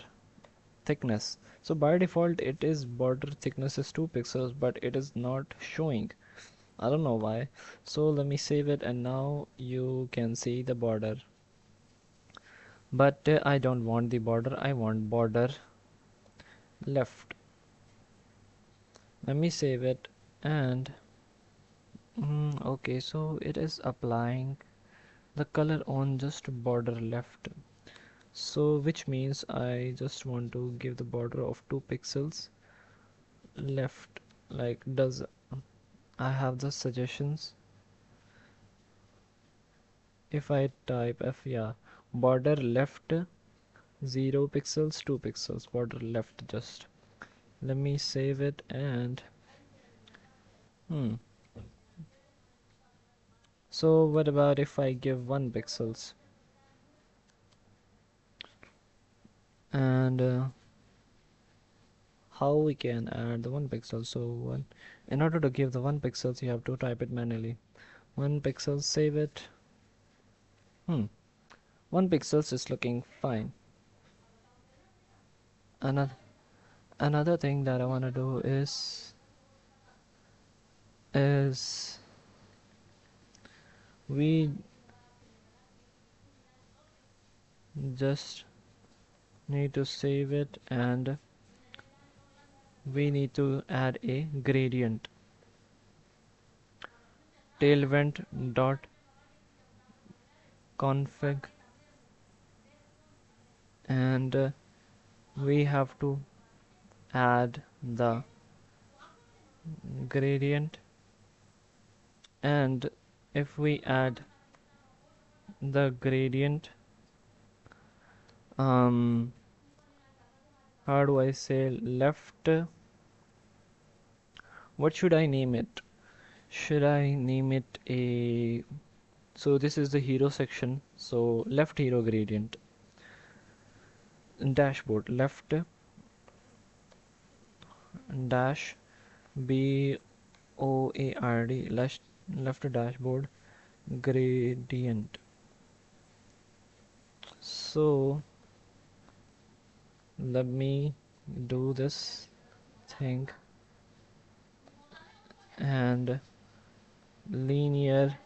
thickness. So by default it is border thickness is 2 pixels, but it is not showing. I don't know why. So let me save it, and now you can see the border. But I don't want the border, I want border left. Let me save it. And okay, so it is applying the color on just border left. So which means I just want to give the border of 2 pixels left. Like, does I have the suggestions? If I type f, yeah, border left 0 pixels, 2 pixels, border left. Just let me save it. And so what about if I give 1 pixels? And how we can add the 1 pixel? So in order to give the 1 pixels, you have to type it manually. 1 pixel, save it. 1 pixels is looking fine. Another thing that I want to do is we just need to save it, and we need to add a gradient. Tailwind dot config, and we have to add the gradient. And if we add the gradient, how do I say left, what should I name it? Should I name it a, so this is the hero section, so left hero gradient, dashboard left dash board, left dashboard gradient. So let me do this thing, and linear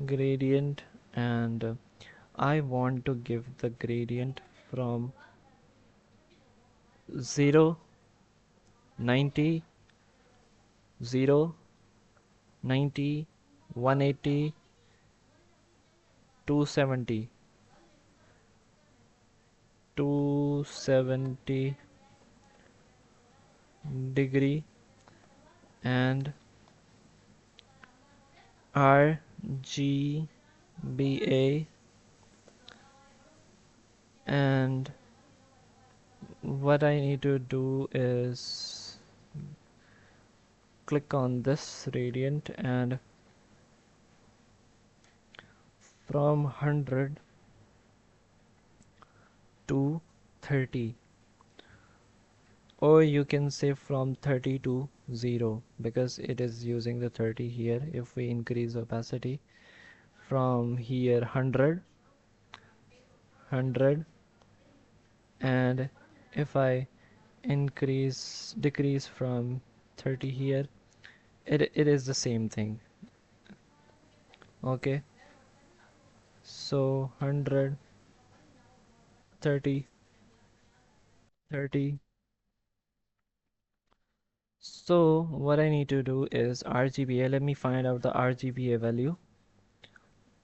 gradient, and I want to give the gradient from 0, 90, 0, 90, 180, 270, 270 degree, and RGBA. And what I need to do is click on this gradient, and from 100 to 30, or you can say from 30 to 0, because it is using the 30 here. If we increase opacity from here 100, and if I decrease from 30 here, it is the same thing. Okay, so 100, 30, 30. So what I need to do is RGBA. Let me find out the RGBA value.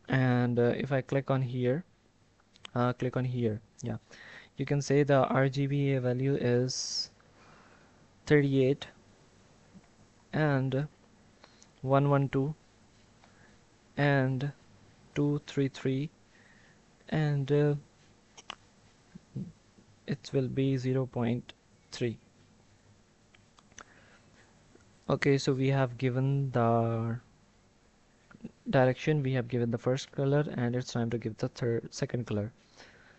And if I click on here, yeah, you can say the RGBA value is 38. And 112 and 233, and it will be 0.3. Okay, so we have given the direction, we have given the first color, and it's time to give the second color.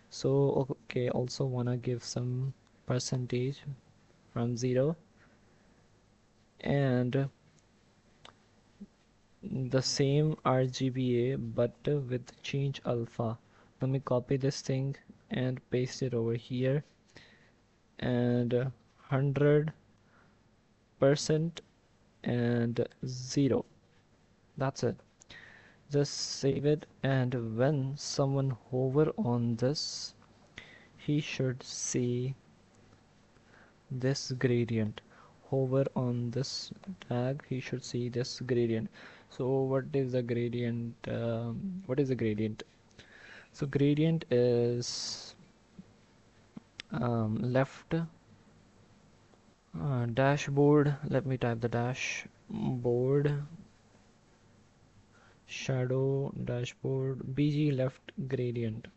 So okay, also wanna give some percentage from 0, and the same RGBA but with change alpha. Let me copy this thing and paste it over here, and 100% and 0. That's it. Just save it, and when someone hover on this, he should see this gradient. Hover on this tag, he should see this gradient. So what is the gradient? What is the gradient? So gradient is left dashboard. Let me type the dashboard, shadow dashboard, bg left gradient.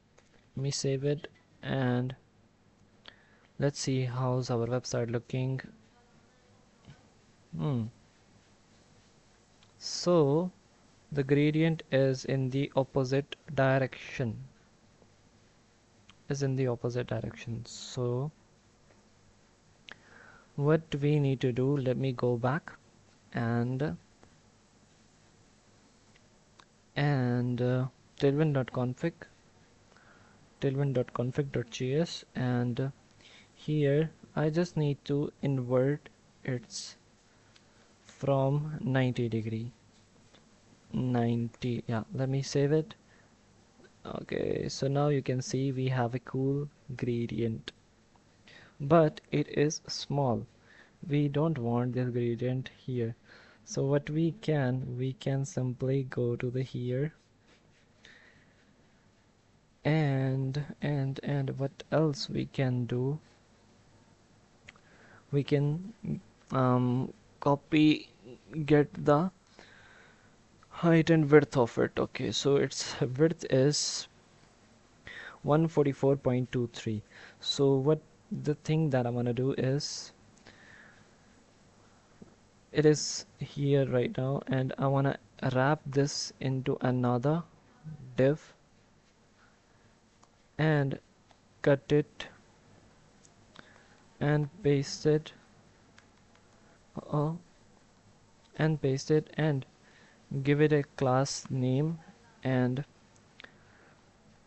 Let me save it, and let's see how's our website looking. So the gradient is in the opposite direction, so what we need to do, let me go back and tailwind.config.js, and here I just need to invert its from 90 degree. 90, yeah, let me save it. Okay, so now you can see we have a cool gradient, but it is small. We don't want this gradient here. So what we can simply go to the here, and what else we can do, we can copy, get the height and width of it. Okay, so its width is 144.23. so what the thing that I'm gonna do is, it is here right now, and I wanna wrap this into another div and cut it and paste it, and give it a class name, and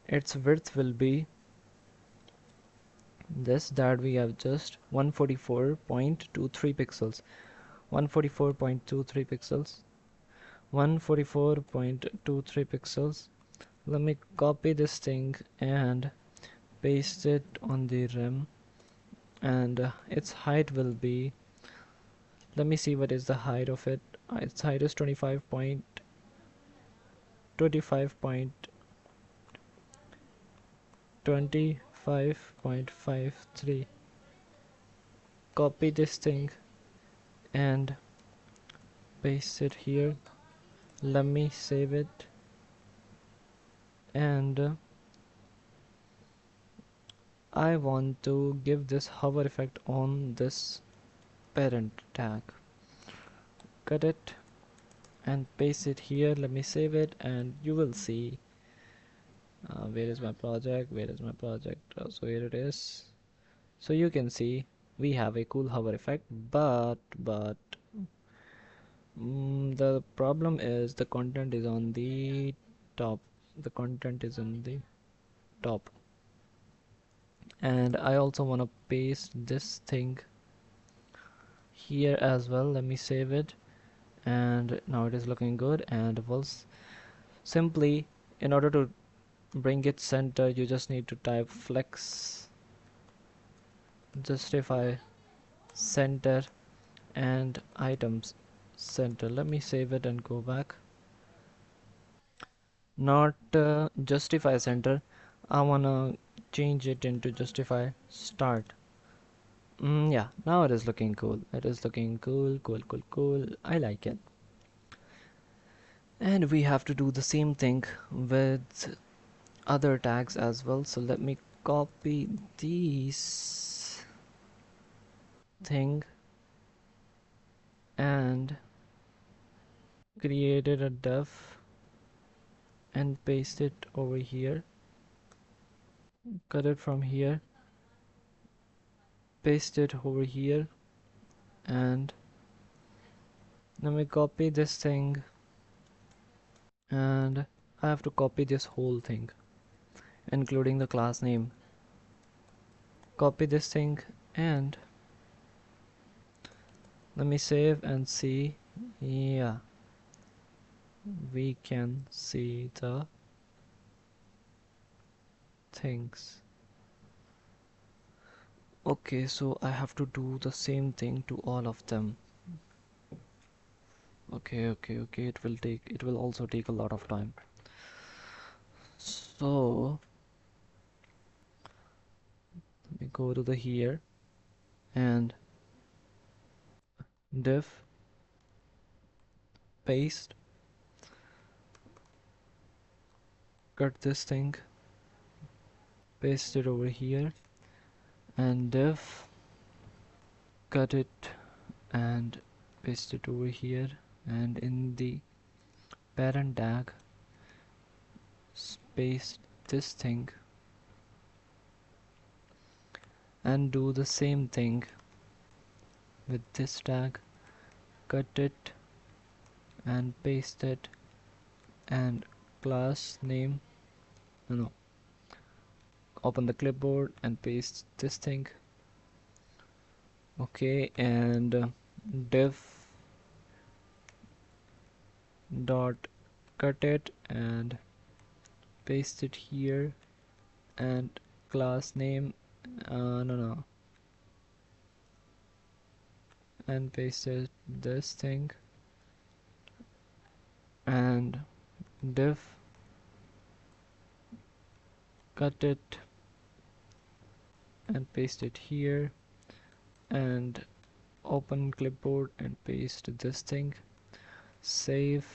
its width will be this, that we have just 144.23 pixels. 144.23 pixels. 144.23 pixels. Let me copy this thing and paste it on the rim, and its height will be, let me see what is the height of it. Its height is 25.53. Copy this thing and paste it here. Let me save it, and I want to give this hover effect on this parent tag. Cut it and paste it here. Let me save it, and you will see where is my project, so here it is. So you can see we have a cool hover effect, but the problem is the content is on the top. And I also want to paste this thing here as well. Let me save it, and now it is looking good. And we'll simply, in order to bring it center, you just need to type flex justify center and items center. Let me save it and go back. Not justify center, I wanna change it into justify start. Yeah, now it is looking cool. Cool. I like it. And we have to do the same thing with other tags as well. So let me copy these thing and created a div and paste it over here, cut it from here, paste it over here, and let me copy this thing, and I have to copy this whole thing including the class name. Copy this thing and let me save and see. Yeah, we can see the things. Okay, so I have to do the same thing to all of them. Okay, it will also take a lot of time. So let me go to the here and div paste, cut this thing, paste it over here, and div, cut it and paste it over here, and in the parent tag paste this thing and do the same thing with this tag, cut it and paste it, and class name, no, open the clipboard and paste this thing. Okay, and div dot cut it and paste it here, and class name, no, and paste it this thing, and div cut it and paste it here, and open clipboard and paste this thing, save.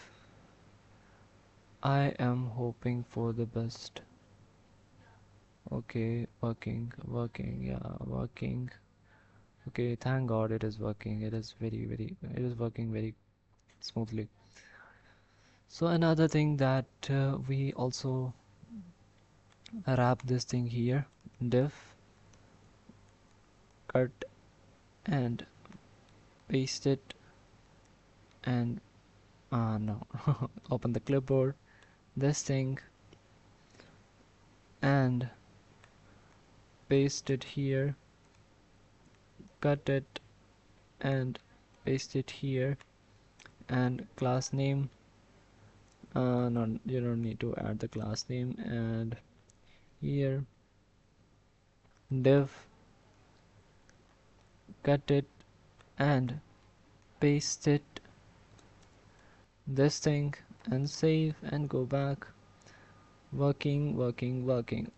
I am hoping for the best. Okay, working, yeah, working. Okay, thank God it is working. It is it is working very smoothly. So another thing that we also wrap this thing here, div cut and paste it, and no, open the clipboard, this thing, and paste it here, cut it and paste it here, and class name, no, you don't need to add the class name, and here div cut it and paste it this thing, and save and go back. Working,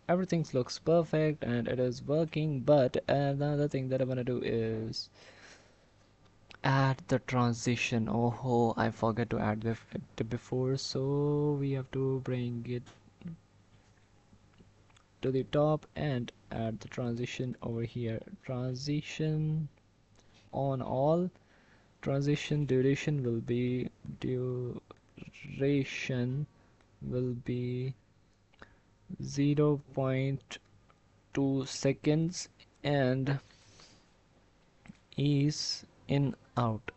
everything looks perfect and it is working, but another thing that I want to do is add the transition. Oh, I forgot to add it before, so we have to bring it to the top and add the transition over here. Transition on all. Transition duration will be 0.2 seconds and is in out.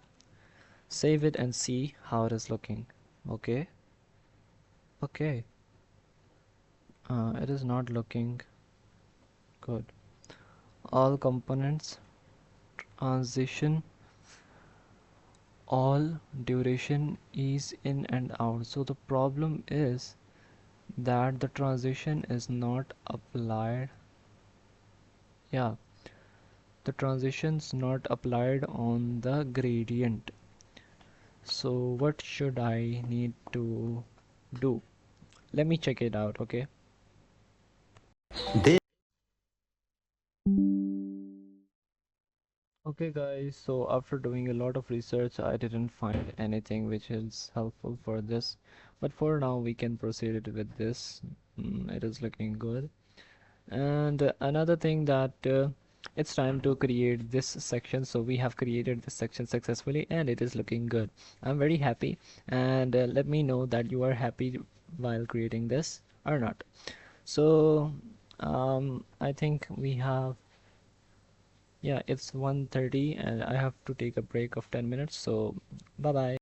Save it and see how it is looking. Okay, okay, it is not looking good. All components, transition, all duration is in and out. So the problem is that the transition is not applied. Yeah, the transition's not applied on the gradient. So what should I need to do? Let me check it out. Okay, Okay guys, so after doing a lot of research, I didn't find anything which is helpful for this, but for now we can proceed it with this. It is looking good. And another thing that it's time to create this section. So we have created this section successfully and it is looking good. I'm very happy, and let me know that you are happy while creating this or not. So I think we have, yeah, it's 1:30 and I have to take a break of 10 minutes, so bye bye.